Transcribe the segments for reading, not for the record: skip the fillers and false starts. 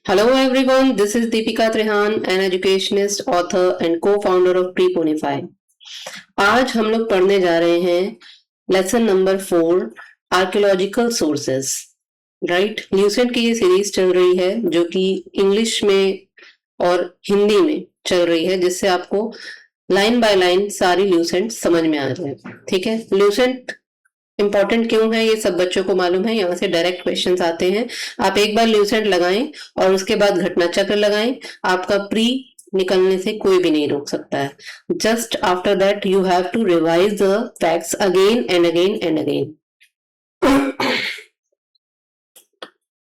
Hello everyone, this is Deepika Trehan, an educationist, author and co-founder of Preponify. आज हम लोग पढ़ने जा रहे हैं lesson number 4 archaeological sources. Right, Lucent की ये सीरीज चल रही है जो कि इंग्लिश में और हिंदी में चल रही है, जिससे आपको लाइन बाय लाइन सारी ल्यूसेंट समझ में आ जाए। ठीक है, ल्यूसेंट इंपॉर्टेंट क्यों है ये सब बच्चों को मालूम है। यहाँ से डायरेक्ट क्वेश्चंस आते हैं। आप एक बार ल्यूसेंट लगाएं और उसके बाद घटना चक्र लगाएं, आपका प्री निकलने से कोई भी नहीं रोक सकता है। Just after that you have to revise the facts again and again and again.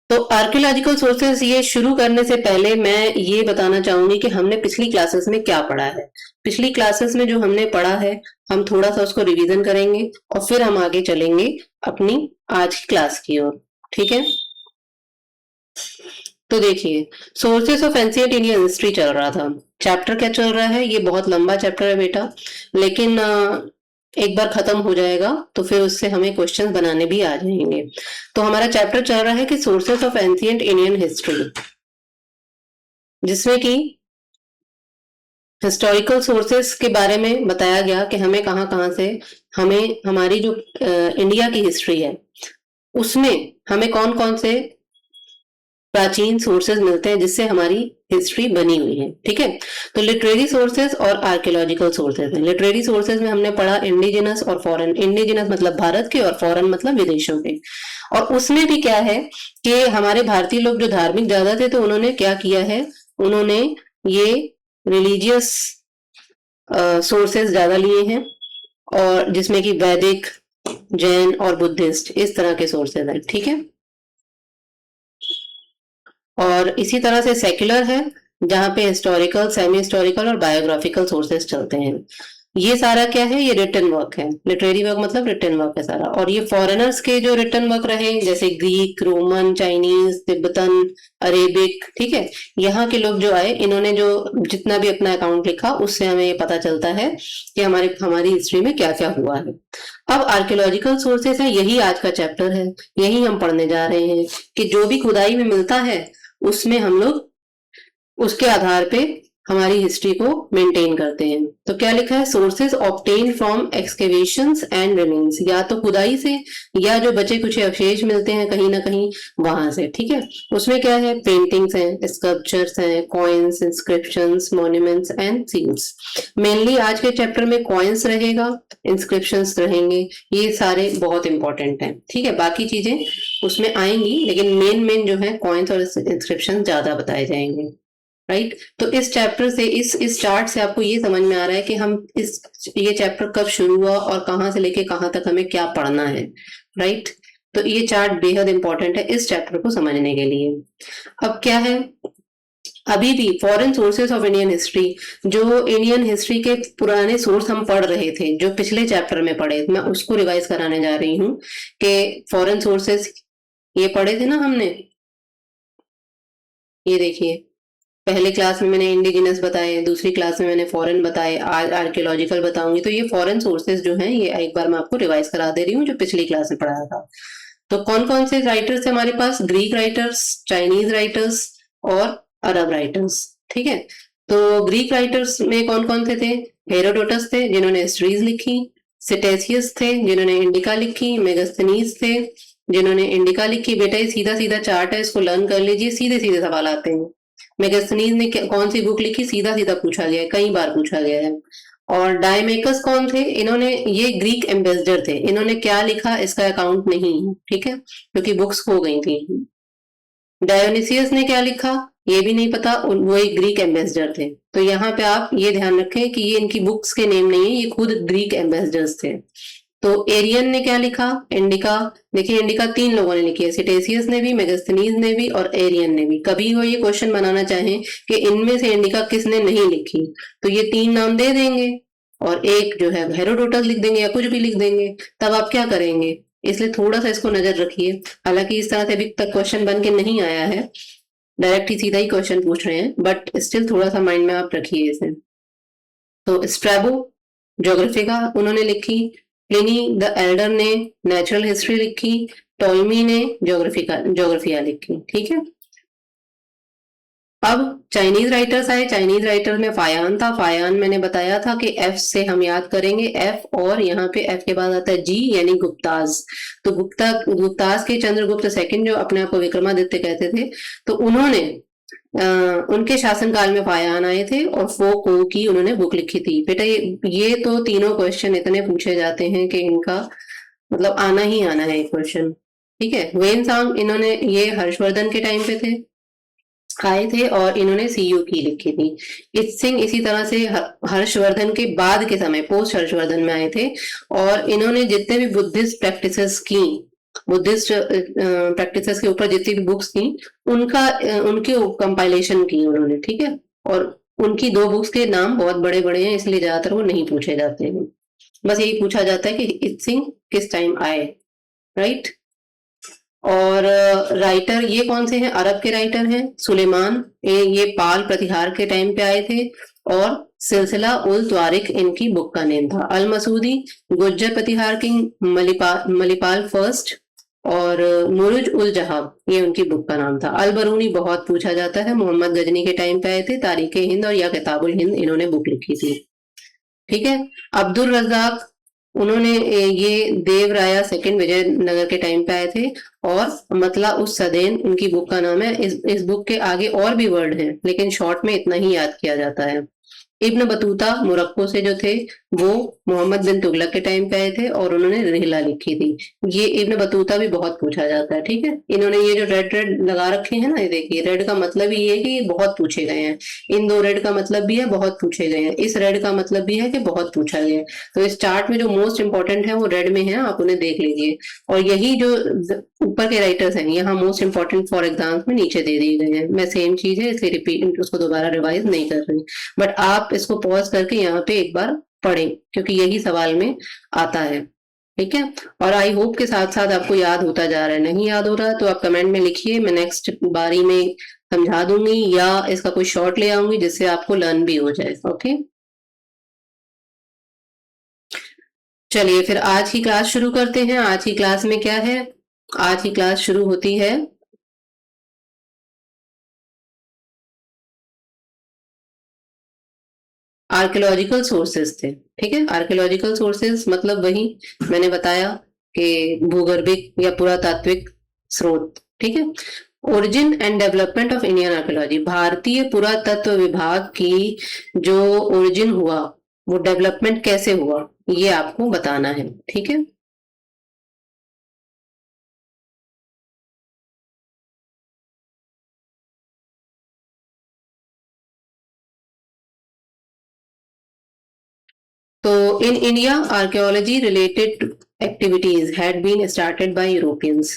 तो आर्कियोलॉजिकल सोर्सेस ये शुरू करने से पहले मैं ये बताना चाहूंगी कि हमने पिछली क्लासेस में क्या पढ़ा है। पिछली क्लासेस में जो हमने पढ़ा है हम थोड़ा सा उसको रिवीजन करेंगे और फिर हम आगे चलेंगे अपनी आज की क्लास की ओर। ठीक है, तो देखिए, sources of ancient Indian history चल रहा था। चैप्टर क्या चल रहा है, ये बहुत लंबा चैप्टर है बेटा, लेकिन एक बार खत्म हो जाएगा तो फिर उससे हमें क्वेश्चंस बनाने भी आ जाएंगे। तो हमारा चैप्टर चल रहा है कि sources of ancient Indian history, जिसमें कि हिस्टोरिकल सोर्सेस के बारे में बताया गया कि हमें कहाँ कहाँ से हमें हमारी जो इंडिया की हिस्ट्री है उसमें हमें कौन कौन से प्राचीन सोर्सेज मिलते हैं जिससे हमारी हिस्ट्री बनी हुई है। ठीक है, तो लिटरेरी सोर्सेज और आर्कियोलॉजिकल सोर्सेज हैं। लिटरेरी सोर्सेज में हमने पढ़ा इंडिजिनस और फॉरेन। इंडिजिनस मतलब भारत के और फॉरेन मतलब विदेशों के। और उसमें भी क्या है कि हमारे भारतीय लोग जो धार्मिक ज्यादा थे तो उन्होंने क्या किया है, उन्होंने ये रिलीजियस सोर्सेज ज्यादा लिए हैं, और जिसमें कि वैदिक, जैन और बुद्धिस्ट इस तरह के सोर्सेज हैं। ठीक है, और इसी तरह से सेक्युलर है जहाँ पे हिस्टोरिकल, सेमी हिस्टोरिकल और बायोग्राफिकल सोर्सेज चलते हैं। ये सारा क्या है, ये रिटन वर्क है। लिटरेरी वर्क मतलब रिटन वर्क है सारा। और ये फॉरेनर्स के जो रिटन वर्क रहे जैसे Greek, Roman, Chinese, Tibetan, Arabic, ठीक है, यहाँ के लोग जो आए इन्होंने जो जितना भी अपना अकाउंट लिखा उससे हमें ये पता चलता है कि हमारी हिस्ट्री में क्या क्या हुआ है। अब आर्कियोलॉजिकल सोर्सेस है, यही आज का चैप्टर है, यही हम पढ़ने जा रहे हैं कि जो भी खुदाई में मिलता है उसमें हम लोग उसके आधार पे हमारी हिस्ट्री को मेंटेन करते हैं। तो क्या लिखा है, sources obtain from excavations and remains, या तो खुदाई से या जो बचे कुछ अवशेष मिलते हैं कहीं ना कहीं वहां से। ठीक है, उसमें क्या है, पेंटिंग्स हैं, स्कल्पचर्स हैं, coins, inscriptions, monuments and seals. Mainly आज के चैप्टर में कॉइन्स रहेगा, इंस्क्रिप्शंस रहेंगे, ये सारे बहुत इंपॉर्टेंट हैं। ठीक है, बाकी चीजें उसमें आएंगी लेकिन मेन जो है कॉइन्स और इंस्क्रिप्शन ज्यादा बताए जाएंगे। राइट, तो इस चैप्टर से इस चार्ट से आपको ये समझ में आ रहा है कि हम ये चैप्टर कब शुरू हुआ और कहाँ से लेके कहाँ तक हमें क्या पढ़ना है। राइट, तो ये चार्ट बेहद इंपॉर्टेंट है इस चैप्टर को समझने के लिए। अब क्या है, अभी भी foreign sources of Indian history, जो इंडियन हिस्ट्री के पुराने सोर्स हम पढ़ रहे थे जो पिछले चैप्टर में पढ़े, मैं उसको रिवाइज कराने जा रही हूँ कि फॉरेन सोर्सेस ये पढ़े थे ना हमने। ये देखिए, पहले क्लास में मैंने इंडिजिनस बताए, दूसरी क्लास में मैंने फॉरेन बताए, आज आर्कियोलॉजिकल बताऊंगी। तो ये फॉरेन सोर्सेज जो हैं ये एक बार मैं आपको रिवाइज करा दे रही हूँ जो पिछली क्लास में पढ़ाया था। तो कौन कौन से राइटर्स थे हमारे पास, ग्रीक राइटर्स, चाइनीज राइटर्स और अरब राइटर्स। ठीक है, तो ग्रीक राइटर्स में कौन कौन से थे, हेरोडोटस थे जिन्होंने हिस्ट्रीज लिखी, सिटेसियस थे जिन्होंने इंडिका लिखी, मेगास्थनीज थे जिन्होंने इंडिका लिखी। बेटा ये सीधा सीधा चार्ट है, इसको लर्न कर लीजिए, सीधे सीधे सवाल आते हैं। मेगास्थनीज ने कौन सी बुक लिखी, सीधा सीधा पूछा गया है, कई बार पूछा गया है। और डायमेकस कौन थे, इन्होंने, ये ग्रीक एम्बेसडर थे, इन्होंने क्या लिखा इसका अकाउंट नहीं है। ठीक है, क्योंकि बुक्स खो गई थी। डायोनिसियस ने क्या लिखा ये भी नहीं पता, वो एक ग्रीक एम्बेसडर थे। तो यहाँ पे आप ये ध्यान रखें कि ये इनकी बुक्स के नेम नहीं है, ये खुद ग्रीक एम्बेसडर्स थे। तो एरियन ने क्या लिखा, इंडिका। देखिए इंडिका 3 लोगों ने लिखी है, सिटेसियस ने भी, मेगास्थनीज ने भी और एरियन ने भी। कभी वो ये क्वेश्चन बनाना चाहें कि इनमें से इंडिका किसने नहीं लिखी तो ये 3 नाम दे देंगे और एक जो है हेरोडोटस लिख देंगे या कुछ भी लिख देंगे, तब आप क्या करेंगे। इसलिए थोड़ा सा इसको नजर रखिए। हालांकि इस तरह से अभी तक क्वेश्चन बन के नहीं आया है, डायरेक्ट ही सीधा ही क्वेश्चन पूछ रहे हैं, बट स्टिल थोड़ा सा माइंड में आप रखिए इसे। तो स्ट्रैबो ज्योग्राफी का उन्होंने लिखी, प्लिनी द एल्डर ने नेचुरल हिस्ट्री लिखी, टॉलमी ने ज्योग्राफिया लिखी। ठीक है, अब चाइनीज राइटर्स आए। चाइनीज राइटर में फायान था। फायान मैंने बताया था कि एफ से हम याद करेंगे, एफ, और यहाँ पे एफ के बाद आता है जी, यानी गुप्ताज। तो गुप्ताज के चंद्रगुप्त सेकंड, जो अपने आप को विक्रमादित्य कहते थे, तो उन्होंने उनके शासनकाल में फायान आए थे और फो को की उन्होंने बुक लिखी थी। बेटा ये तो तीनों क्वेश्चन इतने पूछे जाते हैं कि इनका मतलब आना ही आना है एक क्वेश्चन। ठीक है, वेन सांग, इन्होंने ये हर्षवर्धन के टाइम पे थे, आए थे, और इन्होंने सीयू की लिखी थी। इत सिंह इसी तरह से हर्षवर्धन के बाद के समय, पोस्ट हर्षवर्धन में आए थे, और इन्होंने जितने भी बुद्धिस्ट प्रैक्टिसेस की, बुद्धिस्ट प्रैक्टिसेस के ऊपर जितनी भी बुक्स थी, उनका उनके कंपाइलेशन की उन्होंने। ठीक है, और उनकी 2 बुक्स के नाम बहुत बड़े बड़े हैं, इसलिए ज्यादातर वो नहीं पूछे जाते हैं। बस यही पूछा जाता है कि इत सिंह किस टाइम आए, राइट। और राइटर ये कौन से हैं? अरब के राइटर हैं। सुलेमान, ये पाल प्रतिहार के टाइम पे आए थे, और सिलसिला उल त्वारिक इनकी बुक का नेम था। अल मसूदी, गुज्जर प्रतिहार किंग मलिपाल फर्स्ट, और मुरुज उल जहाब, ये उनकी बुक का नाम था। अल बरूनी बहुत पूछा जाता है, मोहम्मद गजनी के टाइम पे आए थे। तारीख हिंद और या किताबुल हिंद इन्होंने बुक लिखी थी। ठीक है, अब्दुल रज्जाक, उन्होंने ये देवराया सेकंड विजयनगर के टाइम पे आए थे, और मतला उस सदेन उनकी बुक का नाम है। इस बुक के आगे और भी वर्ड हैं, लेकिन शॉर्ट में इतना ही याद किया जाता है। इब्न बतूता मोरक्को से जो थे, वो मोहम्मद बिन तुगलक के टाइम पे आए थे, और उन्होंने रिहला लिखी थी। ये इब्न बतूता भी बहुत पूछा जाता है। ठीक है, इन्होंने ये जो रेड रेड लगा रखे हैं ना, ये देखिए, रेड का मतलब ही ये है कि ये बहुत पूछे गए हैं। इन 2 रेड का मतलब भी है बहुत पूछे गए हैं, इस रेड का मतलब भी है कि बहुत पूछा गया है। तो इस चार्ट में जो मोस्ट इंपॉर्टेंट है वो रेड में है, आप उन्हें देख लीजिए। और यही जो ऊपर के राइटर्स हैं, यहाँ मोस्ट इंपॉर्टेंट फॉर एग्जाम्स में नीचे दे दिए गए हैं। मैं सेम चीज है इसलिए रिपीट उसको दोबारा रिवाइज नहीं कर रही, बट आप इसको पॉज करके यहाँ पे एक बार पढ़ें, क्योंकि यही सवाल में आता है। ठीक है, और आई होप के साथ साथ आपको याद होता जा रहा है। नहीं याद हो रहा तो आप कमेंट में लिखिए, मैं नेक्स्ट बारी में समझा दूंगी, या इसका कोई शॉर्ट ले आऊंगी जिससे आपको लर्न भी हो जाए। ओके, चलिए फिर आज की क्लास शुरू करते हैं। आज की क्लास में क्या है? आज की क्लास शुरू होती है आर्कियोलॉजिकल सोर्सेस थे। ठीक है, आर्कियोलॉजिकल सोर्सेस मतलब वही मैंने बताया कि भूगर्भिक या पुरातात्विक स्रोत। ठीक है, origin and development of Indian archaeology, भारतीय पुरातत्व विभाग की जो ओरिजिन हुआ, वो डेवलपमेंट कैसे हुआ, ये आपको बताना है। ठीक है, तो in India archaeology related activities had been started by Europeans.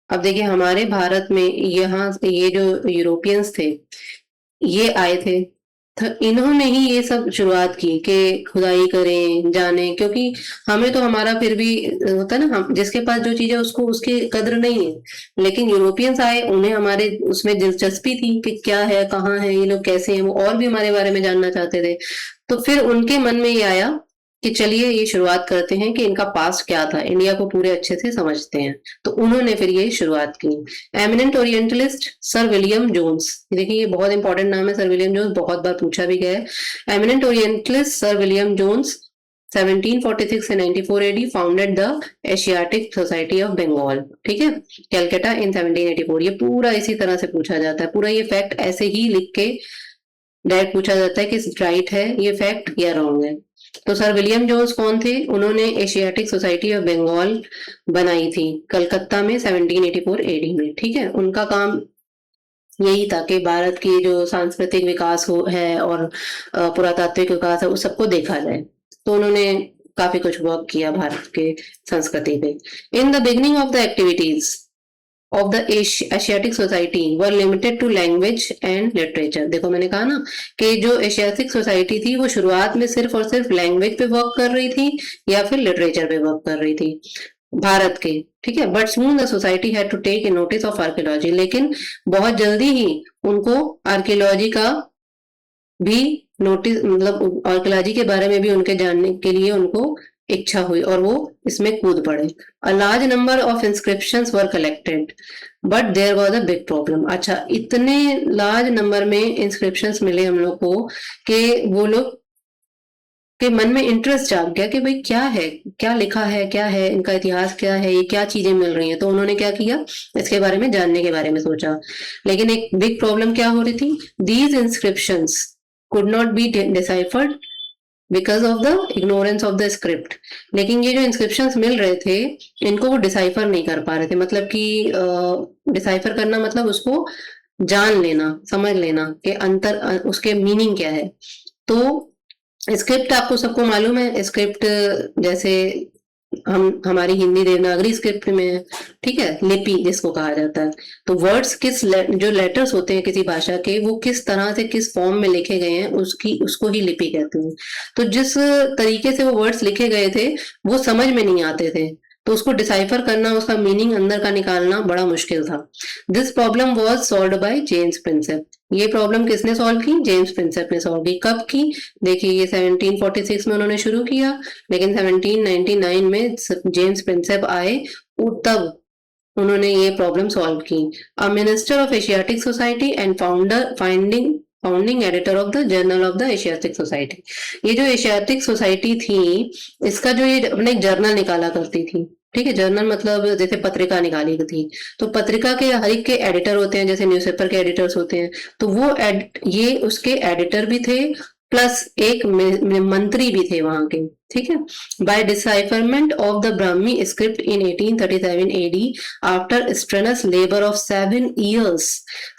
अब देखिए हमारे भारत में यहाँ ये जो यूरोपियंस थे, ये आए थे, तो इन्होंने ही ये सब शुरुआत की कि खुदाई करें, जाने, क्योंकि हमें तो हमारा फिर भी होता है ना, हम जिसके पास जो चीज है उसको उसकी कद्र नहीं है। लेकिन यूरोपियंस आए, उन्हें हमारे उसमें दिलचस्पी थी कि क्या है, कहाँ है, ये लोग कैसे हैं, वो और भी हमारे बारे में जानना चाहते थे। तो फिर उनके मन में ये आया कि चलिए ये शुरुआत करते हैं कि इनका पास्ट क्या था, इंडिया को पूरे अच्छे से समझते हैं। तो उन्होंने फिर ये शुरुआत की। Eminent orientalist Sir William Jones, देखिए ये बहुत इंपॉर्टेंट नाम है, सर विलियम जोन्स, बहुत बार पूछा भी गया है। Eminent orientalist Sir William Jones 1746 से 94 AD founded the Asiatic Society of Bengal. ठीक है, कैलकाटा इन 1784। ये पूरा इसी तरह से पूछा जाता है, पूरा ये फैक्ट ऐसे ही लिख के डायरेक्ट पूछा जाता है कि राइट है ये फैक्ट या रॉन्ग है। तो सर विलियम जोन्स कौन थे? उन्होंने एशियाटिक सोसाइटी ऑफ बंगाल बनाई थी कलकत्ता में 1784 एडी में। ठीक है, उनका काम यही था कि भारत की जो सांस्कृतिक विकास हो है और पुरातात्विक विकास है, उस सबको देखा जाए। तो उन्होंने काफी कुछ वर्क किया भारत के संस्कृति पे। In the beginning of the activities of the Asiatic Society were limited to language and literature. देखो मैंने कहा ना कि जो एशियाटिक सोसाइटी थी वो शुरुआत में सिर्फ और सिर्फ लैंग्वेज पे वर्क कर रही थी या फिर लिटरेचर पे वर्क कर रही थी भारत के। ठीक है, but soon the society had to take notice of archaeology, लेकिन बहुत जल्दी ही उनको आर्कियोलॉजी का भी नोटिस, मतलब आर्कियोलॉजी के बारे में भी उनके जानने के लिए उनको इच्छा हुई और वो इसमें कूद पड़े। A large number of inscriptions were collected but there was a big problem. अच्छा, इतने लार्ज नंबर में इंस्क्रिप्शंस मिले हम लोग को कि वो लोग के मन में इंटरेस्ट जाग गया कि भाई क्या है, क्या लिखा है, क्या है इनका इतिहास, क्या है ये, क्या चीजें मिल रही हैं। तो उन्होंने क्या किया, इसके बारे में जानने के बारे में सोचा। लेकिन एक बिग प्रॉब्लम क्या हो रही थी, these inscriptions could not be deciphered because of the ignorance of the script. लेकिन ये जो इंस्क्रिप्शंस मिल रहे थे, इनको वो डिसाइफर नहीं कर पा रहे थे। मतलब कि डिसाइफर करना मतलब उसको जान लेना, समझ लेना कि अंतर उसके मीनिंग क्या है। तो स्क्रिप्ट आपको सबको मालूम है, स्क्रिप्ट जैसे हम हमारी हिंदी देवनागरी स्क्रिप्ट में है, ठीक है, लिपि जिसको कहा जाता है। तो वर्ड्स जो लेटर्स होते हैं किसी भाषा के, वो किस तरह से किस फॉर्म में लिखे गए हैं उसको ही लिपि कहते हैं। तो जिस तरीके से वो वर्ड्स लिखे गए थे वो समझ में नहीं आते थे, तो उसको डिसाइफर करना, उसका मीनिंग अंदर का निकालना बड़ा मुश्किल था। This problem was solved by James Prinsep. ये प्रॉब्लम किसने सॉल्व की, जेम्स प्रिंसेप ने सॉल्व की। कब की, देखिए ये 1746 में उन्होंने शुरू किया, लेकिन 1799 में जेम्स प्रिंसेप आए, तब उन्होंने ये प्रॉब्लम सॉल्व की। A minister of Asiatic society and founding editor of the journal of the Asiatic society. ये जो एशियाटिक सोसाइटी थी, इसका जो ये अपने एक जर्नल निकाला करती थी, ठीक है, जर्नल मतलब जैसे पत्रिका निकाली थी, तो पत्रिका के हर एक के एडिटर होते हैं, जैसे न्यूज़पेपर के एडिटर्स होते हैं। तो वो ये उसके एडिटर भी थे, प्लस एक मंत्री भी थे वहां के, ठीक है। By decipherment of the Brahmi script in 1837 AD, after strenuous labour of 7 years,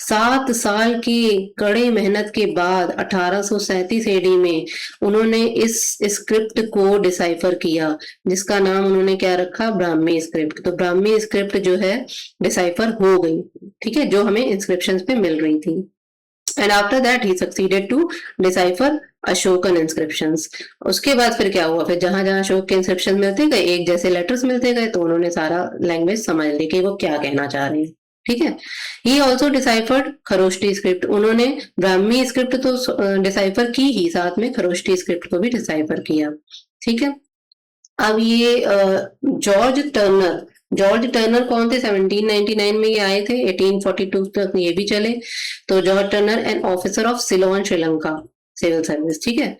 7 साल की कड़े मेहनत के बाद 1837 एडी में उन्होंने इस स्क्रिप्ट को डिसाइफर किया, जिसका नाम उन्होंने क्या रखा, ब्राह्मी स्क्रिप्ट। तो ब्राह्मी स्क्रिप्ट जो है डिसाइफर हो गई, ठीक है, जो हमें इंस्क्रिप्शंस पे मिल रही थी। And after that he succeeded to decipher Ashokan inscriptions. उसके बाद फिर क्या हुआ, फिर जहां जहां अशोक के इंस्क्रिप्शन मिलते गए, एक जैसे लेटर्स मिलते गए, तो उन्होंने सारा लैंग्वेज समझ ली कि वो क्या कहना चाह रहे हैं, ठीक है। He also deciphered Kharosthi script. उन्होंने ब्राह्मी स्क्रिप्ट तो डिसाइफर की ही, साथ में खरोष्टी स्क्रिप्ट को भी डिसाइफर किया, ठीक है। अब ये जॉर्ज टर्नर कौन थे, 1799 में ये आए थे, 1842 तक ये भी चले। तो George Turner an officer of Ceylon Sri Lanka civil service, ठीक है।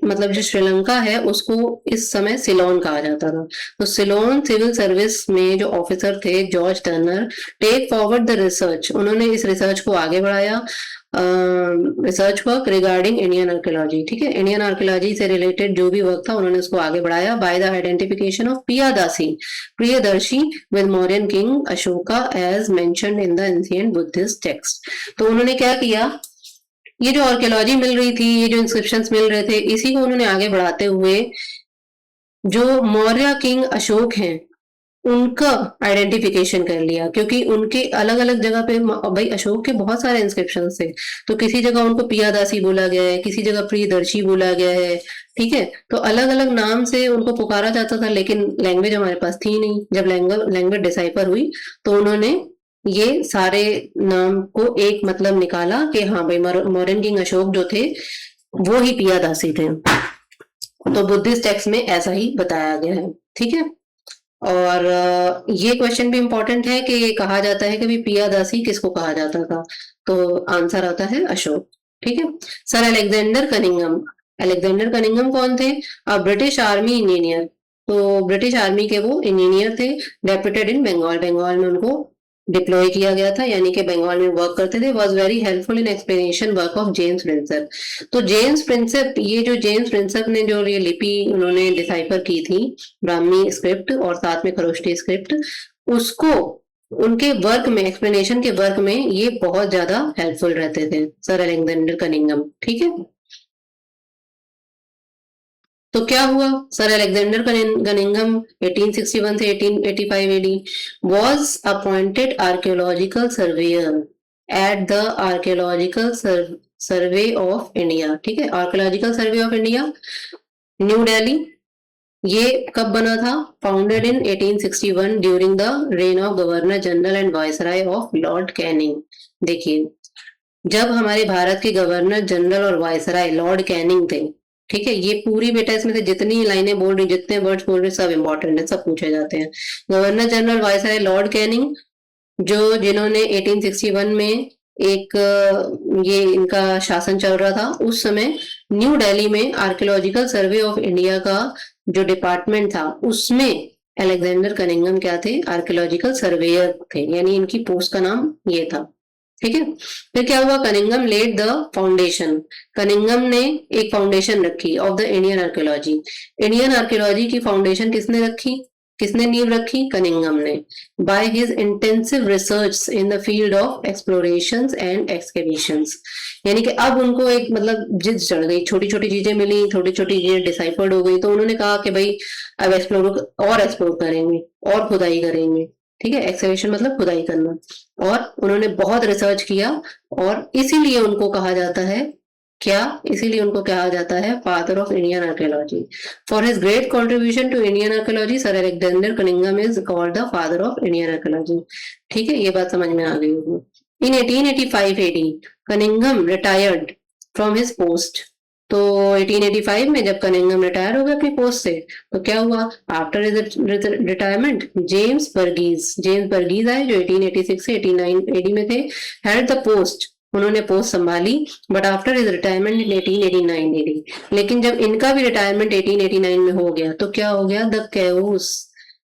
मतलब जो श्रीलंका है उसको इस समय सिलोन कहा जाता था। तो सिलोन सिविल सर्विस में जो ऑफिसर थे George Turner, take forward the research, उन्होंने इस रिसर्च को आगे बढ़ाया, research work regarding Indian archaeology, ठीक है, इंडियन आर्कियोलॉजी से रिलेटेड जो भी वर्क था उन्होंने उसको आगे बढ़ाया। By the identification of Priyadarshi with Mauryan king Ashoka as mentioned in the ancient Buddhist text. तो उन्होंने क्या किया, ये जो आर्कियोलॉजी मिल रही थी, ये जो इंस्क्रिप्शंस मिल रहे थे, इसी को उन्होंने आगे बढ़ाते हुए जो मौर्य किंग अशोक हैं उनका आइडेंटिफिकेशन कर लिया, क्योंकि उनके अलग अलग जगह पे, भाई अशोक के बहुत सारे इंस्क्रिप्शन थे, तो किसी जगह उनको पियादासी बोला गया है, किसी जगह प्रियदर्शी बोला गया है, ठीक है। तो अलग अलग नाम से उनको पुकारा जाता था, लेकिन लैंग्वेज हमारे पास थी नहीं। जब लैंग्वेज डिसाइफर हुई तो उन्होंने ये सारे नाम को एक मतलब निकाला कि हाँ भाई मौर्यन किंग अशोक जो थे वो ही पियादासी थे। तो बुद्धिस्ट टेक्स्ट में ऐसा ही बताया गया है, ठीक है। और ये क्वेश्चन भी इंपॉर्टेंट है कि कहा जाता है कि भी पियादासी किसको कहा जाता था, तो आंसर आता है अशोक, ठीक है। सर अलेक्जेंडर कनिंगम कौन थे, ब्रिटिश आर्मी इंजीनियर। तो ब्रिटिश आर्मी के वो इंजीनियर थे, डेप्यूटेड इन बंगाल में उनको डिप्लॉय किया गया था, यानी कि बंगाल में वर्क करते थे। Was very helpful in explanation work of James Prinsep. तो जेम्स प्रिंसेप ने जो ये लिपि उन्होंने डिसाइफर की थी, ब्राह्मी स्क्रिप्ट और साथ में खरोष्टी स्क्रिप्ट, उसको उनके वर्क में, एक्सप्लेनेशन के वर्क में ये बहुत ज्यादा हेल्पफुल रहते थे, सर अलेक्जेंडर कनिंगम, ठीक है। तो क्या हुआ, सर अलेक्जेंडर कनिंगम 1861 से 1885 AD was appointed archaeological surveyor at the Archaeological Survey of India, ठीक है, Archaeological Survey of India, New Delhi. ये कब बना था, founded in 1861 during the reign of Governor General and Viceroy of Lord Canning. देखिए, जब हमारे भारत के गवर्नर जनरल और वायसराय लॉर्ड कैनिंग थे, ठीक है, ये पूरी बेटा इसमें से जितनी लाइनें बोल रही, जितने वर्ड्स बोल रही, सब इंपॉर्टेंट है, सब पूछे जाते हैं। Governor general viceroy Lord Canning, जो जिन्होंने 1861 में एक ये इनका शासन चल रहा था उस समय, न्यू दिल्ली में आर्कियोलॉजिकल सर्वे ऑफ इंडिया का जो डिपार्टमेंट था उसमें अलेक्जेंडर कनिंघम क्या थे, आर्कियोलॉजिकल सर्वेयर थे, यानी इनकी पोस्ट का नाम ये था। ठीक है, फिर क्या हुआ, Cunningham led the foundation, Cunningham ने एक फाउंडेशन रखी of the Indian archaeology. Indian archaeology की फाउंडेशन किसने रखी, किसने नींव रखी, कनिंघम ने, by his intensive research in the field of explorations and excavations. यानी कि अब उनको एक मतलब जिद चढ़ गई, छोटी छोटी चीजें मिली, छोटी छोटी चीजें डिसाइफर्ड हो गई, तो उन्होंने कहा कि भाई अब एक्सप्लोर करेंगे और खुदाई करेंगे। ठीक है, एक्सकेवेशन मतलब खुदाई करना, और उन्होंने बहुत रिसर्च किया, और इसीलिए उनको कहा जाता है क्या, इसीलिए उनको कहा जाता है father of Indian archaeology. For his great contribution to Indian archaeology Sir Alexander Cunningham is called the father of Indian archaeology. ठीक है, ये बात समझ में आ गई होगी। In 1885 AD Cunningham retired from his post. तो 1885 में जब कनिंघम रिटायर हो गए अपनी पोस्ट से, तो क्या हुआ, आफ्टर रिटायरमेंट जेम्स बर्गीज आए जो 1886 से 89 एडी में थे, हैड द पोस्ट, उन्होंने पोस्ट संभाली, but after his retirement in 1889 AD. लेकिन जब इनका भी रिटायरमेंट 1889 में हो गया तो क्या हो गया, द कैओस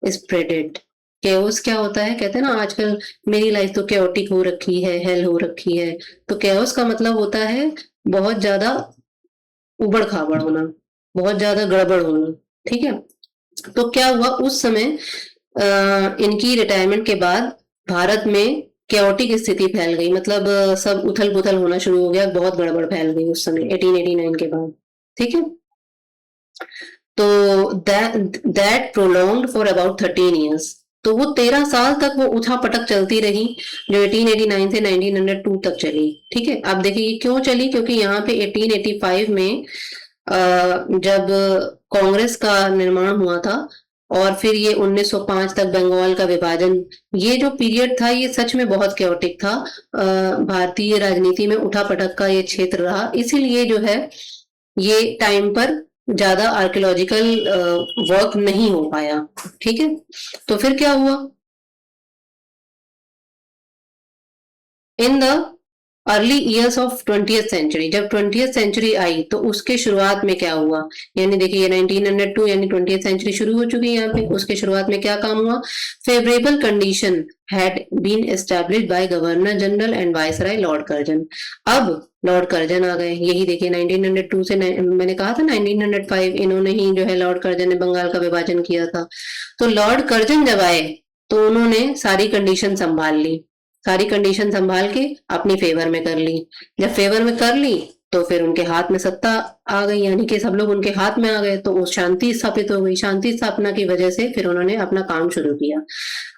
स्प्रेडेड। कैओस क्या होता है, कहते हैं ना आजकल मेरी लाइफ तो कैओटिक हो रखी है, हेल हो रखी है, तो कैओस का मतलब होता है बहुत ज्यादा उबड़ खाबड़ होना, बहुत ज्यादा गड़बड़ होना। ठीक है, तो क्या हुआ उस समय इनकी रिटायरमेंट के बाद भारत में कैओटिक स्थिति फैल गई, मतलब सब उथल पुथल होना शुरू हो गया, बहुत गड़बड़ फैल गई उस समय 1889 के बाद। ठीक है, तो that prolonged for about 13 years, तो वो 13 साल तक वो उठा पटक चलती रही, जो 1889 से 1902 तक चली। ठीक है, अब देखिए क्यों चली, क्योंकि यहाँ पे 1885 में जब कांग्रेस का निर्माण हुआ था, और फिर ये 1905 तक बंगाल का विभाजन, ये जो पीरियड था ये सच में बहुत कैओटिक था। भारतीय राजनीति में उठापटक का ये क्षेत्र रहा, इसीलिए जो है ये टाइम पर ज्यादा आर्कियोलॉजिकल वर्क नहीं हो पाया। ठीक है, तो फिर क्या हुआ, in the early years of 20th century, जब 20th सेंचुरी आई तो उसके शुरुआत में क्या हुआ, यानी देखिए 1902 यानी 20th सेंचुरी शुरू हो चुकी है यहाँ पे, उसके शुरुआत में क्या काम हुआ, favourable condition had been established by Governor General and Viceroy Lord Curzon. अब लॉर्ड कर्जन आ गए, यही देखिए 1902 से मैंने कहा था 1905 इन्होंने ही जो है लॉर्ड कर्जन ने बंगाल का विभाजन किया था। तो लॉर्ड कर्जन जब आए तो उन्होंने सारी कंडीशन संभाल ली, सारी कंडीशन संभाल के अपनी फेवर में कर ली। जब फेवर में कर ली तो फिर उनके हाथ में सत्ता आ गई, यानी कि सब लोग उनके हाथ में आ गए, तो वो शांति स्थापित हो गई। शांति स्थापना की वजह से फिर उन्होंने अपना काम शुरू किया,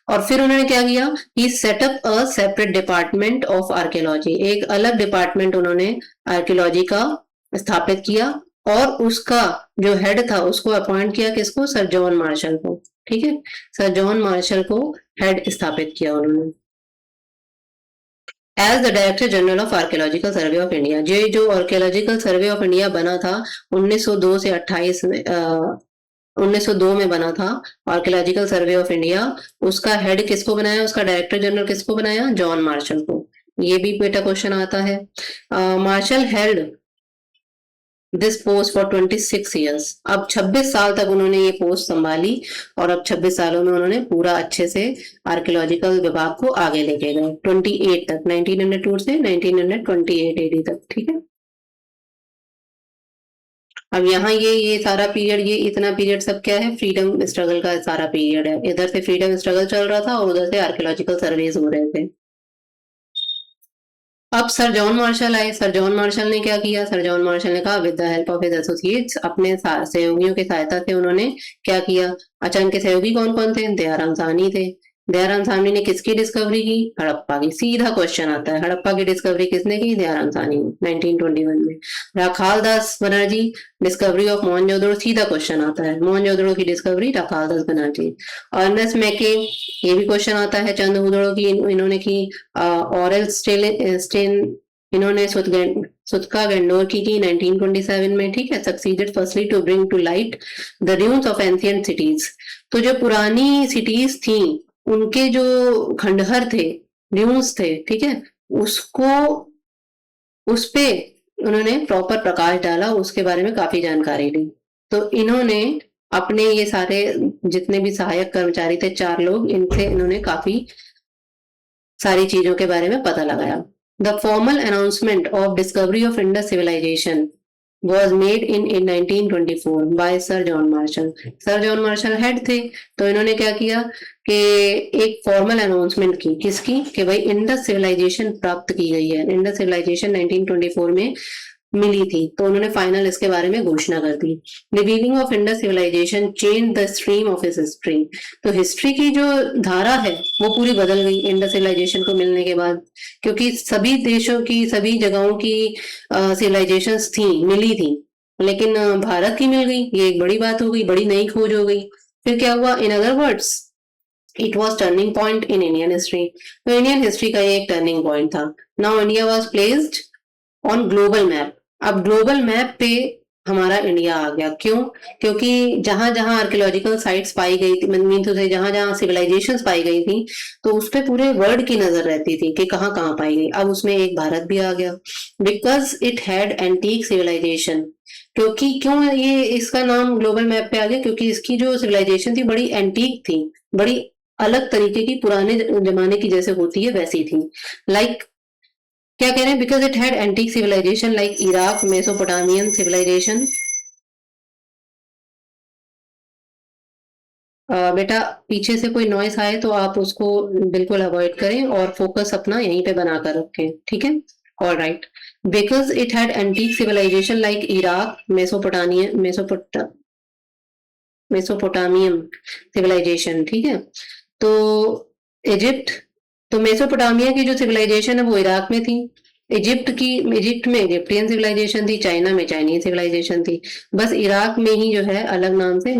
और फिर उन्होंने क्या किया, he set up a separate department of archaeology, एक अलग डिपार्टमेंट उन्होंने आर्कियोलॉजी का स्थापित किया, और उसका जो हेड था उसको अपॉइंट किया, किसको, सर जॉन मार्शल को। ठीक है, सर जॉन मार्शल को हेड स्थापित किया उन्होंने as the Director General of Archaeological Survey of India. जो आर्कियोलॉजिकल सर्वे ऑफ इंडिया बना था 1902 से 28 में 1902 में बना था आर्कियोलॉजिकल सर्वे ऑफ इंडिया, उसका हेड किसको बनाया, उसका डायरेक्टर जनरल किसको बनाया, जॉन मार्शल को। ये भी बेटा क्वेश्चन आता है। Marshall held this post for 26 years, अब 26 साल तक उन्होंने ये पोस्ट संभाली, और अब 26 सालों में उन्होंने पूरा अच्छे से आर्कियोलॉजिकल विभाग को आगे लेके गए 28 तक, 1902 से 1928 एडी तक। ठीक है, अब यहाँ ये सारा पीरियड, ये इतना पीरियड सब क्या है, फ्रीडम स्ट्रगल का सारा पीरियड है। इधर से फ्रीडम स्ट्रगल चल रहा था और उधर से आर्कियोलॉजिकल सर्वेज हो रहे थे। अब सर जॉन मार्शल आए, सर जॉन मार्शल ने क्या किया, सर जॉन मार्शल ने कहा with the help of his associates, अपने सहयोगियों की सहायता से उन्होंने क्या किया। अच्छा, इनके सहयोगी कौन कौन थे, दयाराम साहनी थे। दयाराम साहनी ने किसकी डिस्कवरी की, हड़प्पा की। सीधा क्वेश्चन आता है, हड़प्पा की डिस्कवरी किसने की, दयाराम साहनी ने 1921 में। राखाल दास बनर्जी, डिस्कवरी ऑफ मोहनजोदड़ो, सीधा क्वेश्चन आता है, मोहनजोदड़ो की डिस्कवरी राखाल दास बनर्जी। अर्नेस्ट मैके, ये भी क्वेश्चन आता है, चंद हुदड़ो की इन्होंने की। ऑरेल स्टेन इन्होंने सुतका वेंडोर की 1927 में, ठीक है। Succeeded firstly to bring to light the ruins of ancient cities. तो जो पुरानी सिटीज थी उनके जो खंडहर थे, र्यून्स थे, ठीक है, उसको उस पे उन्होंने प्रॉपर प्रकाश डाला, उसके बारे में काफी जानकारी ली। तो इन्होंने अपने ये सारे जितने भी सहायक कर्मचारी थे, 4 लोग, इनसे इन्होंने काफी सारी चीजों के बारे में पता लगाया। The formal announcement of discovery of Indus civilisation was made in 1924 by Sir John Marshall. Sir John Marshall head थे, तो इन्होंने क्या किया कि एक फॉर्मल अनाउंसमेंट की, किसकी, कि भाई इंडस सिविलाइजेशन प्राप्त की गई है। इंडस सिविलाइजेशन 1924 में मिली थी, तो उन्होंने फाइनल इसके बारे में घोषणा कर दी। Revealing of Indus civilisation change the stream of इस हिस्ट्री। तो हिस्ट्री की जो धारा है वो पूरी बदल गई इंडस सिविलाइजेशन को मिलने के बाद, क्योंकि सभी देशों की, सभी जगहों की सिविलाइजेशन थी, मिली थी, लेकिन भारत की मिल गई, ये एक बड़ी बात हो गई, बड़ी नई खोज हो गई। फिर क्या हुआ, in other words it was turning point in Indian history. तो इंडियन हिस्ट्री का ये एक टर्निंग पॉइंट था। Now India was placed on global map. अब ग्लोबल मैप पे हमारा इंडिया आ गया। क्यों? क्योंकि जहां जहां आर्कियोलॉजिकल साइट्स पाई गई थी, मीन टू से जहां जहां सिविलाइजेशंस पाई गई थी, तो उस पे पूरे वर्ल्ड की नजर रहती थी कि कहाँ कहाँ पाई गई। अब उसमें एक भारत भी आ गया, because it had antique civilisation. क्योंकि क्यों ये इसका नाम ग्लोबल मैप पे आ गया, क्योंकि इसकी जो सिविलाइजेशन थी बड़ी एंटीक थी, बड़ी अलग तरीके की, पुराने जमाने की जैसे होती है वैसी थी। लाइक क्या कह रहे हैं, because it had antique civilisation like Iraq, Mesopotamian civilisation. बेटा पीछे से कोई नॉइस आए तो आप उसको बिल्कुल अवॉइड करें और फोकस अपना यहीं पे बनाकर रखें, ठीक है। All right, because it had antique civilisation like Iraq, Mesopotamian civilisation, ठीक है। तो इजिप्ट, तो मेसोपोटामिया की जो सिविलाइजेशन है वो इराक में थी। इजिप्ट में इजिप्टियन सिविलाइजेशन थी, चाइना में चाइनीज सिविलाइजेशन थी। बस इराक में ही जो है अलग नाम से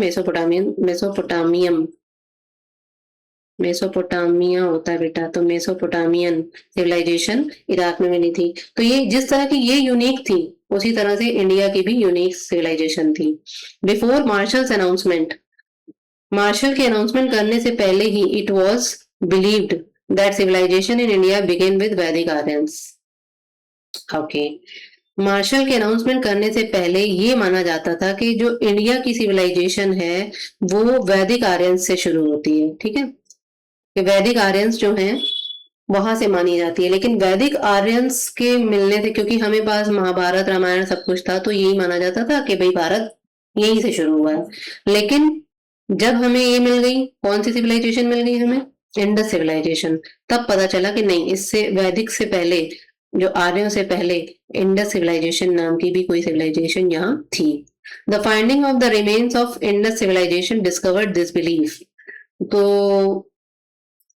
मेसोपोटामिया होता है बेटा, तो मेसोपोटामियन सिविलाइजेशन इराक में मिली थी। तो ये जिस तरह की ये यूनिक थी, उसी तरह से इंडिया की भी यूनिक सिविलाइजेशन थी। बिफोर मार्शल के अनाउंसमेंट करने से पहले ही it was believed that civilisation in India began with Vedic Aryans. Okay, Marshall के अनाउंसमेंट करने से पहले ये माना जाता था कि जो इंडिया की सिविलाइजेशन है वो वैदिक आर्यंस से शुरू होती है, ठीक है, कि वैदिक आर्यंस जो हैं वहां से मानी जाती है। लेकिन वैदिक आर्यंस के मिलने से, क्योंकि हमें पास महाभारत रामायण सब कुछ था, तो यही माना जाता था कि भाई भारत यहीं से शुरू हुआ है। लेकिन जब हमें ये मिल गई, कौन सी सिविलाइजेशन मिल गई हमें, इंडस सिविलाइजेशन, तब पता चला कि नहीं, इससे वैदिक से पहले, जो आर्यों से पहले इंडस सिविलाइजेशन नाम की भी कोई सिविलाइजेशन यहाँ थी। The finding of the remains of Indus civilisation discovered this belief. तो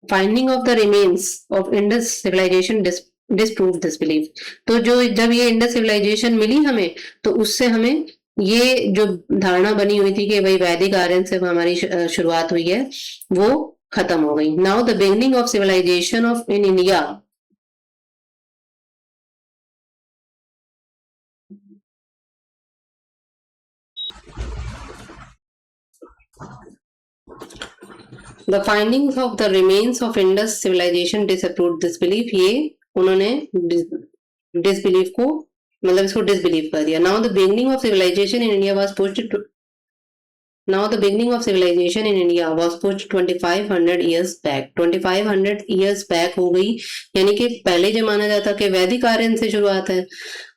finding of the remains of Indus civilisation disprove this belief. तो जो जब ये इंडस सिविलाइजेशन मिली हमें, तो उससे हमें ये जो धारणा बनी हुई थी कि भाई वैदिक आर्यन से हमारी शुरुआत हुई है, वो खत्म हो गई। Now the beginning of civilisation of in India, the findings of the remains of Indus civilisation disapproved this belief. ये उन्होंने डिसबिलीफ को, मतलब इसको डिसबिलीव कर दिया। Now the beginning of civilisation in India was pushed to Now the beginning of civilization in India was pushed 2500 years back. 2500 years back हो गई, यानी कि पहले जो माना जाता कि वैदिक आर्यन से शुरुआत है,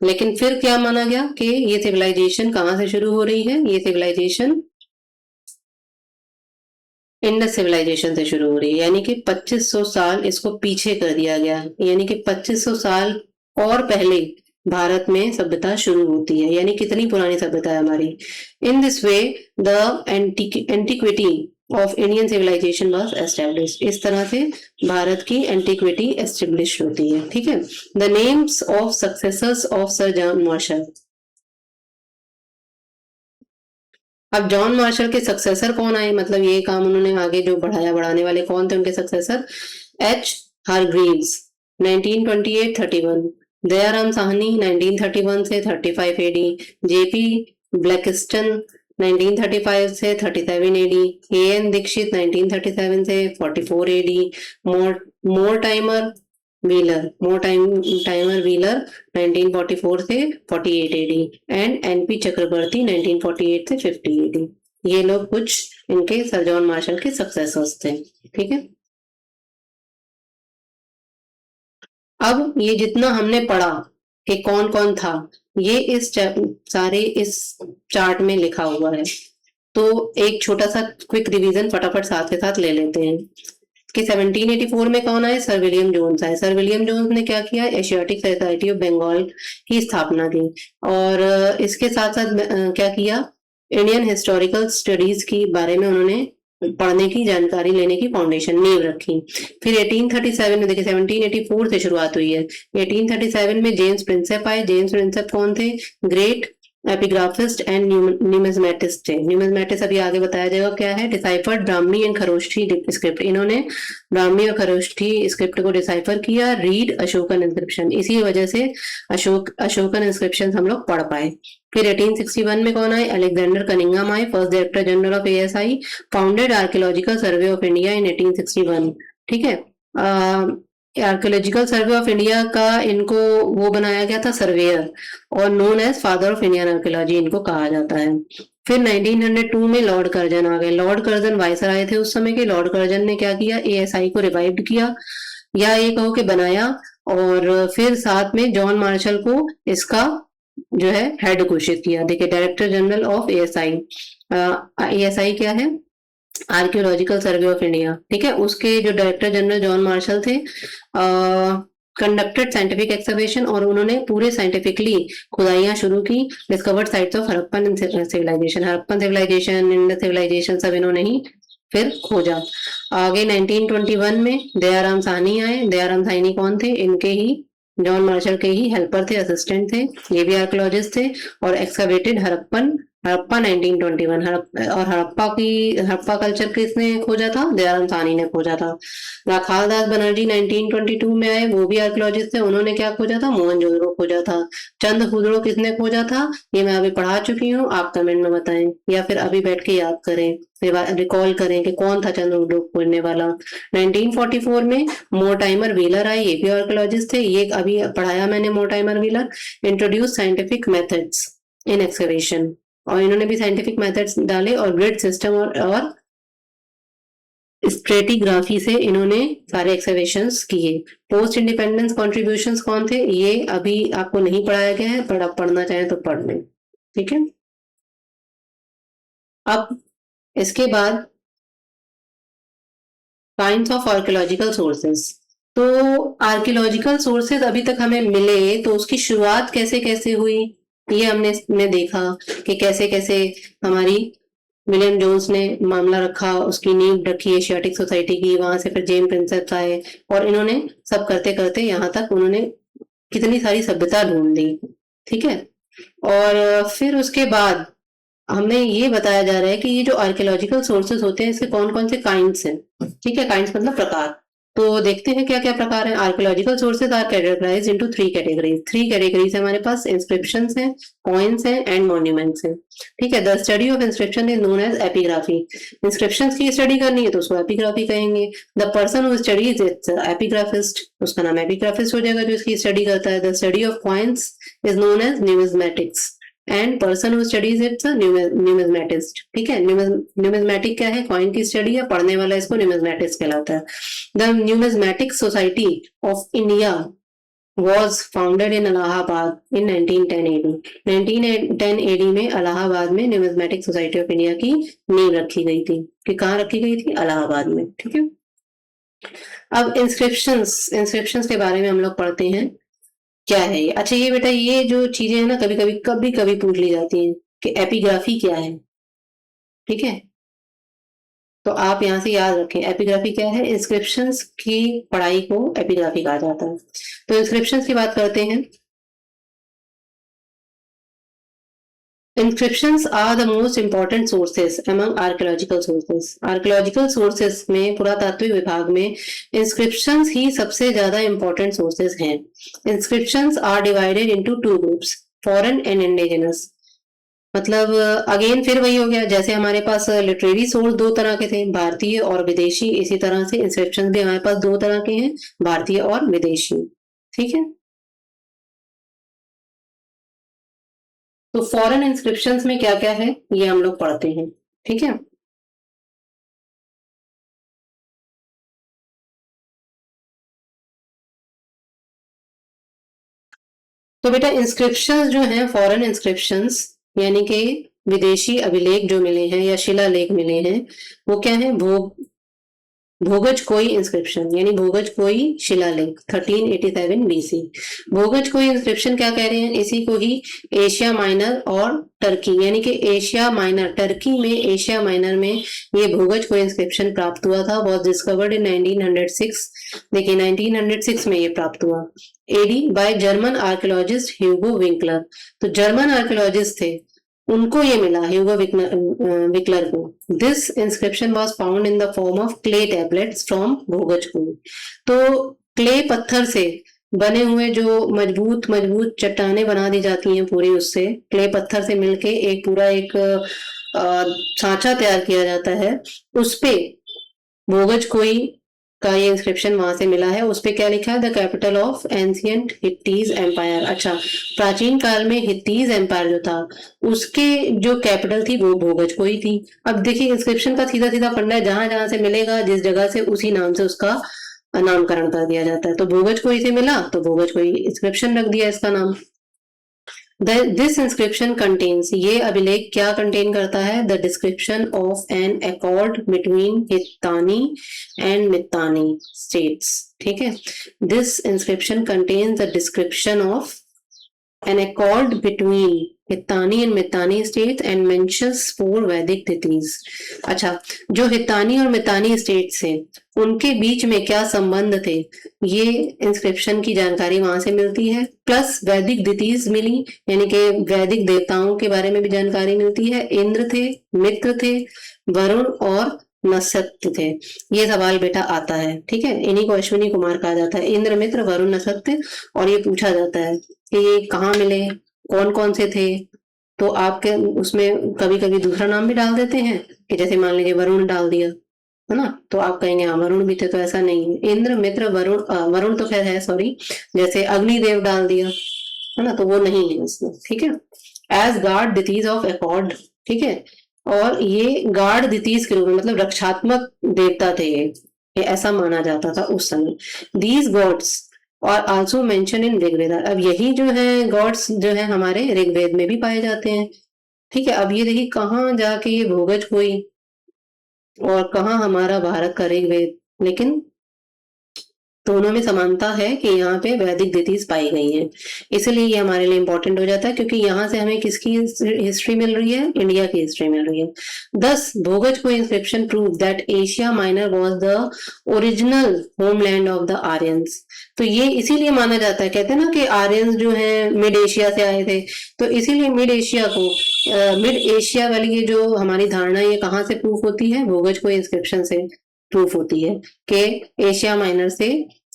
लेकिन फिर क्या माना गया कि ये सिविलाइजेशन कहाँ से शुरू हो रही है, ये सिविलाइजेशन इंडस सिविलाइजेशन से शुरू हो रही है। यानी कि 2500 साल इसको पीछे कर दिया गया, यानी कि 2500 साल और पहले भारत में सभ्यता शुरू होती है। यानी कितनी पुरानी सभ्यता है हमारी। In this way the antiquity of Indian civilisation was establish. इस तरह से भारत की एंटिक्विटी एस्टेब्लिश होती है, ठीक है। The names of successors of sir John martial. अब जॉन मार्शल के सक्सेसर कौन आए, मतलब ये काम उन्होंने आगे जो बढ़ाने वाले कौन थे उनके successor, H Hargreaves 1928-31, Dayaram Sahni 1931 से 35 एडी, जेपी ब्लैकिस्टन 1935 से 37 एडी, एएन दीक्षित 1937 से 44 एडी, मोर टाइमर व्हीलर 1944 से 48 एडी एंड एनपी चक्रवर्ती 1948 से 50 एडी। ये लोग कुछ इनके सर जॉन मार्शल के सक्सेसर्स थे। ठीक है, अब ये जितना हमने पढ़ा कि कौन कौन था, ये सारे इस चार्ट में लिखा हुआ है। तो एक छोटा सा क्विक रिवीजन फटाफट साथ के साथ ले लेते हैं कि 1784 में कौन आए? सर विलियम जोन्स आए। सर विलियम जोन्स ने क्या किया? एशियाटिक सोसाइटी ऑफ बंगाल की स्थापना की। और इसके साथ साथ क्या किया? इंडियन हिस्टोरिकल स्टडीज की बारे में उन्होंने पढ़ने की, जानकारी लेने की फाउंडेशन नींव रखी। फिर 1837 में, देखिए 1784 से शुरुआत हुई है, 1837 में जेम्स प्रिंसेप आए। जेम्स प्रिंसेप कौन थे? ग्रेट एपिग्राफिस्ट एंड न्यूमिज्मेटिस्ट थे। न्यूमिज्मेटिस्ट अभी आगे बताया जाएगा क्या है। Deciphered Brahmi and Kharoshthi script, इन्होंने ब्राह्मी और खरोष्ठी स्क्रिप्ट को डिसाइफर किया। रीड अशोकन इंस्क्रिप्शन, इसी वजह से अशोकन इंस्क्रिप्शन हम लोग पढ़ पाए। फिर 1861 में कौन आए? अलेक्जेंडर कनिंघम आए, first director General of ASI, founded archaeological Survey of India in 1861। ठीक है, आर्कियोलॉजिकल सर्वे ऑफ इंडिया का इनको वो बनाया गया था सर्वेयर, और known as father of Indian archaeology इनको कहा जाता है। फिर 1902 में लॉर्ड कर्जन आ गए। लॉर्ड कर्जन वायसराय थे उस समय के। लॉर्ड कर्जन ने क्या किया? एएसआई को रिवाइव किया, या ये कहो कि बनाया, और फिर साथ में जॉन मार्शल को इसका जो है हेड घोषित किया। देखिए, Director General of ASI, ASI क्या है? Archaeological Survey of India. ठीक है, उसके जो डायरेक्टर जनरल जॉन मार्शल थे, कंडक्टेड साइंटिफिक एक्सकवेशन, और उन्होंने पूरे साइंटिफिकली खुदाइयां शुरू की। Discovered sites of Harappan civilisation, Harappan civilisation, Indus civilisation, सब इन्होंने ही फिर खोजा। आगे 1921 में दयाराम साहनी आए। दयाराम साहनी कौन थे? इनके ही, जॉन मार्शल के ही हेल्पर थे, असिस्टेंट थे। ये भी आर्कियोलॉजिस्ट थे, और एक्सकवेटेड हड़प्पा 1921। और हड़प्पा कल्चर किसने खोजा था? दयाराम साहनी ने खोजा था। राखाल दास बनर्जी 1922 में आए, वो भी आर्कियोलॉजिस्ट थे। उन्होंने क्या खोजा था? मोहनजोदड़ो खोजा था। चंद हुदड़ो किसने खोजा था? ये मैं अभी पढ़ा चुकी हूँ, आप कमेंट में बताएं, या फिर अभी बैठ के याद करें, रिकॉल करें कि कौन था चंद हुदड़ो खोजने वाला। 1944 में मोरटाइमर व्हीलर आए, ये भी आर्कियोलॉजिस्ट थे। ये अभी पढ़ाया मैंने, Mortimer Wheeler introduce scientific methods in excavation, और इन्होंने भी साइंटिफिक मेथड्स डाले, और ग्रिड सिस्टम और स्ट्रेटिग्राफी से इन्होंने सारे एक्सकवेशंस किए। पोस्ट इंडिपेंडेंस कॉन्ट्रीब्यूशंस कौन थे? ये अभी आपको नहीं पढ़ाया गया है, पर आप पढ़ना चाहें तो पढ़ लें। ठीक है, अब इसके बाद काइंड्स ऑफ आर्कियोलॉजिकल सोर्सेस। तो आर्कियोलॉजिकल सोर्सेस अभी तक हमें मिले, तो उसकी शुरुआत कैसे कैसे हुई, ये हमने देखा कि कैसे कैसे हमारी विलियम जोन्स ने मामला रखा, उसकी नींव रखी एशियाटिक सोसाइटी की। वहां से फिर जेम्स प्रिंसेप आए, और इन्होंने सब करते करते यहाँ तक उन्होंने कितनी सारी सभ्यता ढूंढ दी। ठीक है, और फिर उसके बाद हमें ये बताया जा रहा है कि ये जो आर्कियोलॉजिकल सोर्सेस होते हैं, इसके कौन कौन से काइंड्स हैं। ठीक है, काइंड्स मतलब प्रकार। तो देखते हैं क्या क्या प्रकार हैं। Archaeological sources are categorised into three categories. Three categories है हमारे पास, इंस्क्रिप्शंस हैं, कॉइन्स हैं, एंड मॉन्यूमेंट्स हैं। ठीक है, the study of inscription is known as epigraphy. Inscriptions की स्टडी करनी है तो उसको एपिग्राफी कहेंगे। The person who studies it's epigraphist, उसका नाम एपिग्राफिस्ट हो जाएगा जो इसकी स्टडी करता है। The study of coins is known as numismatics, and person who studies it's numismatist. ठीक है, न्यूमिज्मेटिक क्या है? कॉइन की स्टडी है, पढ़ने वाला इसको न्यूमिज्मेटिक्स कहलाता है। The Numismatic Society of India was founded in Allahabad in 1910 AD. 1910 AD में इलाहाबाद में न्यूमिज्मेटिक सोसाइटी ऑफ इंडिया की नींव रखी गई थी। कि कहाँ रखी गई थी? इलाहाबाद में। ठीक है, अब इंस्क्रिप्शंस के बारे में हम लोग पढ़ते हैं। क्या है ये? अच्छा, ये बेटा, ये जो चीजें हैं ना, कभी कभी पूछ ली जाती हैं कि एपिग्राफी क्या है। ठीक है, तो आप यहाँ से याद रखें, एपिग्राफी क्या है? इंस्क्रिप्शंस की पढ़ाई को एपिग्राफी कहा जाता है। तो इंस्क्रिप्शंस की बात करते हैं। Inscriptions are the most important sources among archaeological sources. Archaeological sources में पुरातात्विक विभाग में inscriptions ही सबसे ज्यादा important sources हैं. Inscriptions are divided into two groups, foreign and indigenous. मतलब अगेन फिर वही हो गया, जैसे हमारे पास लिटरेरी सोर्स दो तरह के थे, भारतीय और विदेशी, इसी तरह से इंस्क्रिप्शन भी हमारे पास दो तरह के हैं, भारतीय और विदेशी. ठीक है. तो फॉरेन इंस्क्रिप्शंस में क्या क्या है ये हम लोग पढ़ते हैं. ठीक है. तो बेटा इंस्क्रिप्शंस जो हैं, फॉरेन इंस्क्रिप्शंस यानी कि विदेशी अभिलेख जो मिले हैं या शिलालेख मिले हैं, वो क्या है, भोगज कोई इंस्क्रिप्शन यानी भोगज कोई शिलालेख 1387 बीसी. भोगज कोई इंस्क्रिप्शन क्या कह रहे हैं, इसी को ही एशिया माइनर और टर्की यानी कि एशिया माइनर, टर्की में एशिया माइनर में ये भोगज कोई इंस्क्रिप्शन प्राप्त हुआ था. Was discovered in 1906. देखिए 1906 में ये प्राप्त हुआ. AD by German archaeologist Hugo Winckler. तो जर्मन आर्कियोलॉजिस्ट थे, उनको ये मिला, ह्यूगो विकलर को. This inscription was found in the form of clay tablets from Boghazkoi. तो क्ले पत्थर से बने हुए जो मजबूत मजबूत चट्टाने बना दी जाती हैं पूरी, उससे क्ले पत्थर से मिलके एक पूरा एक सांचा तैयार किया जाता है. उस पे भोगज कोई का ये इंस्क्रिप्शन वहां से मिला है. उस पे क्या लिखा है, the capital of ancient Hittites empire. अच्छा, प्राचीन काल में हिट्टीज एम्पायर जो था उसके जो कैपिटल थी वो भोगज कोई थी. अब देखिए इंस्क्रिप्शन का सीधा सीधा फंडा है, जहां जहां से मिलेगा जिस जगह से उसी नाम से उसका नामकरण कर दिया जाता है. तो भोगज कोई से मिला तो भोगज कोई इंस्क्रिप्शन रख दिया इसका नाम. दिस इंस्क्रिप्शन कंटेन्स, ये अभिलेख क्या कंटेन करता है, the description of an accord between Hittani and Mitanni states. ठीक है. This inscription contains the description of an accord between Hittani and Mitanni states and mentions 4 Vedic तिथिज. अच्छा, जो हित्तानी और मित्तानी स्टेट्स हैं उनके बीच में क्या संबंध थे, ये इंस्क्रिप्शन की जानकारी वहां से मिलती है. प्लस वैदिक तिथिज मिली, यानी कि वैदिक देवताओं के बारे में भी जानकारी मिलती है. इंद्र थे, मित्र थे, वरुण और नसत्य थे. ये सवाल बेटा आता है. ठीक है. इन्हीं को अश्विनी कुमार कहा जाता है, इंद्र, मित्र, वरुण, नसत्य. और ये पूछा जाता है कि ये कहाँ मिले, कौन कौन से थे. तो आपके उसमें कभी कभी दूसरा नाम भी डाल देते हैं कि जैसे मान लीजिए वरुण डाल दिया, है ना, तो आप कहेंगे हाँ वरुण भी थे. तो ऐसा नहीं है. इंद्र, मित्र, वरुण, वरुण तो खैर है, सॉरी, जैसे अग्निदेव डाल दिया, है ना, तो वो नहीं है उसमें. ठीक है. As guard deities of accord. ठीक है. और ये गार्ड दितीज के रूप में, मतलब रक्षात्मक देवता थे ये ऐसा माना जाता था उस समय. दीज गॉड्स और आल्सो मेंशन इन ऋग्वेद. अब यही जो है गॉड्स जो है हमारे ऋग्वेद में भी पाए जाते हैं. ठीक है. अब ये देखिए कहाँ जाके ये भोगज कोई और कहाँ हमारा भारत का ऋग्वेद, लेकिन दोनों में समानता है कि यहाँ पे वैदिक तिथिज पाई गई हैं. इसलिए ये हमारे लिए इंपॉर्टेंट हो जाता है, क्योंकि यहाँ से हमें किसकी हिस्ट्री मिल रही है, इंडिया की हिस्ट्री मिल रही है. दस भोगज को inscription prove that Asia minor was the original homeland of the Aryans. तो ये इसीलिए माना जाता है, कहते हैं ना कि आर्यंस जो है मिड एशिया से आए थे, तो इसीलिए मिड एशिया को मिड एशिया वाली ये जो हमारी धारणा ये कहाँ से प्रूफ होती है, भोगज को इंस्क्रिप्शन से प्रूफ होती है कि एशिया माइनर से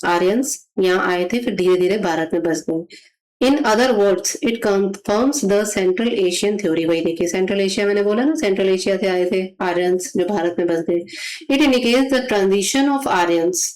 आर्यंस यहाँ आए थे, फिर धीरे धीरे भारत में बस गए. In other words it confirms the central Asian theory. वही देखिए सेंट्रल एशिया, मैंने बोला ना सेंट्रल एशिया से आए थे आर्यंस जो भारत में बस गए. It indicates the transition of Aryans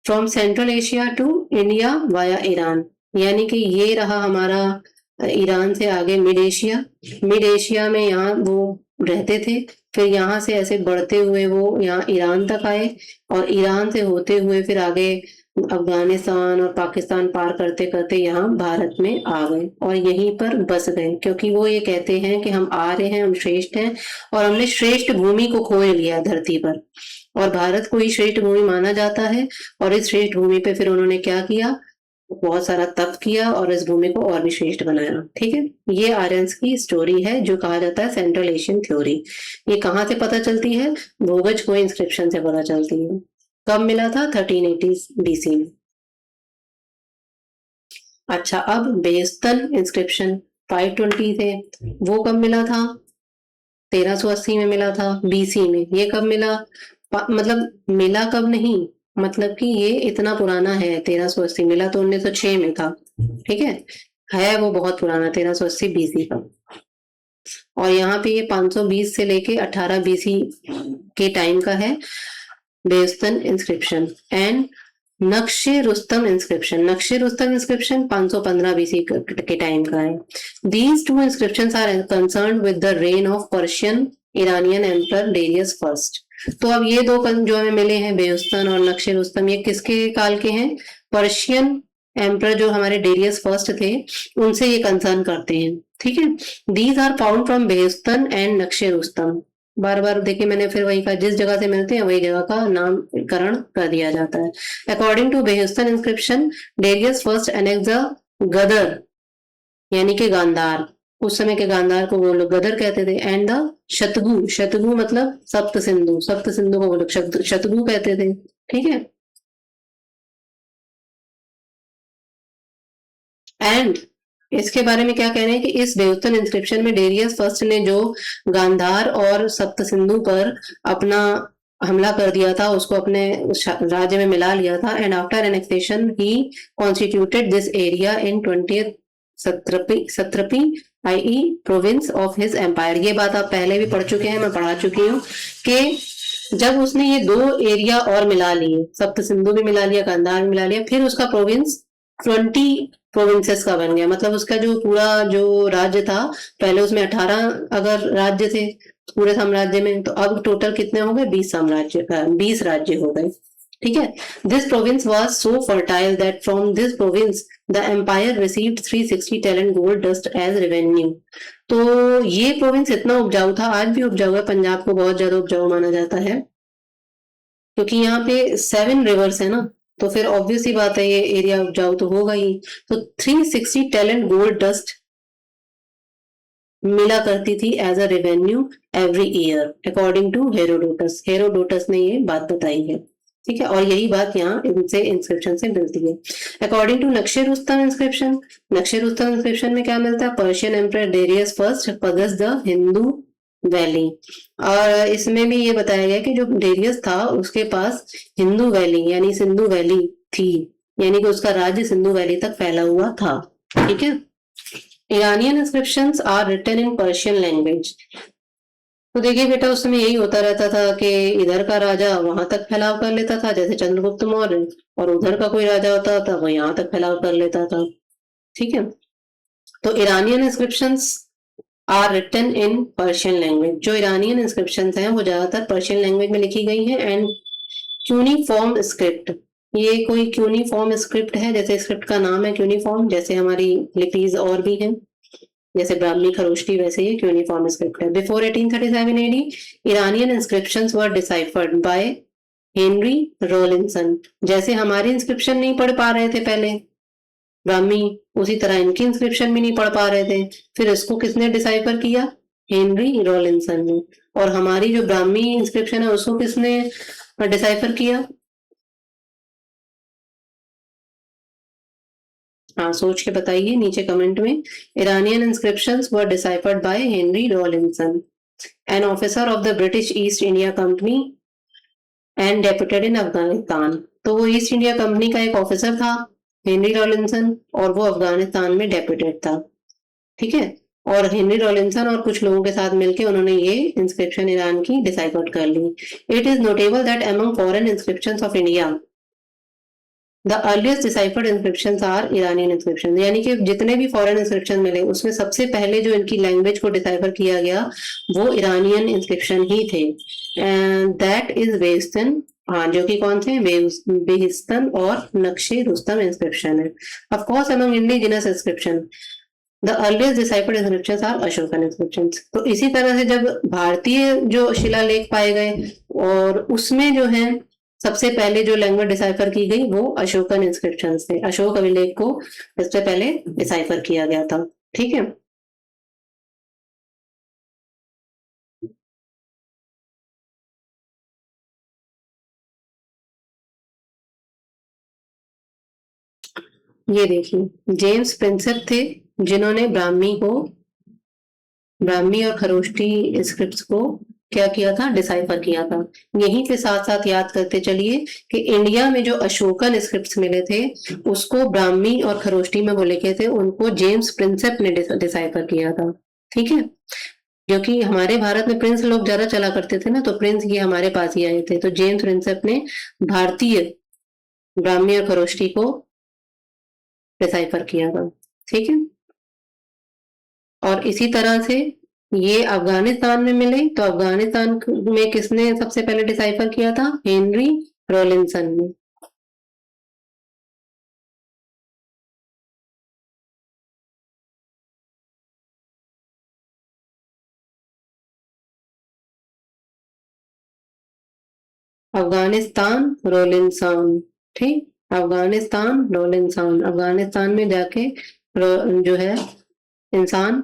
from Central Asia to India via Iran. यानी कि ये रहा हमारा ईरान से आगे मिड एशिया. मिड एशिया में यहाँ वो रहते थे, फिर यहाँ से ऐसे बढ़ते हुए वो यहाँ ईरान तक आए, और ईरान से होते हुए फिर आगे अफगानिस्तान और पाकिस्तान पार करते करते यहाँ भारत में आ गए और यहीं पर बस गए. क्योंकि वो ये कहते हैं कि हम आ रहे हैं, हम श्रेष्ठ हैं, और हमने श्रेष्ठ भूमि को खोए लिया धरती पर, और भारत को ही श्रेष्ठ भूमि माना जाता है. और इस श्रेष्ठ भूमि पे फिर उन्होंने क्या किया, बहुत सारा तप किया और इस भूमि को और भी श्रेष्ठ बनाया. ठीक है. ये आर्यंस की स्टोरी है जो कहा जाता है सेंट्रल एशियन थ्योरी. ये कहाँ से पता चलती है, भोगज को इंस्क्रिप्शन से पता चलती है. कब मिला था, 1380 बीसी में. अच्छा, अब बेस्तन इंस्क्रिप्शन 520 थे, वो कब मिला था? 1380 में मिला था बीसी में। ये कब मिला? मतलब मिला कब नहीं, मतलब कि ये इतना पुराना है। 1380 मिला तो 1906 में था, ठीक है वो बहुत पुराना 1380 बीसी का। और यहाँ पे ये 520 से लेके 18 बीसी के टाइम का है बेस्तन inscription. And Naqsh e Rustam inscription, Naqsh-e Rustam inscription 515 BC के टाइम का है। These two inscriptions are concerned with the reign of Persian Iranian emperor Darius first. तो अब ये दो जो हमें मिले हैं बेउस्तन और नक्शे रुस्तम, ये किसके काल के हैं? पर्शियन एम्पर जो हमारे डेरियस फर्स्ट थे उनसे ये कंसर्न करते हैं, ठीक है। These are found from Behistun and Naqsh e Rustam. बार बार देखिए मैंने फिर वही कहा, जिस जगह से मिलते हैं वही जगह का नामकरण कर दिया जाता है। According to Behistun inscription, Darius first annex Gadara यानी कि गांधार, उस समय के गांधार को वो लोग गदर कहते थे। एंड द शतगु, शतगु मतलब सप्त सिंधु, सप्त सिंधु को वो लोग शतगु कहते थे, ठीक है। एंड इसके बारे में क्या कह रहे हैं कि इस बेउस्तन इंस्क्रिप्शन में डेरियस फर्स्ट ने जो गांधार और सप्त सिंधु पर अपना हमला कर दिया था, उसको अपने राज्य में मिला लिया था। And after annexation he constituted this area in 20th satrapy i province of his empire. ये बात आप पहले भी पढ़ चुके हैं, मैं पढ़ा चुकी हूँ कि जब उसने ये दो एरिया और मिला लिए, सप्त सिंधु भी मिला लिया, गांधार भी मिला लिया, फिर उसका प्रोविंस 20 प्रोविंसेस का बन गया। मतलब उसका जो पूरा जो राज्य था, पहले उसमें 18 अगर राज्य थे पूरे साम्राज्य में, तो अब टोटल कितने हो गए? 20 राज्य हो गए, ठीक है। This province was so fertile that from this province the empire received 360 talent gold dust as revenue. तो ये प्रोविंस इतना उपजाऊ था, आज भी उपजाऊ है, पंजाब को बहुत ज्यादा उपजाऊ माना जाता है, क्योंकि यहाँ पे 7 रिवर्स है ना, तो फिर ऑब्वियस ही बात है ये एरिया उपजाऊ तो होगा ही। तो 360 टैलेंट गोल्ड डस्ट मिला करती थी as a revenue every year according to Herodotus. Herodotus ने ये बात बताई है, ठीक है। और यही बात यहाँ इनसे इंस्क्रिप्शन से मिलती है। अकॉर्डिंग टू नक्शे Rustam inscription, Naqsh-e Rustam inscription में क्या मिलता है? पर्शियन एम्परर डेरियस फर्स्ट पगस द हिंदू वैली। और इसमें भी ये बताया गया कि जो डेरियस था उसके पास हिंदू वैली यानी सिंधु वैली थी, यानी कि उसका राज्य सिंधु वैली तक फैला हुआ था, ठीक है। Iranian inscriptions are written in Persian language. तो देखिए बेटा उस समय यही होता रहता था कि इधर का राजा वहां तक फैलाव कर लेता था जैसे चंद्रगुप्त मौर्य, और उधर का कोई राजा होता था वो यहाँ तक फैलाव कर लेता था, ठीक है। तो Iranian inscriptions are written in Persian language. जो ईरानियन इंस्क्रिप्शंस हैं वो ज्यादातर पर्शियन लैंग्वेज में लिखी गई हैं। एंड क्यूनिफॉर्म स्क्रिप्ट, ये कोई क्यूनिफॉर्म स्क्रिप्ट है, जैसे स्क्रिप्ट का नाम है क्यूनिफॉर्म, जैसे हमारी लिपीज और भी हैं जैसे ब्राह्मी खरोष्टी, वैसे ये यूनिफॉर्म स्क्रिप्ट है। Before 1837 AD Iranian inscriptions were deciphered by Henry रॉलिंसन। जैसे हमारे इंस्क्रिप्शन नहीं पढ़ पा रहे थे पहले ब्राह्मी, उसी तरह इनकी इंस्क्रिप्शन भी नहीं पढ़ पा रहे थे, फिर इसको किसने डिसाइफर किया? हेनरी रॉलिंसन ने। और हमारी जो ब्राह्मी इंस्क्रिप्शन है उसको किसने डिसाइफर किया? हाँ सोच के बताइए नीचे कमेंट में। Iranian inscriptions were deciphered by Henry Rawlinson, an officer of the British East India Company and deputed in Afghanistan. तो वो ईस्ट इंडिया कंपनी का एक ऑफिसर था हेनरी रॉलिंसन, और वो अफगानिस्तान में डेप्यूटेड था, ठीक है। और हेनरी रॉलिंसन और कुछ लोगों के साथ मिलकर उन्होंने ये इंस्क्रिप्शन ईरान की डिसाइफर कर ली। It is notable that among foreign inscriptions of India the earliest deciphered inscriptions are Iranian inscription. यानी कि जितने भी फॉरेन इंस्क्रिप्शन मिले उसमें सबसे पहले जो इनकी लैंग्वेज को डिसाइफर किया गया वो ईरानियन इंस्क्रिप्शन ही थे। दैट इज बेहिस्तान, हाँ जो कि कौन थे? बेहिस्तान और नक्शे रुस्तम इंस्क्रिप्शन है। Of course among indigenous inscription the earliest deciphered inscriptions are Ashokan inscriptions. तो इसी तरह से जब भारतीय जो शिलालेख पाए गए और उसमें जो है सबसे पहले जो लैंग्वेज डिसाइफर की गई वो अशोकन इंस्क्रिप्शन थे। अशोक अभिलेख को सबसे पहले डिसाइफर किया गया था, ठीक है। ये देखिए जेम्स प्रिंसेप थे जिन्होंने ब्राह्मी और खरोष्टी स्क्रिप्ट्स को क्या किया था, डिसाइफर किया था। यहीं के साथ साथ याद करते चलिए कि इंडिया में जो अशोकन स्क्रिप्ट्स मिले थे उसको ब्राह्मी और खरोष्टी में वो लिखे थे, उनको जेम्स प्रिंसेप ने डिसाइफर किया था। ठीक है, क्योंकि हमारे भारत में प्रिंस लोग ज्यादा चला करते थे ना, तो प्रिंस ये हमारे पास ही आए थे, तो जेम्स प्रिंसेप ने भारतीय ब्राह्मी और खरोष्टी को डिसाइफर किया था। ठीक है, और इसी तरह से ये अफगानिस्तान में मिले, तो अफगानिस्तान में किसने सबसे पहले डिसाइफर किया था, हेनरी रॉलिंसन ने। अफगानिस्तान रोलिंसान, ठीक, अफगानिस्तान रोलिंसान, अफगानिस्तान में जाके जो है इंसान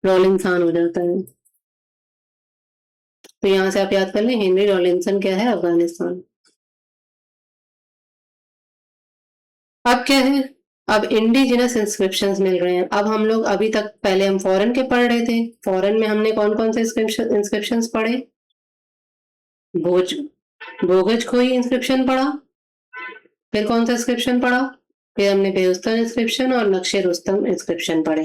रोलिंसान हो जाता है। तो यहाँ से आप याद कर लें, हेनरी रॉलिंसन क्या है, अफगानिस्तान। अब क्या है, अब इंडिजिनस इंस्क्रिप्शंस मिल रहे हैं। अब हम लोग अभी तक पहले हम फॉरेन के पढ़ रहे थे, फॉरेन में हमने कौन कौन से इंस्क्रिप्शंस पढ़े, भोज भोगज खोई इंस्क्रिप्शन पढ़ा, फिर कौन सा इंस्क्रिप्शन पढ़ा, फिर हमने बेहुस्तान इंस्क्रिप्शन और नक्शे रुस्तम इंस्क्रिप्शन पढ़े।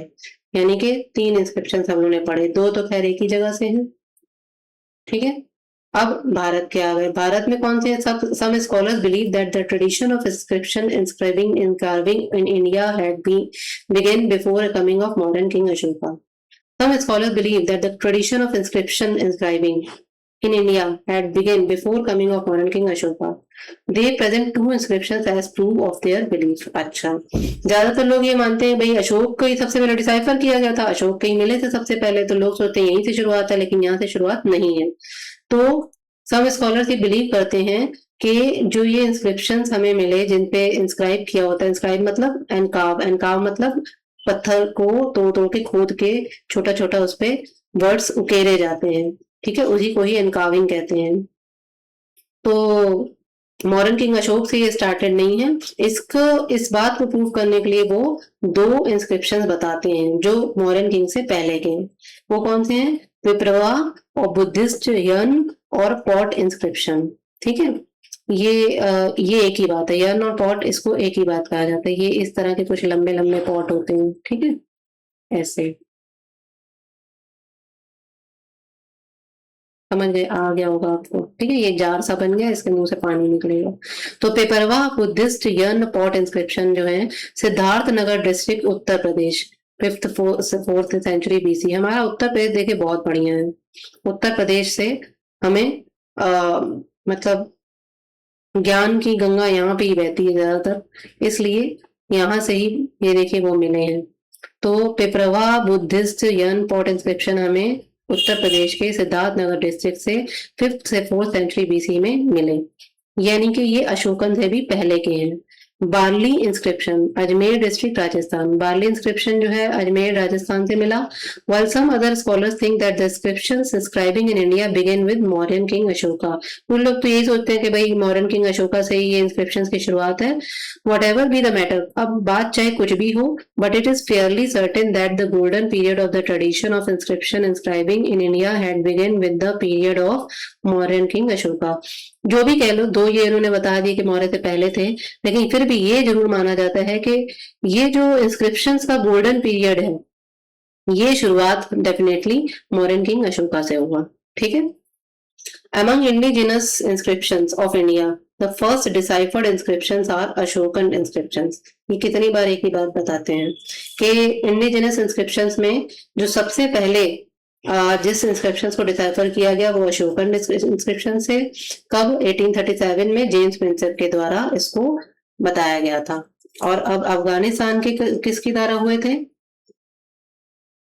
यानी कि 3 इंस्क्रिप्शन हम लोगों ने पढ़े, 2 तो खैर एक ही जगह से हैं। ठीक है, अब भारत के आ गए। भारत में कौन से, सब some scholars believe that the tradition of inscription inscribing in carving in India had been begun before coming of modern king Ashoka. Some scholars believe that the tradition of inscription inscribing in India had begun before coming of modern King Ashoka. They present 2 inscriptions as proof of their belief. अच्छा, ज्यादातर लोग ये मानते हैं भाई अशोक को ही सबसे पहले डिसाइफर किया गया था, अशोक के ही मिले थे सबसे पहले, तो लोग सोचते हैं यहीं से शुरुआत है, लेकिन यहाँ से शुरुआत नहीं है। तो सम स्कॉलर्स ये बिलीव करते हैं कि जो ये इंस्क्रिप्शंस हमें मिले जिनपे इंस्क्राइब किया होता है, इंस्क्राइब मतलब एनकाव, एनकाव मतलब पत्थर को तोड़ तोड़ के खोद के छोटा छोटा उस पे वर्ड्स उकेरे जाते हैं। ठीक है, उसी को ही एनकाविंग कहते हैं। तो मॉडर्न किंग अशोक से ये स्टार्टेड नहीं है। इसको, इस बात को प्रूव करने के लिए वो 2 इंस्क्रिप्शंस बताते हैं जो मॉडर्न किंग से पहले के हैं। वो कौन से हैं, विप्रवा और बुद्धिस्ट यन और पॉट इंस्क्रिप्शन। ठीक है, ये एक ही बात है, यन और पॉट, इसको एक ही बात कहा जाता है। ये इस तरह के कुछ लंबे लंबे पॉट होते हैं। ठीक है, ऐसे समझ गए, आ गया होगा आपको। ठीक है, ये जार सा बन गया, इसके मुंह से पानी निकलेगा। तो पेपरवा बुद्धिस्ट यन पॉट इंस्क्रिप्शन जो है, Siddharth Nagar district Uttar Pradesh, 4th century BC. हमारा उत्तर प्रदेश देखिए बहुत बढ़िया है। उत्तर प्रदेश से हमें मतलब ज्ञान की गंगा यहाँ पे ही बहती है ज्यादातर, इसलिए यहाँ से ही ये देखिए वो मिले हैं। तो पिपरवा बुद्धिस्ट यन पॉट इंस्क्रिप्शन हमें उत्तर प्रदेश के सिद्धार्थ नगर डिस्ट्रिक्ट से 5th से 4th सेंचुरी बीसी में मिले, यानी कि ये अशोकन से भी पहले के हैं। Barley inscription, Ajmer district Rajasthan. Barley inscription जो है अजमेर राजस्थान से मिला। while some other scholars think that the inscriptions inscribing in India begin with Mauryan King Ashoka. कुछ लोग तो यही सोचते हैं कि भाई मॉडर्न किंग अशोका से ही ये इंस्क्रिप्शंस की शुरुआत है। whatever be the matter, अब बात चाहे कुछ भी हो, but it is fairly certain that the golden period of the tradition of inscription inscribing in India had begun with the period of Mauryan King Ashoka. जो भी कह लो, 2 ये इन्होंने बता दिए कि मौर्य से पहले थे, लेकिन फिर भी ये जरूर माना जाता है कि ये जो इंस्क्रिप्शंस का गोल्डन पीरियड है, ये शुरुआत डेफिनेटली मॉडर्न किंग अशोका से हुआ। ठीक है, among indigenous inscriptions of India, the first deciphered inscriptions are Ashokan inscriptions. ये कितनी बार एक ही बात बताते हैं कि इंडिजिनस इंस्क्रिप्शंस में जो सबसे पहले जिस इंस्क्रिप्शंस को डिसाइफर किया गया वो अशोकन इंस्क्रिप्शन से, कब, 1837 में जेम्स प्रिंसेप के द्वारा इसको बताया गया था। और अब अफगानिस्तान के किसके द्वारा हुए थे,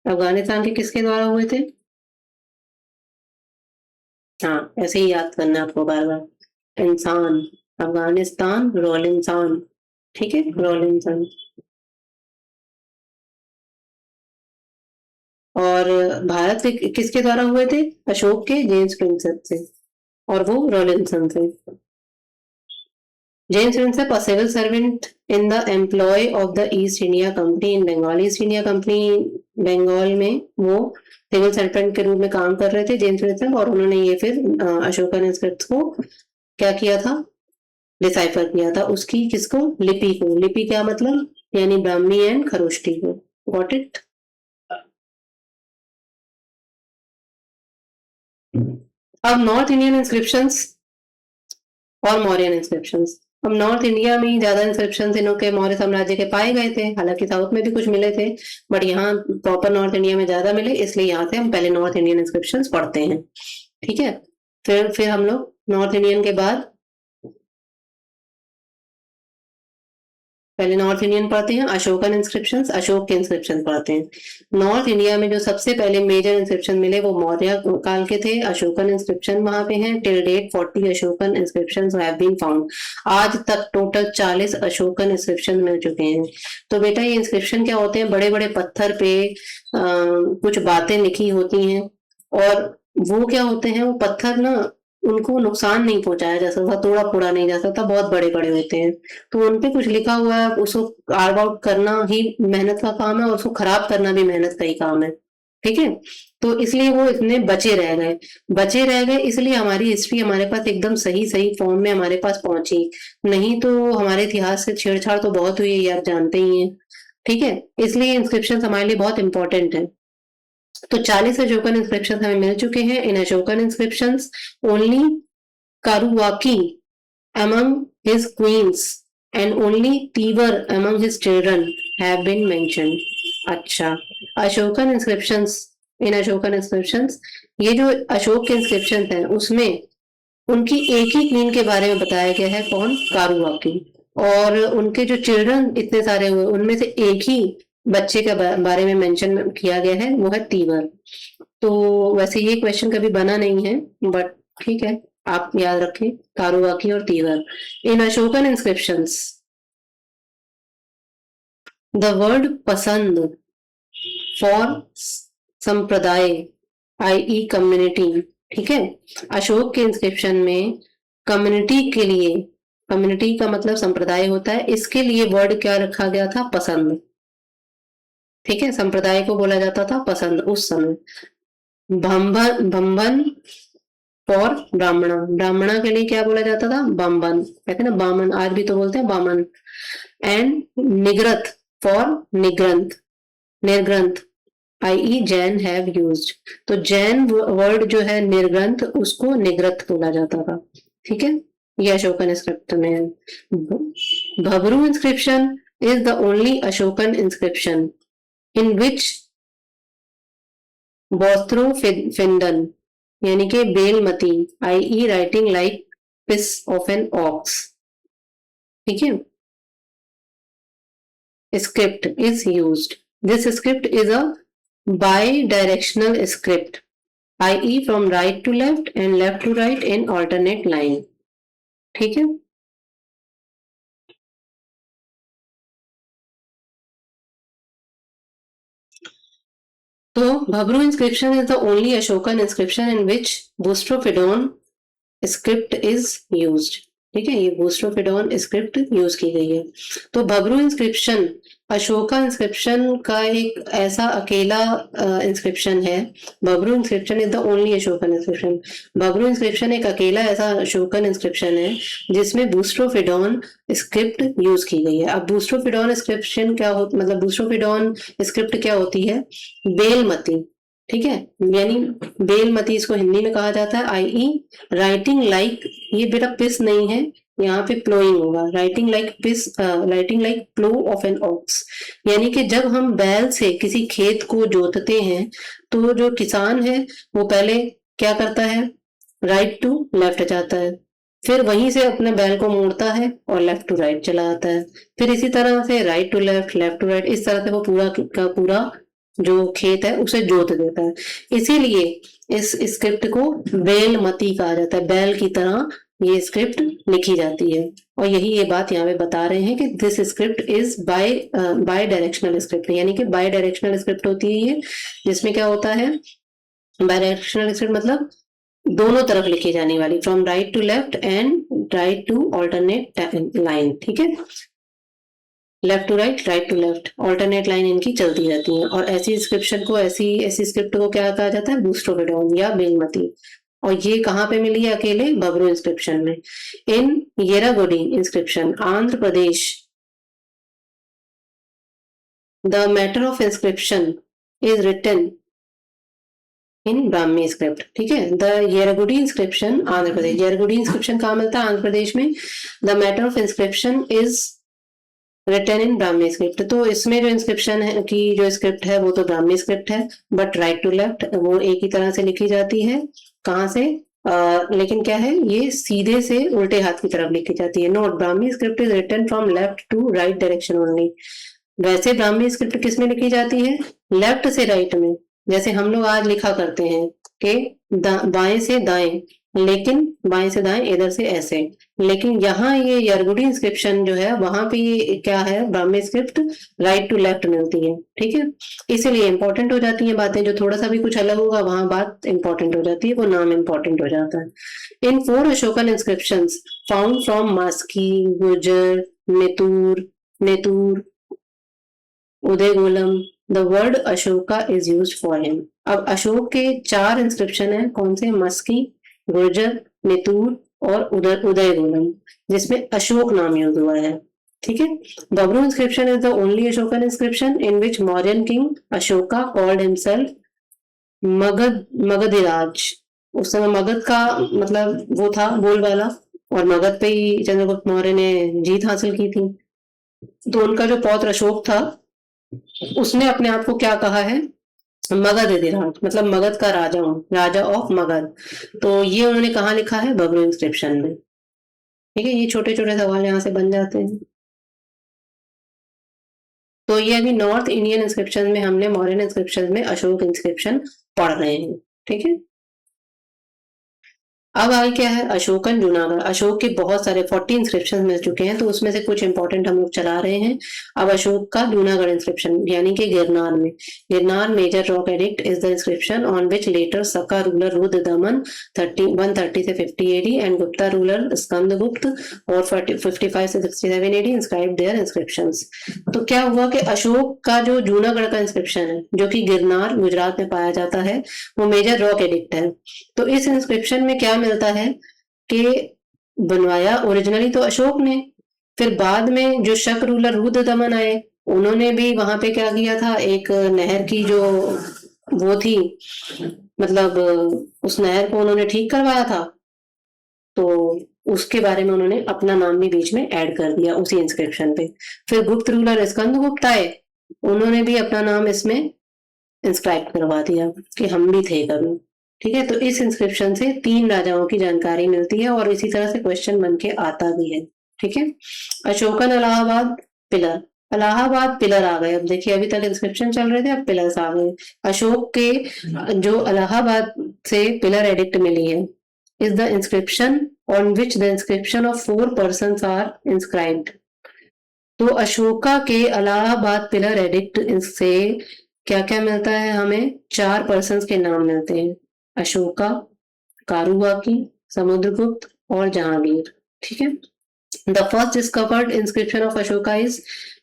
अफगानिस्तान के किसके द्वारा हुए थे, हाँ ऐसे ही याद करना आपको बार बार, इंसान, अफगानिस्तान रोल इंसान। ठीक है, रोल इंसान। और भारत के किसके द्वारा हुए थे, अशोक के जेम्स प्रिंसेप से, और वो रॉलिंसन से। James Prinsep, a civil servant in the employ of the East India Company in Bengal. East India Company Bengal में वो सिविल सर्वेंट के रूप में काम कर रहे थे जेम्स प्रिंसेप, और उन्होंने ये फिर अशोकन स्क्रिप्ट को क्या किया था, डिसाइफर किया था उसकी, किसको, लिपि को। लिपि क्या मतलब, यानी ब्राह्मी एंड खरोष्टी को। Got it. अब नॉर्थ इंडियन इंस्क्रिप्शंस और मौर्यन इंस्क्रिप्शंस। अब नॉर्थ इंडिया में ही ज्यादा इंस्क्रिप्शन इनों के मौर्य साम्राज्य के पाए गए थे, हालांकि साउथ में भी कुछ मिले थे, बट यहाँ प्रॉपर नॉर्थ इंडिया में ज्यादा मिले, इसलिए यहाँ से हम पहले नॉर्थ इंडियन इंस्क्रिप्शंस पढ़ते हैं। ठीक है, फिर हम लोग नॉर्थ इंडियन के बाद पहले नॉर्थ इंडियन पढ़ते हैं, अशोकन इंस्क्रिप्शंस, अशोक के इंस्क्रिप्शन पढ़ते हैं। नॉर्थ इंडिया में जो सबसे पहले मेजर इंस्क्रिप्शन मिले वो मौर्य काल के थे। अशोकन इंस्क्रिप्शन वहां पे हैं। Till date 40 Ashokan inscriptions have been found. आज तक टोटल 40 अशोकन इंस्क्रिप्शन मिल चुके हैं। तो बेटा ये इंस्क्रिप्शन क्या होते हैं, बड़े बड़े पत्थर पे कुछ बातें लिखी होती हैं, और वो क्या होते हैं, वो पत्थर ना उनको नुकसान नहीं पहुंचाया जा सकता, तोड़ा फोड़ा नहीं जा सकता, बहुत बड़े बड़े होते हैं। तो उनपे कुछ लिखा हुआ है, उसको कार्व आउट करना ही मेहनत का काम है, और उसको खराब करना भी मेहनत का ही काम है। ठीक है, तो इसलिए वो इतने बचे रह गए, इसलिए हमारी हिस्ट्री हमारे पास एकदम सही सही फॉर्म में हमारे पास पहुंची। नहीं तो हमारे इतिहास से छेड़छाड़ तो बहुत हुई है, ये आप जानते ही हैं। ठीक है, इसलिए इंस्क्रिप्शन हमारे लिए बहुत इंपॉर्टेंट है। तो 40 अशोकन इंस्क्रिप्शन हमें मिल चुके हैं। In Ashokan inscription only Karuvaki among his queens and only Tiber among his children have been mentioned. अच्छा, अशोकन इंस्क्रिप्शंस, इन अशोकन इंस्क्रिप्शंस, ये जो अशोक के इंस्क्रिप्शन हैं उसमें उनकी एक ही क्वीन के बारे में बताया गया है, कौन, कारुवाकी, और उनके जो चिल्ड्रन इतने सारे हुए उनमें से एक ही बच्चे के बारे में मेंशन किया गया है, वो है तीवर। तो वैसे ये क्वेश्चन कभी बना नहीं है, बट ठीक है, आप याद रखें कारुवाकी और तीवर। इन अशोकन इंस्क्रिप्शंस द वर्ड पसंद फॉर संप्रदाय i.e. कम्युनिटी, ठीक है, अशोक के इंस्क्रिप्शन में कम्युनिटी के लिए, कम्युनिटी का मतलब संप्रदाय होता है, इसके लिए वर्ड क्या रखा गया था, पसंद। ठीक है, संप्रदाय को बोला जाता था पसंद उस समय। भंबन फॉर ब्राह्मणा, ब्राह्मणा के लिए क्या बोला जाता था, बामन, कहते हैं ना बामन, आज भी तो बोलते हैं Baman. And Nigrath for Nigranth, Nirgranth, i.e. Jain have used. तो जैन वर्ड जो है निर्ग्रंथ, उसको निग्रथ बोला जाता था। ठीक है, ये अशोकन स्क्रिप्ट में है। Bhabru inscription is the only Ashokan inscription in which boustrophedon, यानी कि बेलमती, i.e. Writing like piece of an ox. ठीक है, script is used. This script is a bidirectional script, i.e. From right to left and left to right in alternate line. ठीक है, तो Bhabru inscription is the only Ashokan inscription in which boustrophedon script is used. ठीक है, ये बूस्ट्रोफिडोन script use की गई है। तो भबरू इंस्क्रिप्शन अशोका इंस्क्रिप्शन का एक ऐसा अकेला इंस्क्रिप्शन है। Bhabru inscription is the only Ashokan inscription. Bhabru inscription एक अकेला ऐसा अशोकन इंस्क्रिप्शन है जिसमें बूस्ट्रोफिडोन स्क्रिप्ट यूज की गई है। अब बूस्ट्रोफिडोन स्क्रिप्शन क्या होती, मतलब बूस्ट्रोफिडोन स्क्रिप्ट क्या होती है, बेलमती। ठीक है, यानी बेलमती इसको हिंदी में कहा जाता है, i.e. राइटिंग लाइक, ये बेटा पिस नहीं है, यहाँ पे प्लोइंग होगा, राइटिंग लाइक पिस, writing like plough of an ox. यानी कि जब हम बैल से किसी खेत को जोतते हैं तो जो किसान है वो पहले क्या करता है, राइट टू लेफ्ट जाता है, फिर वहीं से अपने बैल को मोड़ता है और लेफ्ट टू राइट चला आता है, फिर इसी तरह से right to left, left to right, इस तरह से वो पूरा का पूरा जो खेत है उसे जोत देता है। इसीलिए इस स्क्रिप्ट को बेलमती कहा जाता है, बैल की तरह ये स्क्रिप्ट लिखी जाती है। और यही ये बात यहाँ पे बता रहे हैं कि this script is by directional script, यानी कि बाय डायरेक्शनल स्क्रिप्ट होती है ये, जिसमें क्या होता है, बाय डायरेक्शनल स्क्रिप्ट मतलब दोनों तरफ लिखी जाने वाली, from right to left and right to alternate line, ठीक है, left to right to left, alternate line इनकी चलती रहती है। और ऐसी इंस्क्रिप्शन को, ऐसी स्क्रिप्ट को क्या कहा जाता है, बूस्ट्रोपेडोन या बेलमती। और ये कहाँ पे मिली है अकेले, बब्रू इंस्क्रिप्शन में। In Yerragudi inscription Andhra Pradesh, the matter of inscription is written in Brahmi script, ठीक है। The Yerragudi inscription Andhra Pradesh, Yerragudi inscription कहाँ मिलता है, आंध्र प्रदेश में। The matter of inscription is written in Brahmi script, तो इसमें जो इंस्क्रिप्शन है की जो स्क्रिप्ट है वो तो ब्राह्मी स्क्रिप्ट है, बट राइट टू लेफ्ट वो एक ही तरह से लिखी जाती है। कहाँ से, लेकिन क्या है, ये सीधे से उल्टे हाथ की तरफ लिखी जाती है। Note, Brahmi script is written from left to right direction only. वैसे ब्राह्मी स्क्रिप्ट किस में लिखी जाती है, लेफ्ट से राइट में, जैसे हम लोग आज लिखा करते हैं कि बाएं से दाएं, लेकिन बाएं से दाएं इधर से ऐसे। लेकिन यहाँ ये येरागुडी इंस्क्रिप्शन जो है वहां पे ये क्या है, Brahmi script right to left मिलती है, ठीक है। इसीलिए इंपॉर्टेंट हो जाती है बातें, जो थोड़ा सा भी कुछ अलग होगा वहां बात इंपॉर्टेंट हो जाती है, वो नाम इंपॉर्टेंट हो जाता है। In 4 Ashokan inscription found from Maski, Gujarra, Nittur, Udegolam, the word Ashoka is used for him. अब अशोक के 4 इंस्क्रिप्शन हैं, कौन से, मस्की, गुर्जर, नेतूर और उदयगोलम, जिसमें अशोक नाम यूज हुआ है, ठीक है। Babru inscription is the only Ashokan inscription in which Mauryan king Ashoka called himself Magadharaj. उस समय मगध का मतलब वो था बोलबाला, और मगध पे ही चंद्रगुप्त मौर्य ने जीत हासिल की थी। तो उनका जो पौत्र अशोक था उसने अपने आप को क्या कहा है, मगधराज, मतलब मगध का राजा हूँ, राजा ऑफ मगध। तो ये उन्होंने कहाँ लिखा है, बब्रू इंस्क्रिप्शन में, ठीक है। ये छोटे छोटे सवाल यहाँ से बन जाते हैं। तो ये अभी नॉर्थ इंडियन इंस्क्रिप्शन में हमने मॉडर्न इंस्क्रिप्शन में अशोक इंस्क्रिप्शन पढ़ रहे हैं, ठीक है। अब आगे क्या है, अशोकन जूनागढ़। अशोक के बहुत सारे 40 इंस्क्रिप्शन मिल चुके हैं, तो उसमें से कुछ इंपॉर्टेंट हम लोग चला रहे हैं। अब अशोक का जूनागढ़ इंस्क्रिप्शन, यानी कि गिरनार में, Girnar major rock edict is the inscription on which later Saka ruler Rudradaman 130 से 50 AD and Gupta ruler Skandagupta और 55 से 67 एडी इंस्क्राइब देयर इंस्क्रिप्शंस। तो क्या हुआ कि अशोक का जो जूनागढ़ का इंस्क्रिप्शन है, जो कि गिरनार गुजरात में पाया जाता है, वो मेजर रॉक एडिक्ट है। तो इस इंस्क्रिप्शन में क्या मिलता है कि बनवाया ओरिजिनली तो अशोक ने, फिर बाद में जो शक रूलर रुद्रदमन आए, उन्होंने भी वहां पे क्या किया था, एक नहर की जो वो थी, मतलब उस नहर को उन्होंने ठीक करवाया था, तो उसके बारे में उन्होंने अपना नाम भी बीच में ऐड कर दिया उसी इंस्क्रिप्शन पे। फिर गुप्त रूलर स्कंदगुप्त आए, उन्होंने भी अपना नाम इसमें इंस्क्राइब करवा दिया कि हम भी थे कभी, ठीक है। तो इस इंस्क्रिप्शन से 3 राजाओं की जानकारी मिलती है और इसी तरह से क्वेश्चन बन के आता भी है, ठीक है। अशोकन इलाहाबाद पिलर, इलाहाबाद पिलर आ गए। अब देखिए, अभी तक इंस्क्रिप्शन चल रहे थे, अब पिलर्स आ गए। अशोक के जो इलाहाबाद से पिलर एडिक्ट मिली है, is the inscription on which the inscription of 4 persons are inscribed. तो अशोका के इलाहाबाद पिलर एडिक्ट से क्या क्या मिलता है, हमें 4 पर्सन्स के नाम मिलते हैं, अशोका, कारुबाकी, समुद्रगुप्त और जहांगीर, ठीक है। The first discovered inscription of Ashoka is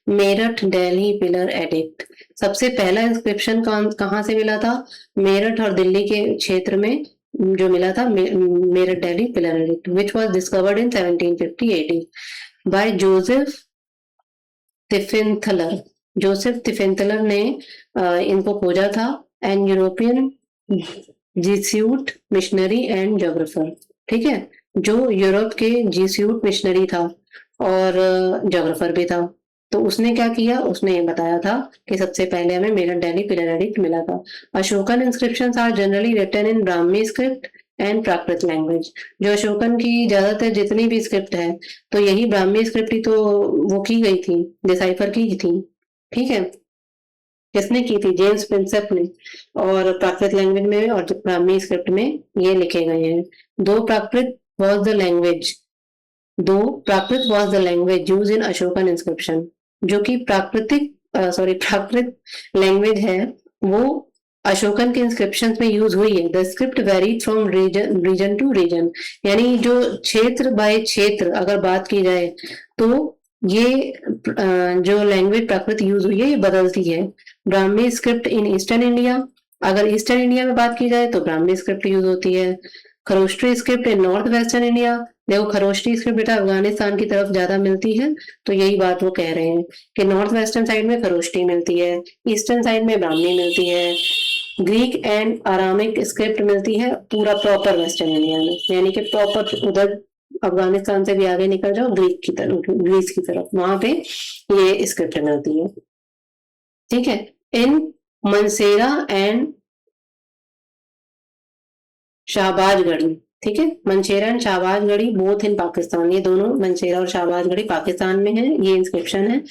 Meerut Delhi pillar addict. सबसे पहला इंस्क्रिप्शन कहाँ से मिला था, मेरठ और दिल्ली के क्षेत्र में जो मिला था, Meerut Delhi pillar edict, which was discovered in 1750 AD by Joseph Tieffenthaler. Joseph Tieffenthaler ने इनको खोजा था, an European Jesuit missionary and geographer, ठीक है, जो यूरोप के जीस्यूट मिशनरी था और जोग्राफर भी था। तो उसने क्या किया, उसने ये बताया था कि सबसे पहले हमें मेरठ दिल्ली पिलर एडिक्ट मिला था। Ashokan inscriptions are generally written in Brahmi script and Prakrit language. जो अशोकन की ज्यादातर जितनी भी स्क्रिप्ट है, तो यही ब्राह्मी स्क्रिप्ट ही तो वो की गई थी, डिसाइफर की थी, ठीक है। किसने की थी, जेम्स प्रिंसेप ने, और प्राकृत लैंग्वेज में और ब्राह्मी स्क्रिप्ट में ये लिखे गए हैं। दो Prakrit was the language use in Ashokan inscription. जो कि प्राकृत लैंग्वेज है, वो अशोकन के इंस्क्रिप्शन में यूज हुई है। The script varied from region to region, यानी जो क्षेत्र बाय क्षेत्र अगर बात की जाए तो ये जो लैंग्वेज प्राकृत यूज हुई है ये बदलती है। Brahmi script in eastern India, अगर ईस्टर्न इंडिया में बात की जाए तो ब्राह्मी स्क्रिप्ट यूज होती है। Kharosthi script in north western India, देखो खरोष्टी स्क्रिप्ट बेटा अफगानिस्तान की तरफ ज्यादा मिलती है, तो यही बात वो कह रहे हैं कि नॉर्थ वेस्टर्न साइड में खरोष्टी मिलती है, ईस्टर्न साइड में ब्राह्मी मिलती है। ग्रीक एंड आरामिक स्क्रिप्ट मिलती है पूरा प्रॉपर वेस्टर्न इंडिया में, यानी कि प्रॉपर उधर अफगानिस्तान से भी आगे निकल जाओ ग्रीक की तरफ, ग्रीस की तरफ, वहां पे ये स्क्रिप्ट मिलती है। ठीक है। इन मनसेरा एंड शाहबाजगढ़ी, ठीक है, Mansehra and Shahbazgarhi both in Pakistan, ये दोनों मंशेरा और शाहबाजगढ़ी पाकिस्तान में है, ये इंस्क्रिप्शन है।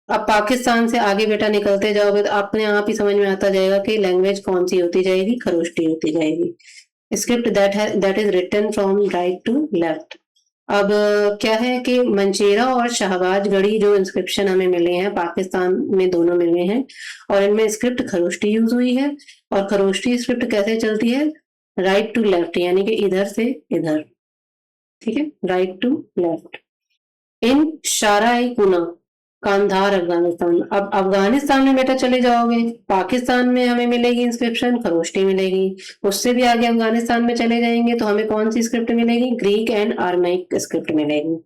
अब पाकिस्तान से आगे बेटा निकलते जाओगे तो अपने आप ही समझ में आता जाएगा कि लैंग्वेज कौन सी होती जाएगी, खरोष्टी होती जाएगी। Script that is written from right to left. अब क्या है कि मंशेरा और शाहबाजगढ़ी जो इंस्क्रिप्शन हमें मिले हैं पाकिस्तान में दोनों मिले हैं, और इनमें स्क्रिप्ट खरोष्टी यूज हुई है। और खरोष्टी स्क्रिप्ट कैसे चलती है, राइट टू लेफ्ट, यानी कि इधर से इधर, ठीक है, राइट टू लेफ्ट। इन शाराई कुना कांधार अफगानिस्तान, अब अफगानिस्तान में बेटा चले जाओगे, पाकिस्तान में हमें मिलेगी इंस्क्रिप्शन खरोष्टी मिलेगी, उससे भी आगे अफगानिस्तान में चले जाएंगे तो हमें कौन सी स्क्रिप्ट मिलेगी, ग्रीक एंड आर्मेइक स्क्रिप्ट मिलेगी।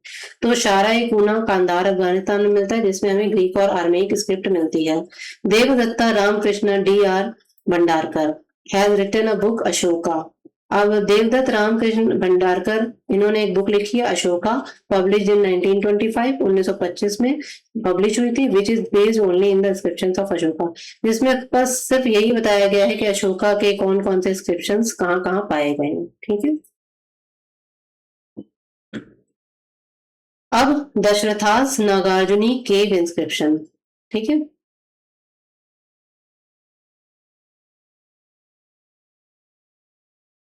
तो शाराई कुना कांधार अफगानिस्तान में मिलता है जिसमें हमें ग्रीक और आर्मेइक स्क्रिप्ट मिलती है। Devadatta Ramakrishna D.R. Bhandarkar has written a book Ashoka. अब देवदत्त रामकृष्ण भंडारकर इन्होंने एक बुक लिखी है अशोका, पब्लिश इन 1925, 1925 में पब्लिश हुई थी, which is based only in the inscriptions of Ashoka, जिसमें बस सिर्फ यही बताया गया है कि अशोका के कौन कौन से इंस्क्रिप्शंस कहाँ कहाँ पाए गए हैं। ठीक है। अब दशरथास नागार्जुनी केव इंस्क्रिप्शन, ठीक है।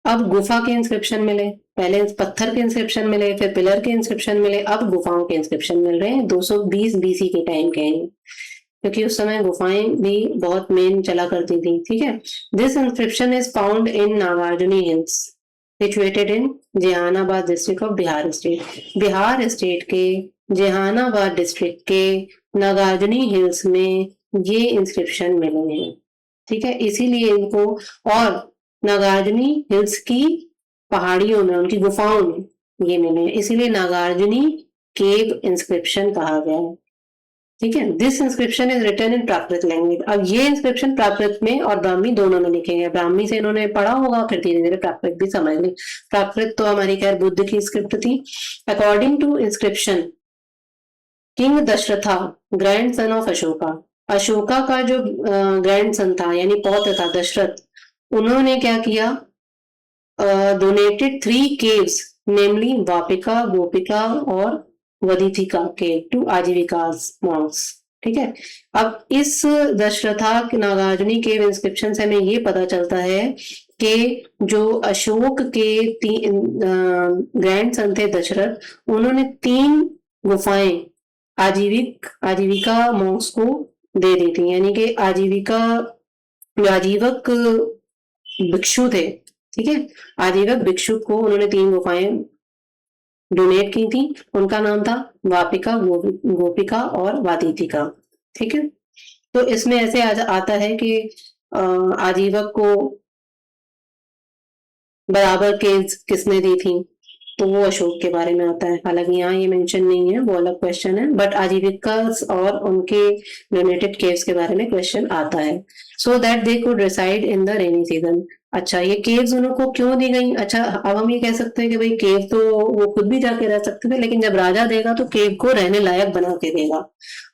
अब गुफा के इंस्क्रिप्शन मिले, पहले पत्थर के इंस्क्रिप्शन मिले, फिर पिलर के इंस्क्रिप्शन मिले, अब गुफाओं के इंस्क्रिप्शन मिल रहे हैं। 220 BC के टाइम के हैं, क्योंकि उस समय गुफाएं भी बहुत मेन चला करती थी। ठीक है। This inscription is found in Nagarjuni hills situated in Jehanabad district of Bihar state. Bihar state के जहानाबाद डिस्ट्रिक्ट के नागार्जुनी हिल्स में ये इंस्क्रिप्शन मिले हैं। ठीक है, इसीलिए इनको, और नागार्जुनी हिल्स की पहाड़ियों में, उनकी गुफाओं में ये मिले हैं, इसीलिए नागार्जुनी केव इंस्क्रिप्शन कहा गया है। ठीक है। This inscription is written in Prakrit language. अब ये इंस्क्रिप्शन प्राकृत में और ब्राह्मी दोनों में लिखे हैं। ब्राह्मी से इन्होंने पढ़ा होगा, फिर धीरे धीरे प्राकृत भी समझ ली। प्राकृत तो हमारी खैर बुद्ध की स्क्रिप्ट थी। According to inscription, king Dasharatha grandson of Ashoka, Ashoka का जो ग्रैंड सन था यानी पौत्र था दशरथ, उन्होंने क्या किया, डोनेटेड 3 caves नेमली वापिका, गोपिका और वदीथिका केव टू आजीविकास मॉन्क्स। ठीक है। अब इस दशरथा नागार्जुनी केव इंस्क्रिप्शन से हमें ये पता चलता है कि जो अशोक के ग्रैंड सन थे दशरथ, उन्होंने 3 गुफाएं आजीविका मॉन्क्स को दे दी थी, यानी कि आजीवक भिक्षु थे। ठीक है, आजीवक भिक्षु को उन्होंने 3 गुफाएं डोनेट की थी। उनका नाम था वापिका, गोपिका और वादितिका। ठीक है। तो इसमें ऐसे आता है कि आजीवक को बराबर के किसने दी थी, तो वो अशोक के बारे में आता है, हालांकि यहाँ ये मेंशन नहीं है, वो अलग क्वेश्चन है, बट आजीविका और उनके डोनेटेड केव्स के बारे में क्वेश्चन आता है। So that they could reside in the rainy season. अच्छा, ये केव्स उनको क्यों दी गई? अच्छा, अब हम ये कह सकते हैं कि भाई केव तो वो खुद भी जाके रह सकते थे, लेकिन जब राजा देगा तो केव को रहने लायक बना के देगा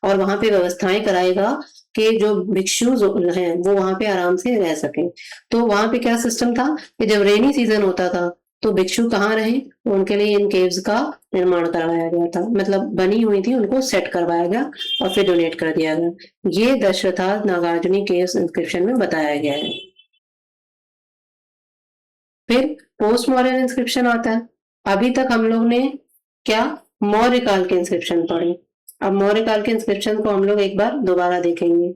और वहां पे व्यवस्थाएं कराएगा कि जो भिक्षु हैं वो वहां पे आराम से रह सके। तो वहां पे क्या सिस्टम था कि जब रेनी सीजन होता था तो भिक्षु कहाँ रहे, उनके लिए इन केव्स का निर्माण करवाया गया था, मतलब बनी हुई थी, उनको सेट करवाया गया और फिर डोनेट कर दिया गया। ये दशरथा नागार्जुनी केव्स इंस्क्रिप्शन में बताया गया है। फिर पोस्ट मॉडर्न इंस्क्रिप्शन आता है। अभी तक हम लोग ने क्या, मौर्य काल के इंस्क्रिप्शन पढ़े। अब मौर्य काल के इंस्क्रिप्शन को हम लोग एक बार दोबारा देखेंगे।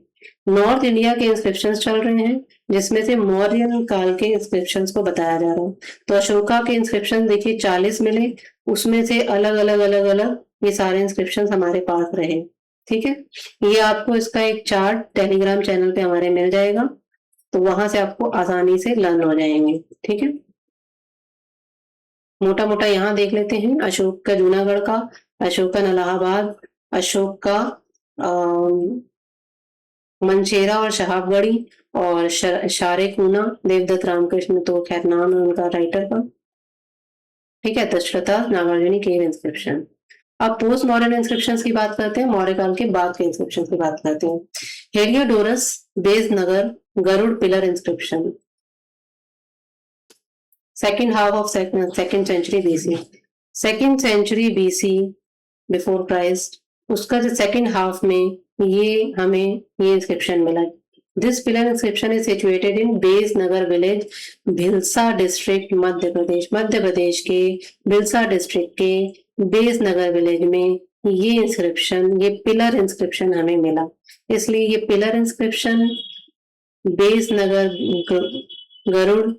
नॉर्थ इंडिया के इंस्क्रिप्शंस चल रहे हैं, जिसमें से मौर्य काल के इंस्क्रिप्शंस को बताया जा रहा है। तो अशोका के इंस्क्रिप्शन देखिए 40 मिले, उसमें से अलग अलग अलग अलग ये सारे इंस्क्रिप्शंस हमारे पास रहे। ठीक है, ये आपको इसका एक चार्ट टेलीग्राम चैनल पे हमारे मिल जाएगा, तो वहां से आपको आसानी से लर्न हो जाएंगे। ठीक है, मोटा मोटा यहाँ देख लेते हैं। अशोक का जूनागढ़ का, अशोक का इलाहाबाद, अशोक का मंचेरा और शहाबगढ़ी, और शारेकुना, देवदत्त रामकृष्ण तो खैर नाम है उनका राइटर का। ठीक है, तक्षता नागार्जुनी केव इंस्क्रिप्शन। अब पोस्ट मॉडर्न इंस्क्रिप्शन की बात करते हैं, मौर्य काल के बाद के इंस्क्रिप्शन की बात करते हैं। Heliodorus Besnagar Garuda pillar inscription, second half of second century BC, second century BC before Christ, उसका जो सेकंड हाफ में ये हमें ये इंस्क्रिप्शन मिला। This pillar inscription is situated in Besnagar village, Bhilsa district, Madhya Pradesh. Madhya Pradesh के भिलसा डिस्ट्रिक्ट के बेस नगर विलेज में ये इंस्क्रिप्शन, ये पिलर इंस्क्रिप्शन हमें मिला। इसलिए ये pillar inscription Besnagar Garuda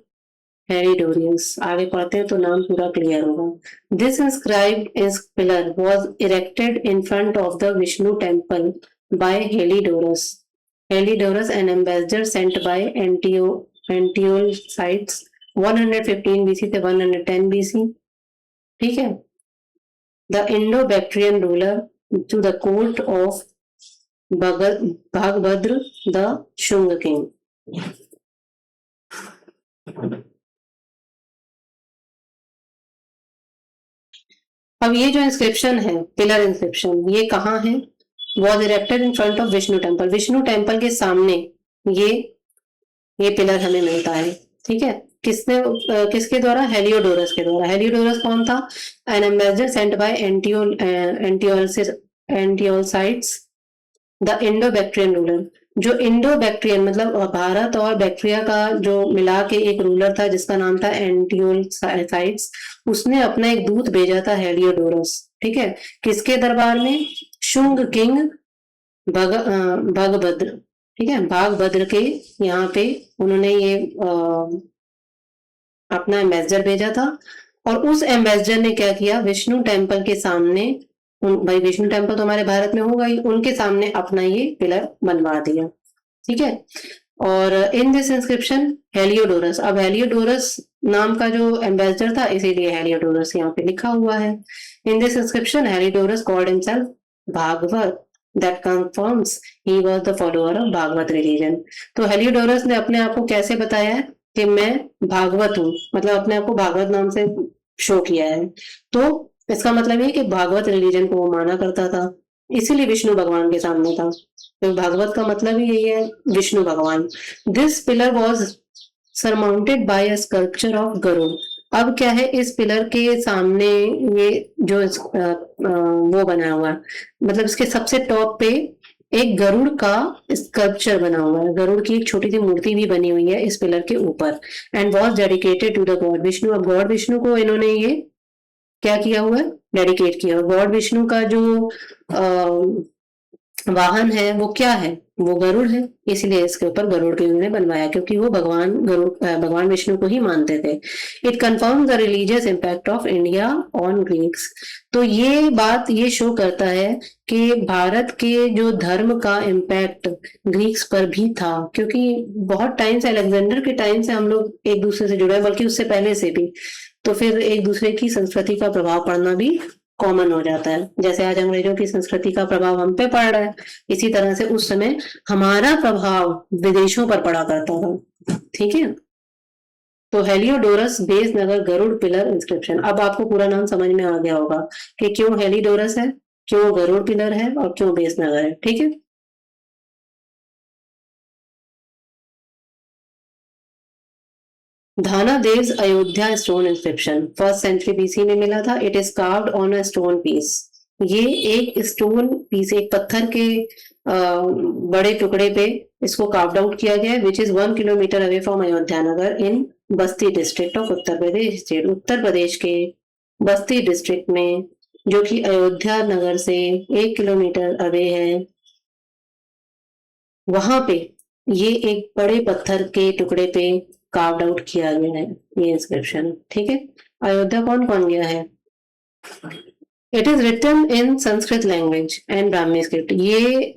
Heliodorus, आगे पढ़ते हैं तो नाम पूरा क्लियर होगा। This inscribed pillar was erected in front of the Vishnu temple by Heliodorus. Heliodorus an ambassador sent by Antialcidas 115 BC से 110 बीसी। ठीक है, the Indo Bactrian ruler to the court of Bhagabhadra the Shunga king. अब ये जो inscription है, pillar inscription, ये कहाँ है? Was erected in front of Vishnu temple. Vishnu temple के सामने ये पिलर हमें मिलता है। ठीक है, किसके द्वारा? हेलियोडोरस के द्वारा। हेलियोडोरस कौन था? An ambassador sent by Antialcidas the Indo Bactrian ruler. जो इंडो बैक्ट्रियन मतलब भारत और बैक्ट्रिया का जो मिला के एक रूलर था जिसका नाम था एंटियोसाइट्स, उसने अपना एक दूत भेजा था हेलियोडोरस। ठीक है, किसके दरबार में? शुंग किंग भगभद्र। ठीक है, भागभद्र के यहाँ पे उन्होंने ये अपना एम्बेसडर भेजा था, और उस एम्बेसडर ने क्या किया? विष्णु टेम्पल के सामने, भाई विष्णु टेम्पल तो हमारे भारत में होगा ही, उनके सामने अपना ये पिलर बनवा दिया। ठीक है, और इन दिस इंस्क्रिप्शन हेलियोडोरस, अब हेलियोडोरस नाम का जो एम्बेसडर था इसीलिए हेलियोडोरस यहाँ पे लिखा हुआ है। In this inscription Heliodorus called himself Bhagavata, that confirms he was the follower of Bhagavata religion. तो हेलियोडोरस ने अपने आप को कैसे बताया कि मैं भागवत हूँ, मतलब अपने आप को भागवत नाम से शो किया है। तो इसका मतलब ये कि भागवत रिलीजन को वो माना करता था, इसीलिए विष्णु भगवान के सामने था। तो भागवत का मतलब ही यही है, विष्णु भगवान। This pillar was surmounted by a sculpture of Garuda. अब क्या है, इस पिलर के सामने ये जो वो बना हुआ है, मतलब इसके सबसे टॉप पे एक गरुड़ का स्कल्पचर बना हुआ है। गरुड़ की एक छोटी सी मूर्ति भी बनी हुई है इस पिलर के ऊपर। And was dedicated to the god Vishnu. अब गॉड विष्णु को इन्होंने ये क्या किया हुआ है? डेडिकेट किया। गॉड विष्णु का जो वाहन है वो क्या है? वो गरुड़ है, इसलिए इसके ऊपर गरुड़ के उन्होंने बनवाया, क्योंकि वो भगवान विष्णु को ही मानते थे। It confirm the religious impact of India on Greeks. तो ये बात ये शो करता है कि भारत के जो धर्म का इम्पैक्ट ग्रीक्स पर भी था, क्योंकि बहुत टाइम से, अलेक्जेंडर के टाइम से हम लोग एक दूसरे से जुड़े हैं, बल्कि उससे पहले से भी। तो फिर एक दूसरे की संस्कृति का प्रभाव पड़ना भी कॉमन हो जाता है। जैसे आज अंग्रेजों की संस्कृति का प्रभाव हम पे पड़ रहा है, इसी तरह से उस समय हमारा प्रभाव विदेशों पर पड़ा करता था। ठीक है, तो हेलियोडोरस बेस नगर गरुड़ पिलर इंस्क्रिप्शन। अब आपको पूरा नाम समझ में आ गया होगा कि क्यों हेलिडोरस है, क्यों गरुड़ पिलर है, और क्यों बेस नगर है। ठीक है, Dhana Dev's Ayodhya stone inscription first century BC में मिला था। It is carved on a stone piece. ये एक स्टोन पीस, एक पत्थर के बड़े टुकड़े पे इसको कार्व्ड आउट किया गया है, which is 1 kilometre away from Ayodhya Nagar in Basti district of Uttar Pradesh state. Uttar Pradesh के बस्ती डिस्ट्रिक्ट में, जो कि अयोध्या नगर से 1 किलोमीटर अवे है। वहां पे ये एक बड़े पत्थर के टुकड़े पे कार्व्ड आउट किया गया है ये इंस्क्रिप्शन, ठीक है। अयोध्या कौन कौन गया है? It is written in Sanskrit language and Brahmi script. ये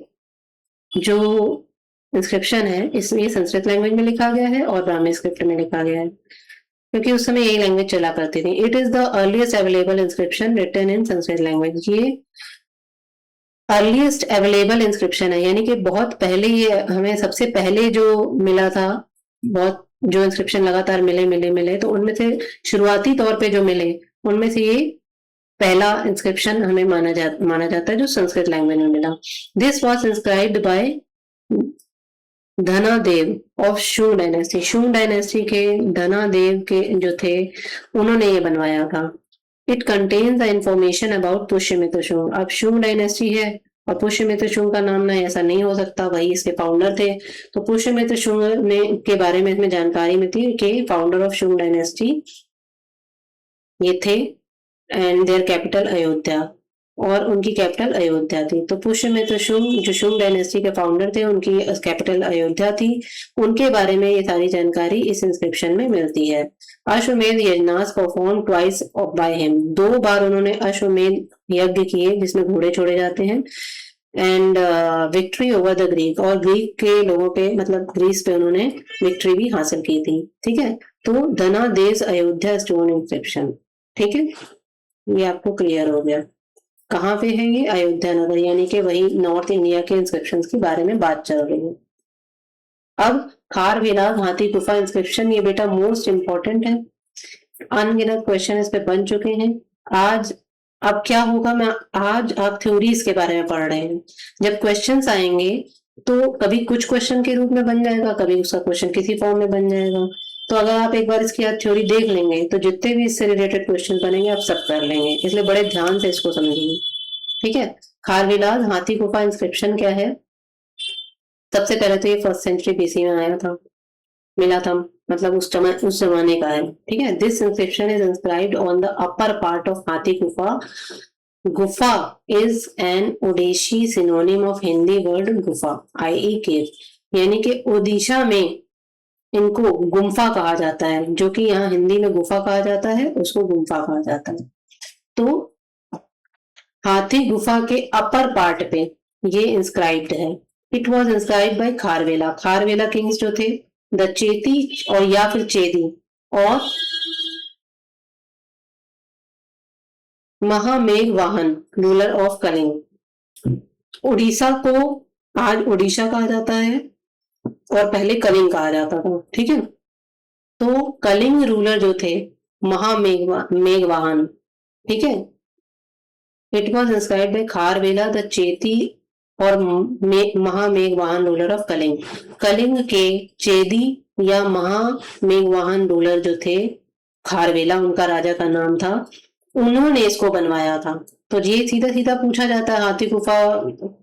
जो इंस्क्रिप्शन है इसमें संस्कृत लैंग्वेज में लिखा गया है और ब्राह्मी स्क्रिप्ट में लिखा गया है, क्योंकि उस समय यही लैंग्वेज चला करती थी। It is the earliest available inscription written in Sanskrit language. ये अर्लीस्ट अवेलेबल इंस्क्रिप्शन है, यानी कि बहुत पहले ये हमें सबसे पहले जो मिला था, बहुत जो इंस्क्रिप्शन लगातार मिले मिले मिले, तो उनमें से शुरुआती तौर पे जो मिले उनमें से ये पहला इंस्क्रिप्शन हमें माना जाता है जो संस्कृत लैंग्वेज में मिला। This was inscribed by Dhanadeva of Shunga dynasty. Shunga dynasty के धनादेव के जो थे उन्होंने ये बनवाया था। It contains the information about Pushyamitra Shunga. अब शुंग डायनेस्टी है और पुष्यमित्र शुंग का नाम ना ऐसा नहीं हो सकता, वही इसके फाउंडर थे। तो पुष्यमित्र शुंग ने के बारे में इसमें जानकारी में थी कि फाउंडर ऑफ शुंग डायनेस्टी ये थे एंड देयर कैपिटल अयोध्या, और उनकी कैपिटल अयोध्या थी। तो पुष्यमित्र शुंग जो शुंग डायनेस्टी के फाउंडर थे उनकी कैपिटल अयोध्या थी। उनके बारे में ये सारी जानकारी इस इंस्क्रिप्शन में मिलती है। अश्वमेध yajnas perform twice by him. 2 बार उन्होंने अश्वमेध यज्ञ किए जिसमें घोड़े छोड़े जाते हैं। And victory over the Greek, और ग्रीक के लोगों पे मतलब ग्रीस पे उन्होंने विक्ट्री भी हासिल की थी, ठीक है। तो धनादेश अयोध्या स्टोन इंस्क्रिप्शन, ठीक है, ये आपको क्लियर हो गया। कहाँ पे है ये? अयोध्या नगर, यानी कि वही नॉर्थ इंडिया के इंस्क्रिप्शंस के बारे में बात चल रही है। अब खारवेला हाथी गुफा इंस्क्रिप्शन, ये बेटा मोस्ट इंपॉर्टेंट है। अनगिनत क्वेश्चन इस पे बन चुके हैं। आज अब क्या होगा, मैं आज आप थ्योरीज के बारे में पढ़ रहे हैं। जब क्वेश्चंस आएंगे तो कभी कुछ क्वेश्चन के रूप में बन जाएगा, कभी उसका क्वेश्चन किसी फॉर्म में बन जाएगा। तो अगर आप एक बार इसकी आज थ्योरी देख लेंगे तो जितने भी इससे रिलेटेड क्वेश्चन बनेंगे आप सब कर लेंगे, इसलिए बड़े ध्यान से इसको समझिए, ठीक है। खारविलास हाथी गुफा इंस्क्रिप्शन क्या है? सबसे पहले तो ये 1st सेंचुरी बीसी में आया था, मिला था, मतलब उस जमाने का है, ठीक है। This inscription is inscribed on the upper part of हाथी गुफा। गुफा is an Odissi synonym of Hindi word गुफा, आई केव, यानी कि ओडिशा में इनको गुम्फा कहा जाता है, जो कि यहाँ हिंदी में गुफा कहा जाता है, उसको गुम्फा कहा जाता है। तो हाथी गुफा के अपर पार्ट पे ये इंस्क्राइब्ड है। It was inscribed by Kharavela. Kharavela kings जो थे द चेती और या फिर चेदी और महामेघ वाहन रूलर ऑफ कलिंग। उड़ीसा को आज उड़ीसा कहा जाता है और पहले कलिंग कहा जाता था, ठीक है। तो कलिंग रूलर जो थे मेघवाहन, ठीक है। It was inscribed by Kharavela the Cheti और महामेघवाहन रूलर ऑफ कलिंग। कलिंग के चेदी या महामेघवाहन रूलर जो थे, खारवेला उनका राजा का नाम था, उन्होंने इसको बनवाया था। तो ये सीधा सीधा पूछा जाता है हाथी गुफा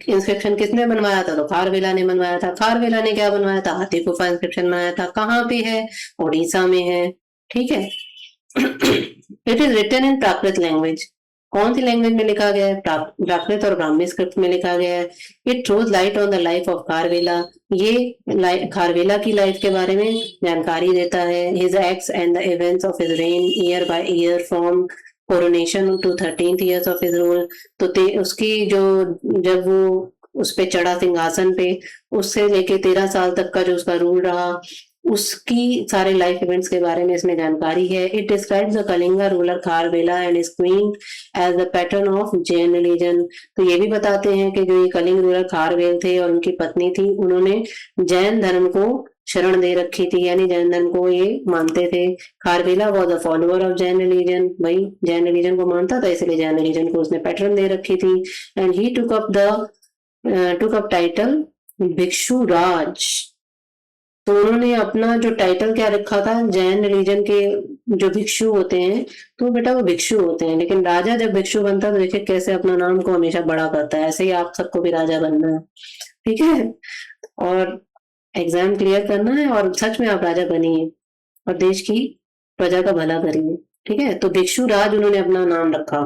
इंस्क्रिप्शन किसने बनवाया था? तो खारवेला ने बनवाया था। खारवेला ने क्या बनवाया था? हाथी गुफा इंस्क्रिप्शन बनाया था। कहाँ पे है? उड़ीसा में है, ठीक है। It is written in Prakrit language. कौन सी लैंग्वेज में लिखा गया है? प्राकृत और ब्राह्मी स्क्रिप्ट में लिखा गया है। It throws light on the life of Kharavela. ये खारवेला की लाइफ के बारे में जानकारी देता है। His acts and the events of his reign year by year from coronation to 13th years of his rule. तो उसकी जो जब वो उस पे चढ़ा सिंहासन पे, उससे लेके 13 साल तक का जो उसका रूल रहा, उसकी सारे लाइफ इवेंट्स के बारे में इसमें जानकारी है। It describes the Kalinga ruler Kharavela and his queen as the patron of Jain religion. तो ये भी बताते हैं कि जो ये कलिंग रूलर खारवेल थे और उनकी पत्नी थी, उन्होंने जैन धर्म को शरण दे रखी थी, यानी जैन धर्म को ये मानते थे। Kharavela was a follower of Jain religion, भाई जैन रिलीजन को मानता था, इसलिए जैन रिलीजन को उसने पैटर्न दे रखी थी। And he took up title भिक्षु राज। तो उन्होंने अपना जो टाइटल क्या रखा था, जैन रिलीजन के जो भिक्षु होते हैं, तो बेटा वो भिक्षु होते हैं, लेकिन राजा जब भिक्षु बनता है तो देखिए कैसे अपना नाम को हमेशा बड़ा करता है। ऐसे ही आप सबको भी राजा बनना है, ठीक है, और एग्जाम क्लियर करना है और सच में आप राजा बनिए और देश की प्रजा का भला करिए, ठीक है। तो भिक्षु राज उन्होंने अपना नाम रखा।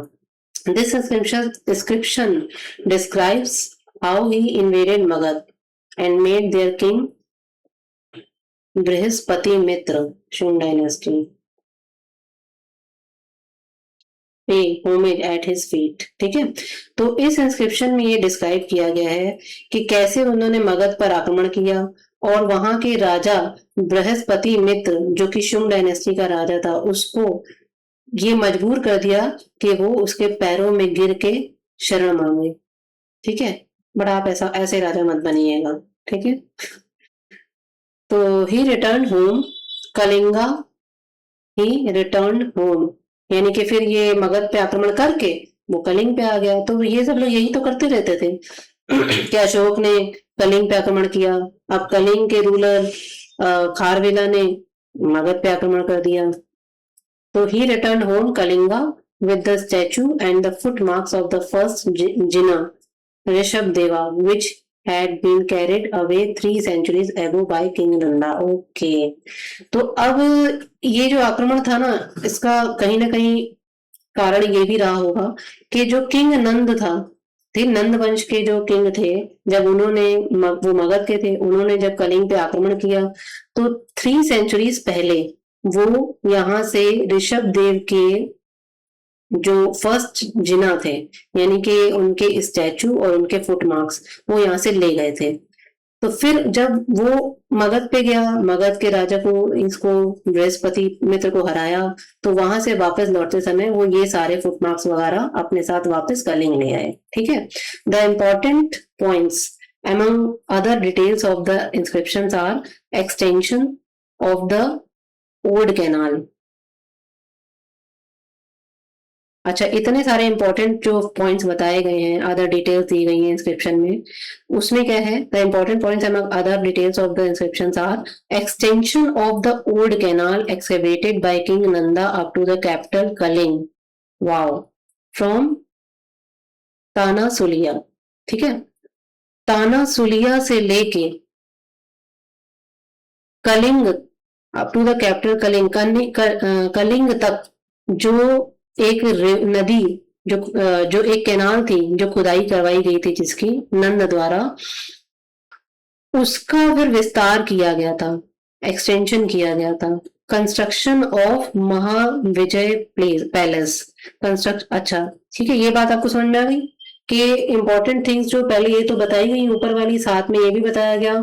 This description describes how he invaded Magadh. and made their king Brihaspati Mitra Shunga dynasty पे होमेज एट हिज फीट। ठीक है, तो इस इंस्क्रिप्शन में ये डिस्क्राइब किया गया है कि कैसे उन्होंने मगध पर आक्रमण किया और वहां के राजा बृहस्पति मित्र जो कि शुंग डायनेस्टी का राजा था उसको ये मजबूर कर दिया कि वो उसके पैरों में गिर के शरण मांगे। ठीक है, बट आप ऐसा ऐसे राजा मत बनिएगा। ठीक है, तो ही रिटर्न होम कलिंगा, ही रिटर्न होम यानी कि फिर ये मगध पे आक्रमण करके वो कलिंग पे आ गया। तो ये सब लोग यही तो करते रहते थे कि अशोक ने कलिंग पे आक्रमण किया, अब कलिंग के रूलर खारवेला ने मगध पे आक्रमण कर दिया। तो he returned home Kalinga with the statue and the footmarks of the first Jina, Rishabdeva, which had been carried away 3 centuries ago by King Nanda. Okay. तो अब ये जो आक्रमण था ना, इसका कहीं ना कहीं कारण ये भी रहा होगा कि जो किंग नंद था, थे नंद वंश के जो किंग थे, जब उन्होंने वो मगध के थे, उन्होंने जब कलिंग पे आक्रमण किया तो 3 सेंचुरीज पहले वो यहाँ से ऋषभ देव के जो फर्स्ट जिना थे यानी कि उनके स्टैचू और उनके फुटमार्क्स वो यहाँ से ले गए थे। तो फिर जब वो मगध पे गया, मगध के राजा को इसको बृहस्पति मित्र को हराया, तो वहां से वापस लौटते समय वो ये सारे फुटमार्क्स वगैरह अपने साथ वापस कलिंग ले आए। ठीक है, the important points among other details of the inscriptions are extension of the old canal. अच्छा, इतने सारे इंपॉर्टेंट जो पॉइंट्स बताए गए हैं, अदर डिटेल्स दी गई हैं इंस्क्रिप्शन में, उसमें क्या है, the important points among other details of the inscriptions are extension of the old canal excavated by king Nanda up to the capital Kalinga, वाओ, फ्रॉम ताना सुलिया। ठीक है, ताना सुलिया से लेके Kalinga up to the capital Kalinga, Kalinga तक जो एक नदी जो एक कैनाल थी जो खुदाई करवाई गई थी जिसकी नंद द्वारा, उसका फिर विस्तार किया गया था, एक्सटेंशन किया गया था। Construction of Mahavijaya palace construct. अच्छा ठीक है, ये बात आपको समझ में आ गई कि इंपॉर्टेंट थिंग्स जो पहले ये तो बताई गई ऊपर वाली, साथ में ये भी बताया गया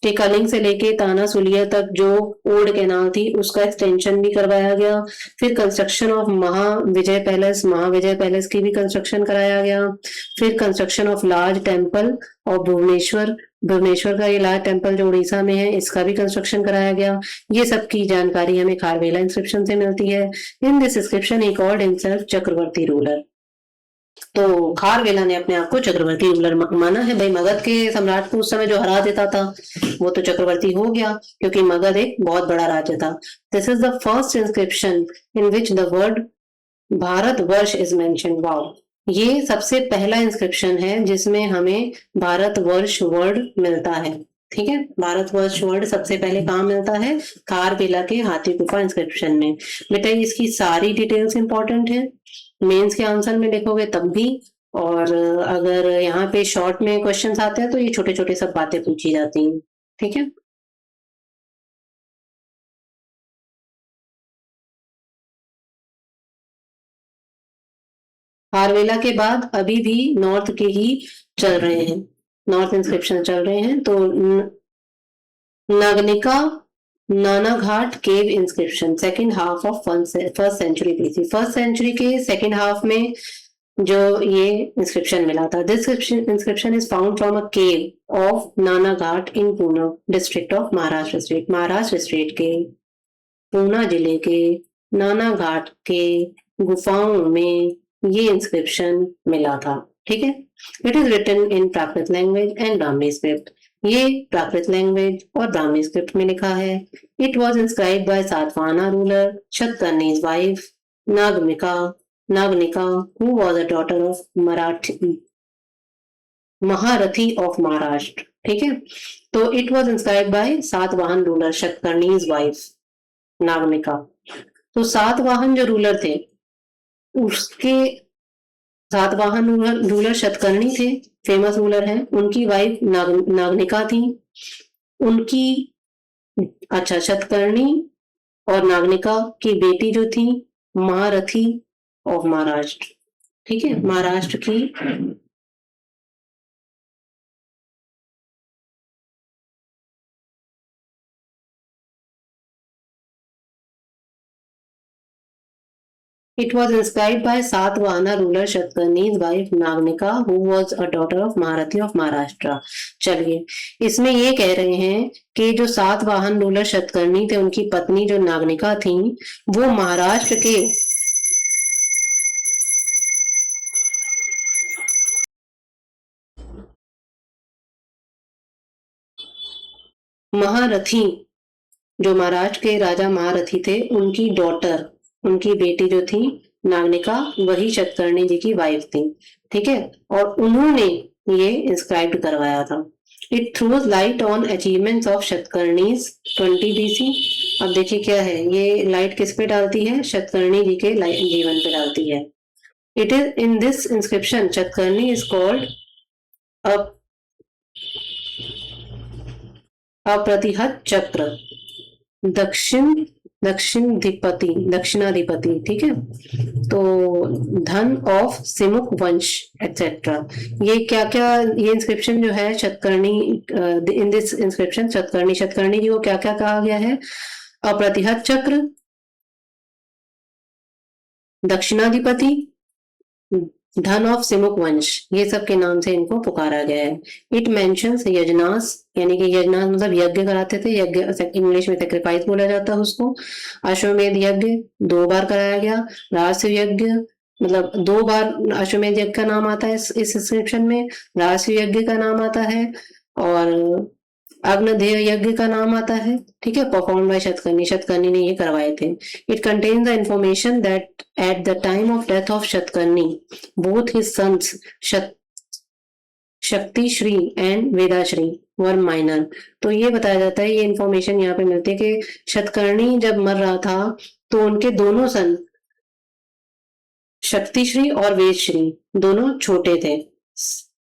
कि कलिंग से लेके ताना सुलिया तक जो ओल्ड कैनाल थी उसका एक्सटेंशन भी करवाया गया। फिर कंस्ट्रक्शन ऑफ महाविजय पैलेस की भी कंस्ट्रक्शन कराया गया। फिर कंस्ट्रक्शन ऑफ लार्ज टेम्पल और भुवनेश्वर का ये लार्ज टेम्पल जो उड़ीसा में है इसका भी कंस्ट्रक्शन कराया गया। ये सब की जानकारी हमें खारवेला इंस्क्रिप्शन से मिलती है। In this inscription he called himself Chakravarti ruler. तो खारवेला ने अपने आप को चक्रवर्ती रूलर माना है। भाई मगध के सम्राट को उस समय जो हरा देता था वो तो चक्रवर्ती हो गया क्योंकि मगध एक बहुत बड़ा राज्य था। This is the first inscription in which the word Bharatvarsh is mentioned. Wow, ये सबसे पहला इंस्क्रिप्शन है जिसमें हमें भारतवर्ष वर्ड मिलता है। ठीक है, भारतवर्ष वर्ड सबसे पहले कहाँ मिलता है? खारवेला के हाथी गुफा इंस्क्रिप्शन में। बेटा इसकी सारी डिटेल्स इंपॉर्टेंट है, मेंस के आंसर में लिखोगे तब भी, और अगर यहाँ पे शॉर्ट में क्वेश्चंस आते हैं तो ये छोटे छोटे सब बातें पूछी जाती हैं। ठीक है, खारवेला के बाद अभी भी नॉर्थ के ही चल रहे हैं, नॉर्थ इंस्क्रिप्शन चल रहे हैं। तो Naganika Naneghat cave inscription second half of first century BC. First century के सेकंड हाफ में जो ये इंस्क्रिप्शन मिला था, this inscription is found from a cave of Naneghat in Poona district of Maharashtra state. Maharashtra state के पूना जिले के नानाघाट के गुफाओं में ये इंस्क्रिप्शन मिला था। ठीक है, it is written in Prakrit language and Brahmi script. ये प्राकृत लैंग्वेज और ब्राह्मी स्क्रिप्ट में लिखा है। It was inscribe by Satavahana ruler Satakarni's wife Naganika who was a daughter of Maharathi of Maharashtra. ठीक है, तो it was inscribe by Satavahana ruler Satakarni's wife Naganika. तो सातवाहन जो रूलर थे उसके सातवाहन रूलर शतकर्णी थे, फेमस रूलर हैं। उनकी वाइफ नागनिका थी। उनकी अच्छा, शतकर्णी और नागनिका की बेटी जो थी महारथी ऑफ महाराष्ट्र, ठीक है, महाराष्ट्र की It was inscribed by Satvahana ruler Shatkarni's wife Nagnika, who was a daughter of Maharathi of Maharashtra. चलिए, इसमें ये कह रहे हैं कि जो सातवाहन रूलर शतकर्णी थे, उनकी पत्नी जो नागनिका थी, वो महाराष्ट्र के महारथी, जो महाराष्ट्र के राजा महारथी थे, उनकी डॉटर, उनकी बेटी जो थी नागनिका, वही शतकर्णी जी की वाइफ थी, ठीक है। और उन्होंने ये इंस्क्राइब्ड करवाया था। It throws light on achievements of Satakarni's 20 BC. अब देखिए क्या है, ये लाइट किस पे डालती है? शतकर्णी जी के जीवन पे डालती है। It is in this inscription Satakarni is called Apratihata Chakra, Dakshinadhipati, ठीक है। तो धन ऑफ सिमुक वंश एक्सेट्रा। ये क्या क्या, ये इंस्क्रिप्शन जो है Satakarni, in this inscription Satakarni ji को क्या क्या कहा गया है? अप्रतिहत चक्र, दक्षिणाधिपति, धन ऑफ सिमुक वंश, ये सब के नाम से इनको पुकारा गया है। इट मेंशंस यजनास, यानी कि यजनास मतलब यज्ञ कराते थे, यज्ञ इंग्लिश में सेक्रीफाइस बोला जाता है उसको। अश्वमेध यज्ञ 2 बार कराया गया। राष्ट्र यज्ञ मतलब 2 बार अश्वमेध यज्ञ का नाम आता है इस इंस्क्रिप्शन में, राष्ट्र यज्ञ का नाम आता है, और अग्नधेय यज्ञ का नाम आता है, ठीक है, परफॉर्म बाय शतकर्णी ने ये करवाए थे। It contains the information that at the time of death of Satakarni both his sons Shaktishri and Vedashri were minor. तो ये बताया जाता है, ये इंफॉर्मेशन यहाँ पे मिलती है कि शतकर्णी जब मर रहा था तो उनके दोनों सन शक्तिश्री और वेदश्री दोनों छोटे थे,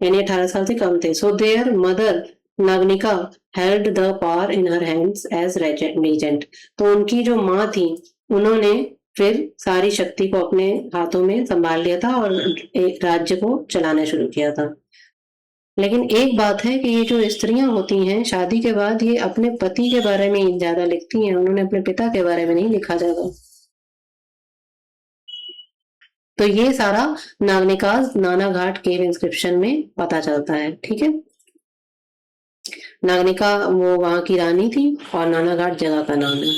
यानी 18 साल से कम थे। So their mother Naganika held the power in her hands as regent. तो उनकी जो माँ थी, उन्होंने फिर सारी शक्ति को अपने हाथों में संभाल लिया था और एक राज्य को चलाना शुरू किया था। लेकिन एक बात है कि ये जो स्त्रियां होती हैं शादी के बाद, ये अपने पति के बारे में ज्यादा लिखती हैं, उन्होंने अपने पिता के बारे में नहीं लिखा ज्यादा। तो ये सारा नागनिकाज नानाघाट केव इंस्क्रिप्शन में पता चलता है, ठीक है। नागनिका वो वहां की रानी थी और नानाघाट जगह का नाम है।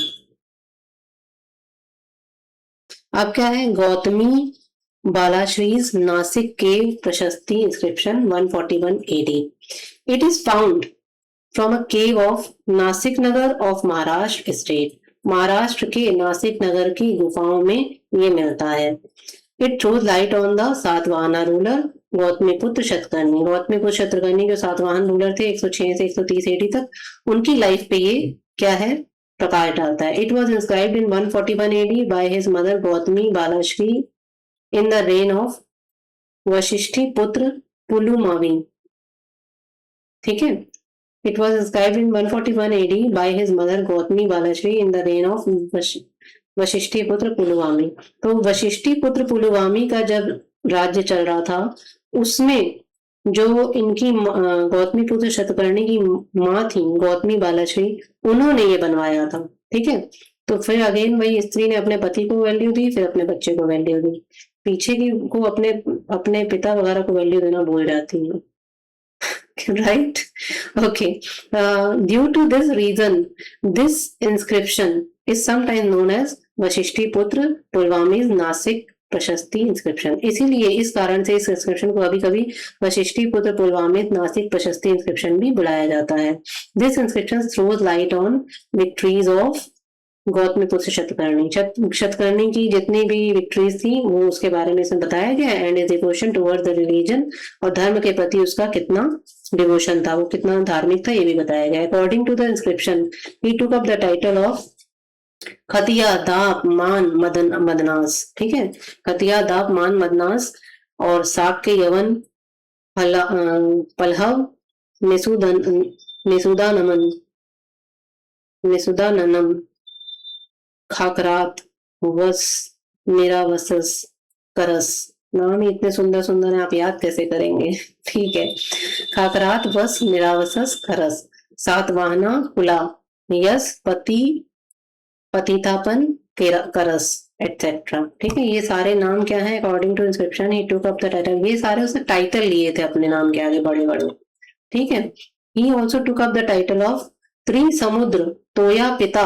अब क्या है? Gautami बालाश्रीज Nasik cave Prashasti inscription 141 AD. It is found from a cave of Nasik Nagar of Maharashtra state. Maharashtra के नासिक नगर की गुफाओं में ये मिलता है। It throws light on the Satavahana ruler Gautamiputra Satakarni. Gautamiputra Satakarni जो सातवाहन रूलर थे 106 से 130 एडी तक, उनकी लाइफ पे ये क्या है? प्रकाश डालता है। It was inscribed in 141 AD by his mother Gautami Balashri in the reign of Vashishthiputra Pulumavi, ठीक है। It was inscribed in 141 AD by his mother Gautami Balashri in the reign of Vashishti पुत्र पुलुवामी। तो वशिष्ठी पुत्र पुलुवामी का जब राज्य चल रहा था, उसमें जो इनकी गौतमी पुत्र शतकर्णी की माँ थी गौतमी बालाश्री, उन्होंने ये बनवाया था, ठीक है। तो फिर अगेन वही स्त्री ने अपने पति को वैल्यू दी, फिर अपने बच्चे को वैल्यू दी, पीछे की को अपने पिता वगैरह को वैल्यू देना भूल जाती है। Right? Okay. Due to this reason, this inscription is sometimes known as Vashishti पुत्र पुलवामीज नासिक प्रशस्ति इंस्क्रिप्शन। इसीलिए इस कारण से इस इंस्क्रिप्शन को कभी कभी वशिष्ठी पुत्र पुलवामीज नासिक प्रशस्ति इंस्क्रिप्शन भी बुलाया जाता है। This inscription throws light on victories of Gautamiputra Satakarni की जितनी भी विक्ट्रीज थी वो उसके बारे में इसमें बताया गया है। And is devotion towards the religion, और धर्म के प्रति उसका कितना डिवोशन था, वो कितना धार्मिक था, ये भी बताया गया है। According to the inscription he took up the title of Khatiya Dapa मान मदनास, ठीक है। खतिया दाप मान मदनास और साग के यवन, पलहव, मेसुदानमन, मेसुदाननम, खाकरात, वस, निरावसस, करस। नाम ही इतने सुंदर सुंदर हैं, आप याद कैसे करेंगे? ठीक है। खाकरात, वस, निरावसस, खरस। सातवाहना, कुला, यस, पति, पतितापन, करस, एटसेट्रा। ठीक है, ये सारे नाम क्या है? According to inscription he took up the title. ये सारे उसने टाइटल लिए थे अपने नाम के आगे, बड़े बड़े। ठीक है। He also took up the title of Trisamudra toya pita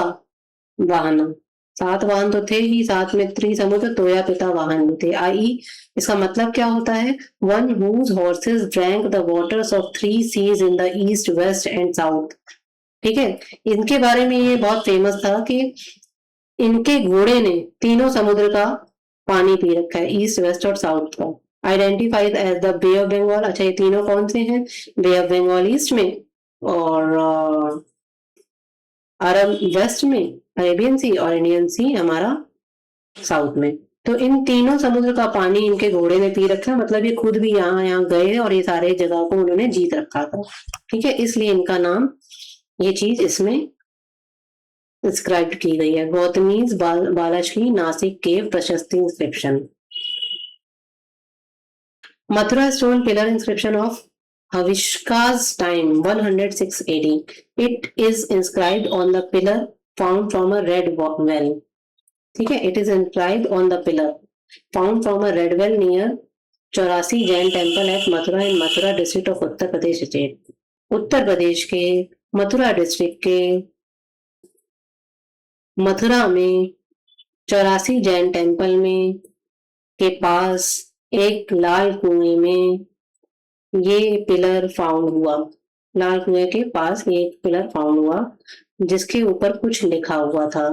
vahana. 7 वाहन तो थे ही, साथ में त्रिसमुद्र तोया पिता वाहन भी थे। आई, इसका मतलब क्या होता है? One whose horses drank the waters of 3 seas in the east, west and south. ठीक है। इनके बारे में ये बहुत फेमस था कि इनके घोड़े ने तीनों समुद्र का पानी पी रखा है, ईस्ट, वेस्ट और साउथ का। Identified as the Bay of Bengal. अच्छा, ये तीनों कौन से हैं? बे ऑफ बंगाल ईस्ट में, और अरब वेस्ट में, अरेबियन सी, और इंडियन सी हमारा साउथ में। तो इन तीनों समुद्र का पानी इनके घोड़े ने पी रखा है, मतलब ये खुद भी यहाँ यहाँ गए और ये सारे जगह को उन्होंने जीत रखा था। ठीक है, इसलिए इनका नाम, ये चीज इसमें डिस्क्राइब की गई है। गौतमीज Balashri Nashik cave Prashasti inscription. Mathura stone pillar inscription of Havishka's time 106 AD. It is inscribed on the pillar found from a red well. ठीक है, it is inscribed on the pillar found from a red well near 84 Jain temple at Mathura in Mathura district of Uttar Pradesh state. Uttar Pradesh के Mathura district के मथुरा में 84 Jain temple में के पास एक लाल कुएं में ये पिलर फाउंड हुआ। लाल कुएं के पास ये पिलर फाउंड हुआ जिसके ऊपर कुछ लिखा हुआ था।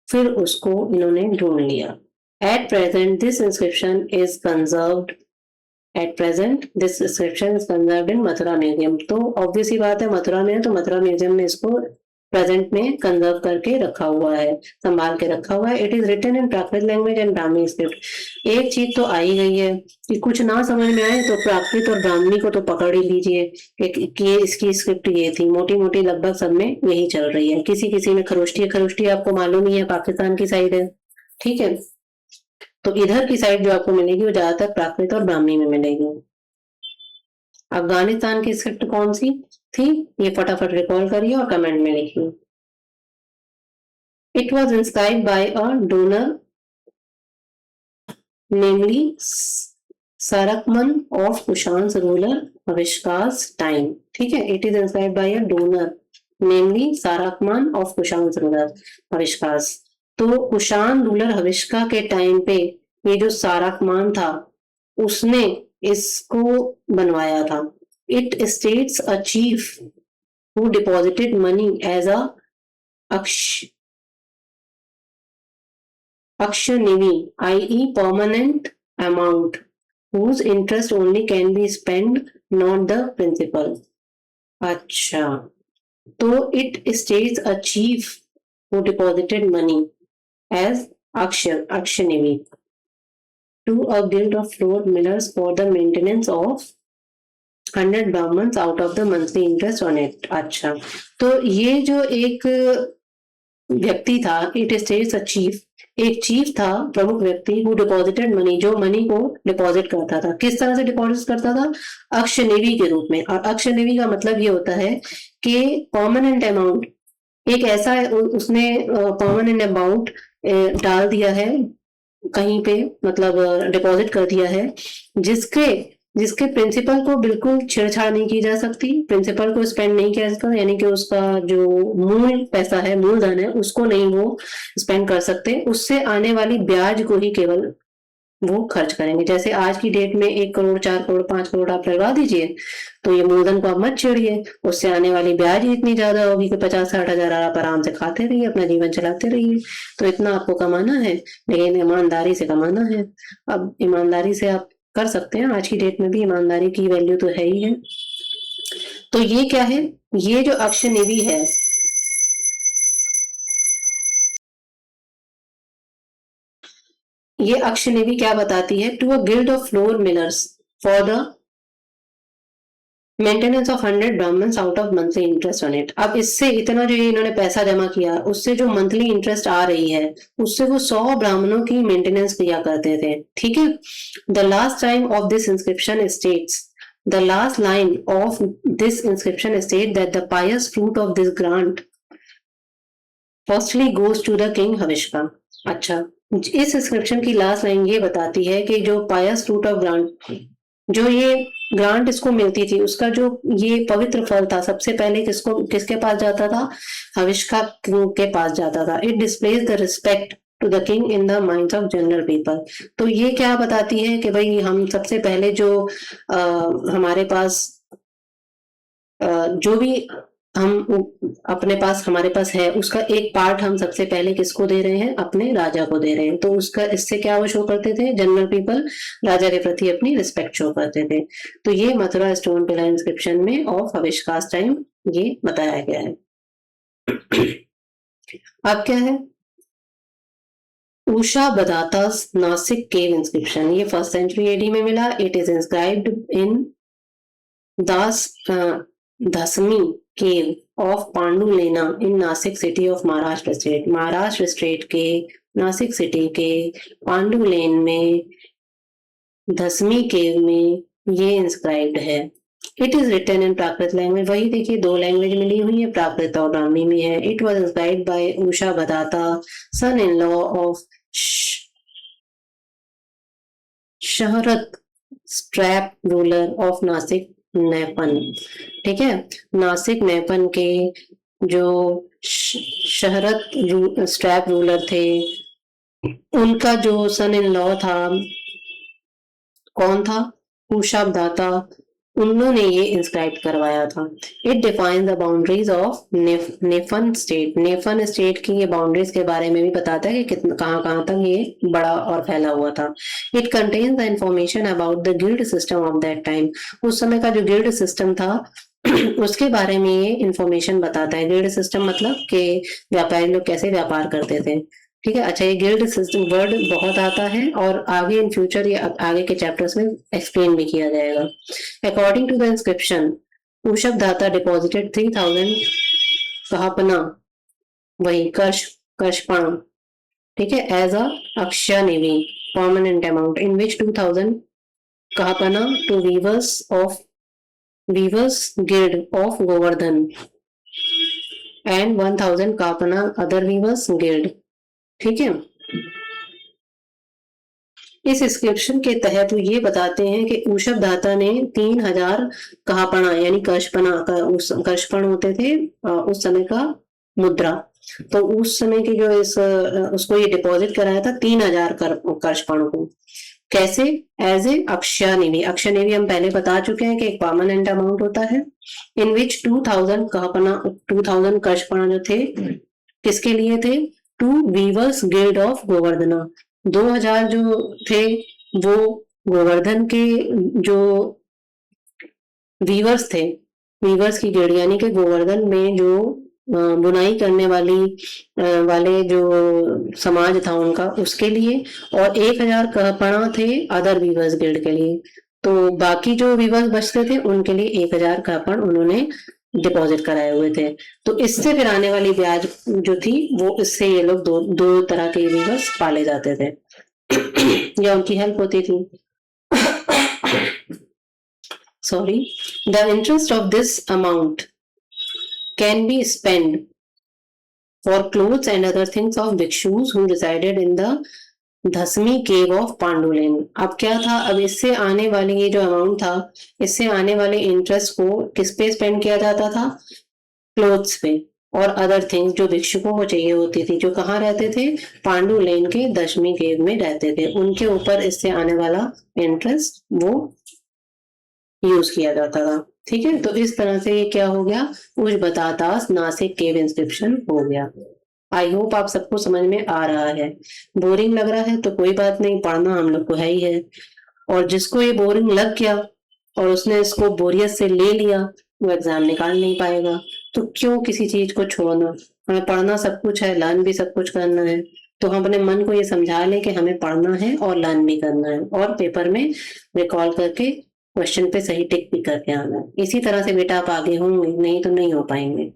फिर उसको इन्होंने ढूंढ लिया। At present this inscription is conserved in Mathura museum. तो ऑब्वियस ही बात है, मथुरा में है तो मथुरा म्यूजियम में इसको प्रेजेंट में कंजर्व करके रखा हुआ है, संभाल के रखा हुआ है। It is written in Prakrit language and Brahmi script. एक चीज तो आई गई है कि कुछ ना समझ में आए तो प्राकृत और ब्राह्मणी को तो पकड़ ही लीजिए कि इसकी स्क्रिप्ट ये थी। मोटी मोटी लगभग सब में यही चल रही है। किसी किसी में खरोष्टी है, खरोष्टी आपको मालूम ही है, पाकिस्तान की साइड है। ठीक है, तो इधर की साइड जो आपको मिलेगी वो ज्यादातर प्राकृत और ब्राह्मणी में मिलेगी। अफगानिस्तान की स्क्रिप्ट कौन सी थी, ये फटाफट रिकॉल करिए और कमेंट में लिखिए। It was inscribed by a donor namely Sarkaman of Kushans ruler Huvishka's time. ठीक है, it is inscribed by a donor namely Sarkaman of Kushans ruler Huvishka's. तो कुशान रूलर हविष्का के टाइम पे ये जो साराकमान था उसने इसको बनवाया था। It states a chief who deposited money as a akshayanivi, i.e. permanent amount whose interest only can be spent, not the principal। अच्छा, तो it states a chief who deposited money as Akshanivi to a guild of floor millers for the maintenance of 100 Brahmins out of the monthly interest on it। अच्छा, तो ये जो एक व्यक्ति था, it states a chief, एक chief था, प्रमुख व्यक्ति, हु डिपॉजिटेड मनी, जो मनी को डिपॉजिट करता था। किस तरह से डिपॉजिट करता था? अक्षनिवी के रूप में। और अक्षनिवी का मतलब ये होता है कि परमानेंट अमाउंट, एक ऐसा उसने परमानेंट अमाउंट डाल दिया है कहीं पे, मतलब डिपॉजिट कर दिया है जिसके जिसके प्रिंसिपल को बिल्कुल छेड़छाड़ नहीं की जा सकती, प्रिंसिपल को स्पेंड नहीं किया जा सकता, यानी कि उसका जो मूल पैसा है, मूलधन है, उसको नहीं वो स्पेंड कर सकते। उससे आने वाली ब्याज को ही केवल वो खर्च करेंगे। जैसे आज की डेट में 1 करोड़, 4 करोड़, 5 करोड़ आप लगा दीजिए, तो ये मूलधन को आप मत छेड़िए, उससे आने वाली ब्याज ही इतनी ज्यादा होगी कि 50-60 हजार आप आराम से खाते रहिए, अपना जीवन चलाते रहिए। तो इतना आपको कमाना है, लेकिन ईमानदारी से कमाना है। अब ईमानदारी से आप कर सकते हैं, आज की डेट में भी ईमानदारी की वैल्यू तो है ही है। तो ये क्या है? ये जो अक्षनिवी है, ये अक्षलिपि क्या बताती है? To a guild of flour millers for the maintenance of 100 Brahmans out of monthly interest on it. अब इससे इतना जो ये इन्होंने पैसा जमा किया, उससे जो मंथली इंटरेस्ट आ रही है, उससे वो 100 ब्राह्मणों की मेंटेनेंस किया करते थे। ठीक है। The last time of this inscription states, the last line of this inscription states that the pious fruit of this grant firstly goes to the king हविष्का। अच्छा, इस इंस्क्रिप्शन की लास्ट लाइन ये बताती है कि जो पायस फ्रूट ऑफ ग्रांट, जो ये ग्रांट इसको मिलती थी, उसका जो ये पवित्र फल था, सबसे पहले किसके पास जाता था? हविष्का के पास जाता था। It displays the respect to the king in the minds of general people. तो ये क्या बताती है कि भाई हम सबसे पहले जो हमारे पास जो भी हम अपने पास हमारे पास है, उसका एक पार्ट हम सबसे पहले किसको दे रहे हैं? अपने राजा को दे रहे हैं। तो उसका इससे क्या वो शो करते थे? जनरल पीपल राजा के प्रति अपनी रिस्पेक्ट शो करते थे। तो ये मथुरा स्टोन पिलर इंस्क्रिप्शन में ऑफ हविष्कास टाइम ये बताया गया है। अब क्या है? Ushavadata's Nasik cave inscription, ये 1st सेंचुरी एडी में मिला। It is inscribed in Das Dasami cave of Pandulena in Nasik city of Maharashtra state. Maharashtra state के नासिक सिटी के पांडुलेन में दसमी केव में ये इंस्क्राइब्ड है। It is written in Prakrit language. वही देखिए, 2 लैंग्वेज मिली हुई है, प्राकृत और ब्राह्मी में है। It was inscribed by Ushavadata, son in law of Kshaharata satrap ruler of Nasik Nahapana. ठीक है। नासिक नेपन के जो शहरत स्ट्रैप रूलर थे, उनका जो सन इन लॉ था, कौन था? कुशाबदाता। उन्होंने ये इंस्क्राइब करवाया था। It defines the boundaries of Nahapana state. Nahapana state की ये बाउंड्रीज के बारे में भी बताता है कि कितना कहाँ तक ये बड़ा और फैला हुआ था। It contains the information about the guild system of that time. उस समय का जो गिल्ड सिस्टम था उसके बारे में ये इंफॉर्मेशन बताता है। गिल्ड सिस्टम मतलब कि व्यापारी लोग कैसे व्यापार करते थे। ठीक है। अच्छा, ये गिल्ड सिस्टम वर्ड बहुत आता है और आगे इन फ्यूचर ये आगे के चैप्टर्स में एक्सप्लेन भी किया जाएगा। According to the inscription, Ushabhadata deposited 3000 kahapana, वही कर्षपण, ठीक है, as a akshaya nidhi permanent amount, in which 2000 kahapana to weavers guild of Govardhan and 1000 kahapana other weavers guild. ठीक है। इस इंस्क्रिप्शन के तहत वो ये बताते हैं कि ऊषभ दाता ने 3000 कहपणा यानी कर्षपण होते थे उस समय का मुद्रा। तो उस समय की जो उसको ये डिपॉजिट कराया था 3000 कर्षपणों को। कैसे? एज ए अक्षय निधि। अक्षय निधि हम पहले बता चुके हैं कि एक परमानेंट अमाउंट होता है। इन विच 2000 कहपणा 2000 कर्षपणा जो थे किसके लिए थे? To weavers guild of Govardhana. 2000 जो थे वो गोवर्धन के जो वीवर्स थे, वीवर्स की गिल्ड यानी कि गोवर्धन में जो बुनाई करने वाले जो समाज था उनका, उसके लिए, और 1000 कहपणा थे अदर वीवर्स गिल्ड के लिए। तो बाकी जो वीवर्स बचते थे उनके लिए 1000 कहपण उन्होंने डिपॉजिट कराए हुए थे। तो इससे फिर आने वाली ब्याज जो थी वो इससे ये लोग दो तरह के वीवर्स पाले जाते थे या उनकी हेल्प होती थी। Sorry, the interest of this amount can be spend for clothes and other things of bhikshus who resided in the Dasami cave of Pandulena. अब क्या था? अब इससे आने वाले ये जो अमाउंट था, इससे आने वाले इंटरेस्ट को किस पे स्पेंड किया जाता था? क्लोथ्स पे और अदर थिंग्स जो भिक्षुकों को चाहिए होती थी, जो कहाँ रहते थे? पांडुलेन के दशमी केव में रहते थे। उनके ऊपर इससे आने वाला इंटरेस्ट वो यूज किया जाता था। ठीक है। तो इस तरह से ये क्या हो गया? उष बतातास नासिक केव इंस्क्रिप्शन हो गया। आई होप आप सबको समझ में आ रहा है। बोरिंग लग रहा है तो कोई बात नहीं, पढ़ना हम लोग को है ही है। और जिसको ये बोरिंग लग गया और उसने इसको बोरियत से ले लिया, वो एग्जाम निकाल नहीं पाएगा। तो क्यों किसी चीज को छोड़ना? हमें पढ़ना सब कुछ है, लर्न भी सब कुछ करना है। तो हम अपने मन को ये समझा लें कि हमें पढ़ना है और लर्न भी करना है और पेपर में रिकॉल करके क्वेश्चन पे सही टिक भी करके आना है। इसी तरह से बेटा आप आगे होंगे, नहीं तो नहीं हो पाएंगे।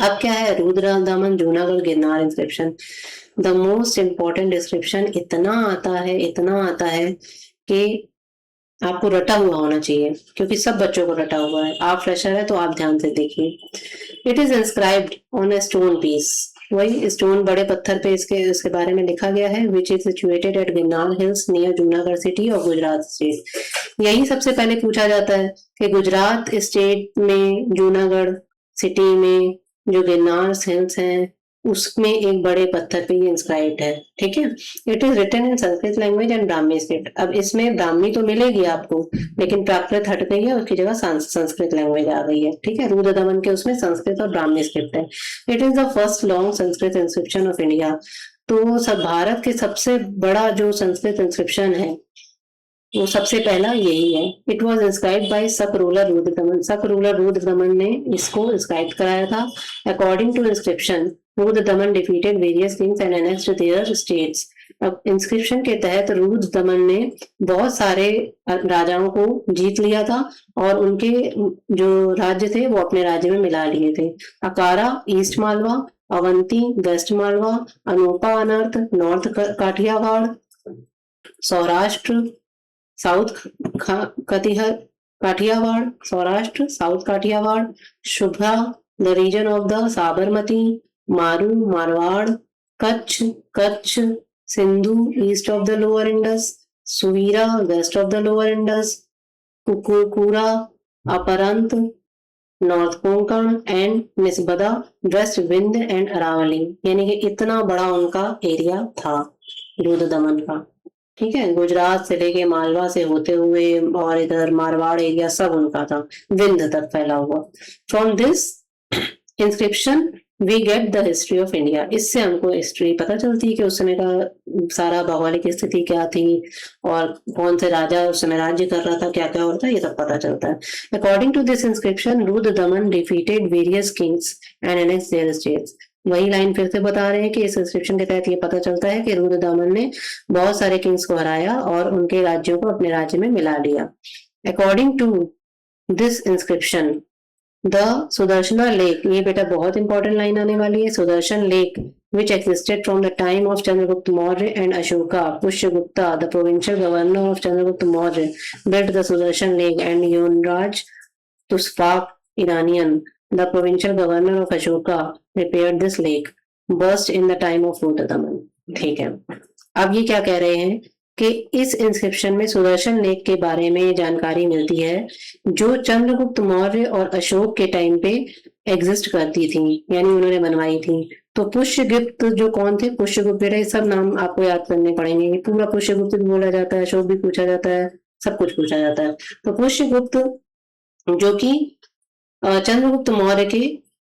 अब क्या है, रुद्र दमन Junagadh Girnar inscription. The most important description इतना आता है कि आपको रटा हुआ होना चाहिए, क्योंकि सब बच्चों को रटा हुआ है। आप फ्रेशर है तो आप ध्यान से देखिए। It is inscribed on a stone piece, वही स्टोन बड़े पत्थर पे इसके बारे में लिखा गया है। Which is situated at Girnar hills near Junagadh city और गुजरात स्टेट। यही सबसे पहले पूछा जाता है कि गुजरात स्टेट में जूनागढ़ सिटी में जो गिरनार हिल्स हैं उसमें एक बड़े पत्थर पे ये इंस्क्राइब्ड है। ठीक है। It is written in Sanskrit language and Brahmi script. अब इसमें ब्राह्मी तो मिलेगी आपको, लेकिन प्राकृत हट गई है, उसकी जगह संस्कृत लैंग्वेज आ गई है। ठीक है। रुद्र दमन के उसमें संस्कृत और ब्राह्मी स्क्रिप्ट है। It is the first long Sanskrit inscription of India. तो सब भारत के सबसे बड़ा जो संस्कृत इंस्क्रिप्शन है वो सबसे पहला यही है। इट वॉज इंस्क्राइब बाय सक रूलर रुद्र दमन। सक रूलर रुद्र दमन ने इसको इंस्क्राइब कराया था। According to inscription Rudradaman defeated various kings and annexed their states. अब इंस्क्रिप्शन के तहत रुद्र दमन ने बहुत सारे राजाओं को जीत लिया था और उनके जो राज्य थे वो अपने राज्य में मिला लिए थे। Akara east Malwa, Avanti west Malwa, Anupa Anarta north Kathiawar, Saurashtra south Kathiawar, Saurashtra south Kathiawar, Shvabhra the region of the Sabarmati, Maru Marwar, Kutch Sindhu east of the lower Indus, Suvira west of the lower Indus, Kukura Aparanta north Konkan and Nishada west Vindhya and Aravalli. यानी कि इतना बड़ा उनका एरिया था रुद्र दमन का। ठीक है। गुजरात से लेके मालवा से होते हुए और इधर मारवाड़ एरिया सब उनका था, विंध्य तक फैला हुआ। From this inscription we get the history of India. इससे हमको हिस्ट्री पता चलती है कि उस समय का सारा भौगोलिक स्थिति क्या थी और कौन से राजा उस समय राज्य कर रहा था, क्या क्या होता है, ये सब पता चलता है। According to this inscription Rudradaman defeated various kings and annexed their states. वही लाइन फिर से बता रहे हैं कि इस इंस्क्रिप्शन के तहत ये पता चलता है कि रुद्र दमन ने बहुत सारे किंग्स को हराया और उनके राज्यों को अपने राज्य में मिला लिया। According to this inscription the Sudarshana lake, ये बेटा बहुत इंपॉर्टेंट लाइन आने वाली है। Sudarshan lake which existed from the time of Chandragupta Maurya and Ashoka, Pushyagupta, the provincial governor of Chandragupta Maurya, built the Sudarshan Lake, and Yonraj Tusfaq Iranian, the provincial governor of Ashoka, repaired this lake, burst in the time of Rudradaman. ठीक है। अब ये क्या कह रहे हैं कि इस इंस्क्रिप्शन में सुदर्शन लेक के बारे में जानकारी मिलती है जो चंद्रगुप्त मौर्य और अशोक के टाइम पे एग्जिस्ट करती थी, यानी उन्होंने बनवाई थी। तो पुष्यगुप्त जो कौन थे, पुष्यगुप्त बेटा सब नाम आपको याद करने पड़ेंगे। पूरा पुष्यगुप्त भी बोला जाता है, अशोक भी पूछा जाता है, सब कुछ पूछा जाता है। तो पुष्यगुप्त जो कि चंद्रगुप्त मौर्य के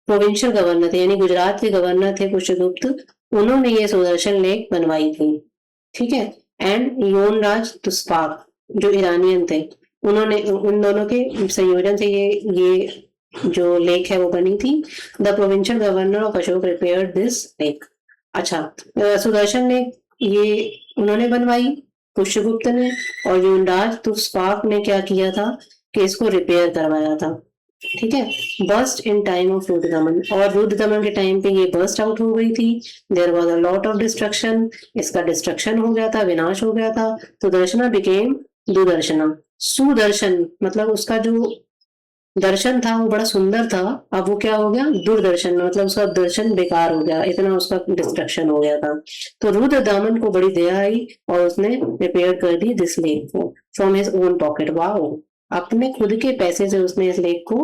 प्रोविंशियल गवर्नर थे, यानी गुजरात के गवर्नर थे पुष्यगुप्त, उन्होंने ये सुदर्शन लेक बनवाई थी। ठीक है। एंड योनराज तुस्पाक जो ईरानियन थे, उन्होंने उन दोनों के संयोजन से ये जो लेक है वो बनी थी। The provincial governor of Ashok repaired this lake. अच्छा, सुदर्शन लेक ये उन्होंने बनवाई पुष्यगुप्त ने, और योनराज तुस्पाक ने क्या किया था कि इसको रिपेयर करवाया था। ठीक है। Burst in time of Rudra दमन, और रुद्र दमन के टाइम पे ये बर्स्ट आउट हो गई थी। There was a lot of destruction, इसका डिस्ट्रक्शन हो गया था, विनाश हो गया था। तो दर्शना बिकेम दुदर्शना। सुदर्शन मतलब उसका जो दर्शन था वो बड़ा सुंदर था, अब वो क्या हो गया दुर्दर्शन, मतलब उसका दर्शन बेकार हो गया, इतना उसका डिस्ट्रक्शन हो गया था। तो रुद्र दमन को बड़ी दया आई और उसने रिपेयर कर दी दिस लेक को from his own pocket. Wow, अपने खुद के पैसे से उसने इस लेक को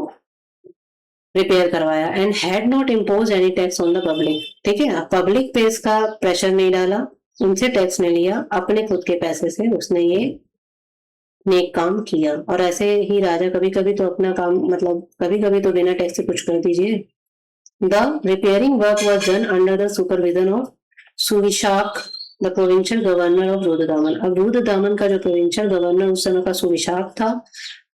रिपेयर करवाया। And had not impose any tax on the public. ठीक है। पब्लिक पे इसका प्रेशर नहीं डाला, उनसे टैक्स नहीं लिया, अपने खुद के पैसे से उसने ये नेक काम किया। और ऐसे ही राजा कभी कभी तो अपना काम, मतलब कभी कभी तो बिना टैक्स से कुछ कर दीजिए। The repairing work was done under the supervision of Suvishakh the provincial governor of Rudra दमन। अब रुद्र दमन का जो प्रोविंशियल गवर्नर उस समय का सुविशाख था,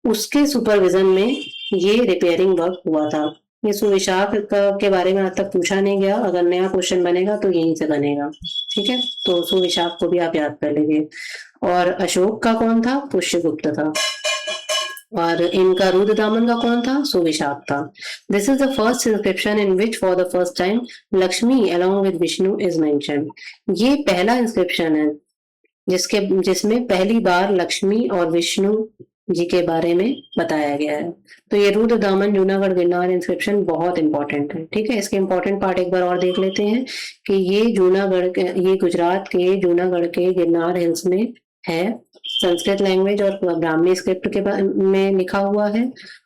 उसके सुपरविजन में ये रिपेयरिंग वर्क हुआ था। ये सुविशाख के बारे में आज तक पूछा नहीं गया, अगर नया क्वेश्चन बनेगा तो यहीं से बनेगा। ठीक है, तो सुविशाख को भी आप याद कर लीजिए। और अशोक का कौन था? पुष्यगुप्त था। और इनका रुद्रदामन का कौन था? सुविशाख था। This is the first inscription in which for the first time Lakshmi along with Vishnu is mention. ये पहला इंस्क्रिप्शन है जिसमें पहली बार लक्ष्मी और विष्णु जी के बारे में बताया गया है। तो ये रुद्रदामन जूनागढ़ गिरनार इंस्क्रिप्शन बहुत इंपॉर्टेंट है। ठीक है, इसके इंपॉर्टेंट पार्ट एक बार और देख लेते हैं कि ये गुजरात के जूनागढ़ के गिरनार हिल्स में है। संस्कृत लैंग्वेज और ब्राह्मी स्क्रिप्ट के में लिखा हुआ है।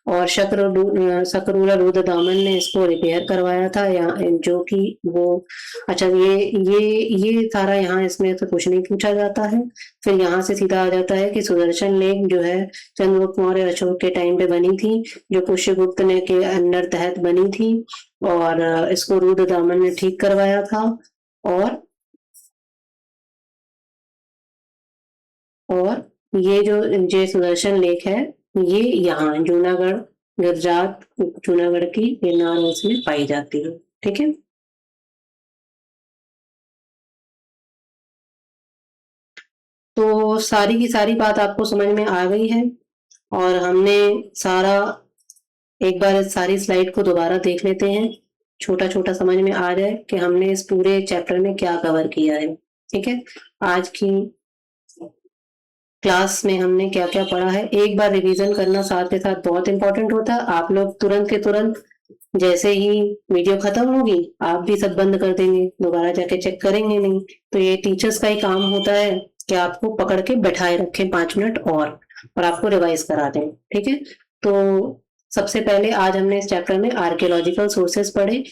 और शकरूरा रुद्रदामन ने इसको रिपेयर करवाया था, जो कि वो अच्छा ये सारा यहाँ इसमें तो कुछ नहीं पूछा जाता है। फिर यहाँ से सीधा आ जाता है कि सुदर्शन लेक जो है चंद्रगुप्त मौर्य अशोक के टाइम पे बनी थी, जो पुष्यगुप्त ने के अंडर तहत बनी थी, और इसको रुद्रदामन ने ठीक करवाया था। और ये जो सुदर्शन लेक है ये यहाँ गुजरात जूनागढ़ की गिरनार हिल्स में पाई जाती है। ठीक है, तो सारी की सारी बात आपको समझ में आ गई है। और हमने सारा एक बार इस सारी स्लाइड को दोबारा देख लेते हैं, छोटा छोटा समझ में आ जाए कि हमने इस पूरे चैप्टर में क्या कवर किया है। ठीक है, आज की क्लास में हमने क्या क्या पढ़ा है एक बार रिवीजन करना साथ के साथ बहुत इंपॉर्टेंट होता है। आप लोग तुरंत के तुरंत जैसे ही वीडियो खत्म होगी आप भी सब बंद कर देंगे, दोबारा जाके चेक करेंगे नहीं। तो ये टीचर्स का ही काम होता है कि आपको पकड़ के बैठाए रखें 5 मिनट और आपको रिवाइज करा दें। ठीक है, तो सबसे पहले आज हमने इस चैप्टर में आर्कियोलॉजिकल सोर्सेस पढ़े।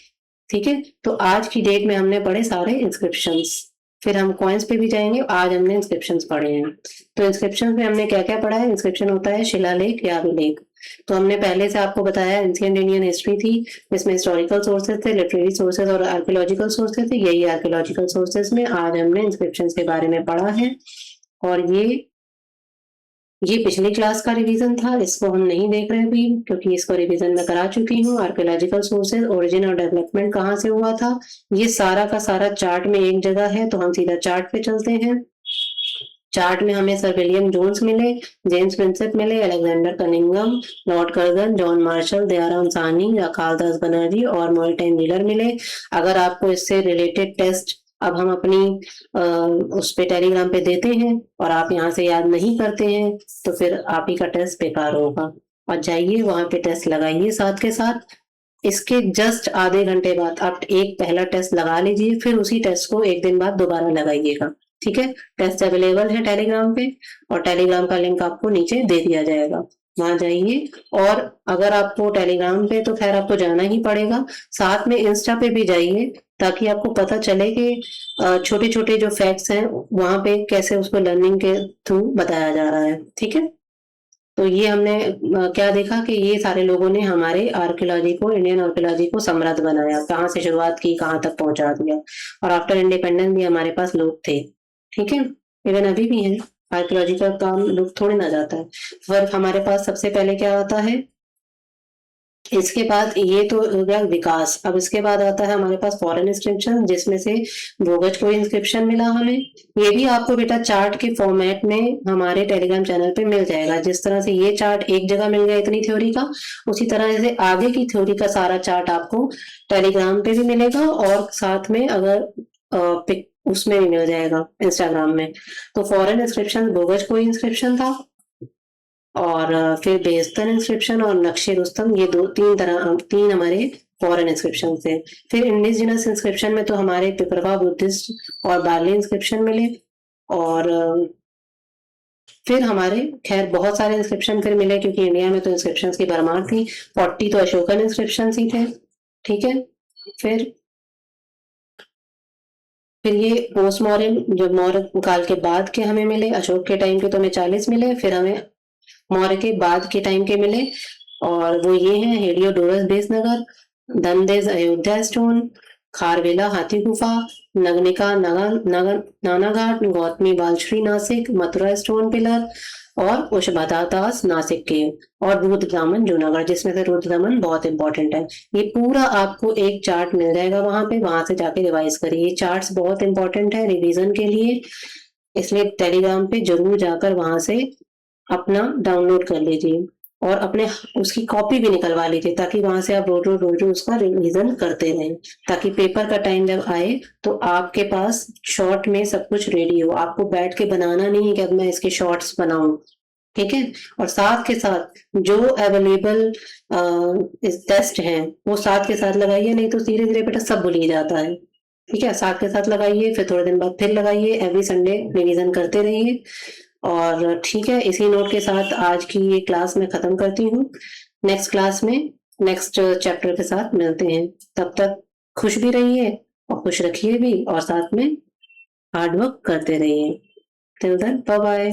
ठीक है, तो आज की डेट में हमने पढ़े सारे इंस्क्रिप्शंस, फिर हम कॉइन्स पे भी जाएंगे। आज हमने इंस्क्रिप्शंस पढ़े हैं। तो इंस्क्रिप्शन में हमने क्या क्या पढ़ा है? इंस्क्रिप्शन होता है शिलालेख या अभिलेख। तो हमने पहले से आपको बताया एंशिएंट इंडियन हिस्ट्री थी, इसमें हिस्टोरिकल सोर्सेज थे, लिटरेरी सोर्सेज और आर्कियोलॉजिकल सोर्सेज थे। यही आर्कियोलॉजिकल सोर्सेज में आज हमने इंस्क्रिप्शन के बारे में पढ़ा है। और ये पिछली क्लास का रिवीजन था, इसको हम नहीं देख रहे अभी क्योंकि इसको रिवीजन में करा चुकी हूँ। आर्कियोलॉजिकल सोर्सेज, ओरिजिन और डेवलपमेंट कहाँ से हुआ था, ये सारा का सारा चार्ट में एक जगह है। तो हम सीधा चार्ट पे चलते हैं। चार्ट में हमें सर विलियम जोन्स मिले, जेम्स प्रिंसेप मिले, Alexander Cunningham, Lord Curzon, John Marshall, Dayaram Sahni, Rakhaldas Banerji और मोल्टेन व्हीलर मिले। अगर आपको इससे रिलेटेड टेस्ट अब हम अपनी उस पे टेलीग्राम पे देते हैं और आप यहाँ से याद नहीं करते हैं तो फिर आप ही का टेस्ट बेकार होगा। और जाइए वहां पे टेस्ट लगाइए साथ के साथ। इसके जस्ट आधे घंटे बाद आप एक पहला टेस्ट लगा लीजिए, फिर उसी टेस्ट को एक दिन बाद दोबारा लगाइएगा। ठीक है, टेस्ट अवेलेबल है टेलीग्राम पे और टेलीग्राम का लिंक आपको नीचे दे दिया जाएगा, वहां जाइए। और अगर आपको टेलीग्राम पे तो खैर आपको जाना ही पड़ेगा, साथ में इंस्टा पे भी जाइए ताकि आपको पता चले कि छोटे छोटे जो फैक्ट्स हैं वहां पे कैसे उसको लर्निंग के थ्रू बताया जा रहा है। ठीक है, तो ये हमने क्या देखा कि ये सारे लोगों ने हमारे आर्कियोलॉजी को, इंडियन आर्कियोलॉजी को समृद्ध बनाया, कहाँ से शुरुआत की कहाँ तक पहुंचा दिया। और आफ्टर इंडिपेंडेंस भी हमारे पास लोग थे। ठीक है, इवन अभी भी है, आर्कियोलॉजी का काम लोग थोड़ी ना जाता है। वर्क हमारे पास सबसे पहले क्या आता है, इसके बाद ये तो हो गया विकास। अब इसके बाद आता है हमारे पास फॉरेन इंस्क्रिप्शन, जिसमें से भोगज को इंस्क्रिप्शन मिला हमें। ये भी आपको बेटा चार्ट के फॉर्मेट में हमारे टेलीग्राम चैनल पे मिल जाएगा। जिस तरह से ये चार्ट एक जगह मिल गया इतनी थ्योरी का, उसी तरह से आगे की थ्योरी का सारा चार्ट आपको टेलीग्राम पे भी मिलेगा और साथ में अगर उसमें भी मिल जाएगा इंस्टाग्राम में। तो फॉरेन इंस्क्रिप्शन भोगज को इंस्क्रिप्शन था, और फिर बेहस्तर इंस्क्रिप्शन और नक्शे रुस्तम, ये तीन हमारे फॉरेन इंस्क्रिप्शन थे। फिर इंडिजिनस इंस्क्रिप्शन में तो हमारे पिपरवा बुद्धिस्ट और बार्ली इंस्क्रिप्शन मिले। और फिर हमारे खैर बहुत सारे इंस्क्रिप्शन फिर मिले क्योंकि इंडिया में तो इंस्क्रिप्शन की भरमार थी। 40 तो अशोकन इंस्क्रिप्शन ही थे। ठीक है, फिर ये पोस्ट मॉडर्न जो मौर्य काल के बाद के हमें मिले। अशोक के टाइम के तो हमें 40 मिले, फिर हमें मौर्य के बाद के टाइम के मिले, और वो ये हैं हेलियोडोरस बेसनगर, दमदेज अयोध्या स्टोन, खारवेला हाथी गुफा, नगनिका नानाघाट, गौतमी बालश्री नासिक, मथुरा स्टोन पिलर, और उष्मादास दास नासिक के, और रुद्रदामन जूनागढ़, जिसमें से रुद्रदामन बहुत इंपॉर्टेंट है। ये पूरा आपको एक चार्ट मिल जाएगा वहां पे, वहां से जाके रिवाइज करिए। ये चार्ट्स बहुत इंपॉर्टेंट है रिवीजन के लिए, इसलिए टेलीग्राम पे जरूर जाकर वहां से अपना डाउनलोड कर लीजिए और अपने उसकी कॉपी भी निकलवा लीजिए, ताकि वहां से आप रोज रोज उसका रिवीजन करते रहें, ताकि पेपर का टाइम जब आए तो आपके पास शॉर्ट में सब कुछ रेडी हो। आपको बैठ के बनाना नहीं है कि अब मैं इसके शॉर्ट्स बनाऊं, ठीक है। और साथ के साथ जो अवेलेबल टेस्ट हैं वो साथ के साथ लगाइए, नहीं तो धीरे धीरे बेटा सब भूल ही जाता है। ठीक है, साथ के साथ लगाइए, फिर थोड़े दिन बाद फिर लगाइए, एवरी संडे रिवीजन करते रहिए। और ठीक है, इसी नोट के साथ आज की ये क्लास मैं खत्म करती हूँ। नेक्स्ट क्लास में नेक्स्ट चैप्टर के साथ मिलते हैं। तब तक खुश भी रहिए और खुश रखिए भी, और साथ में हार्ड वर्क करते रहिए। Till then bye bye.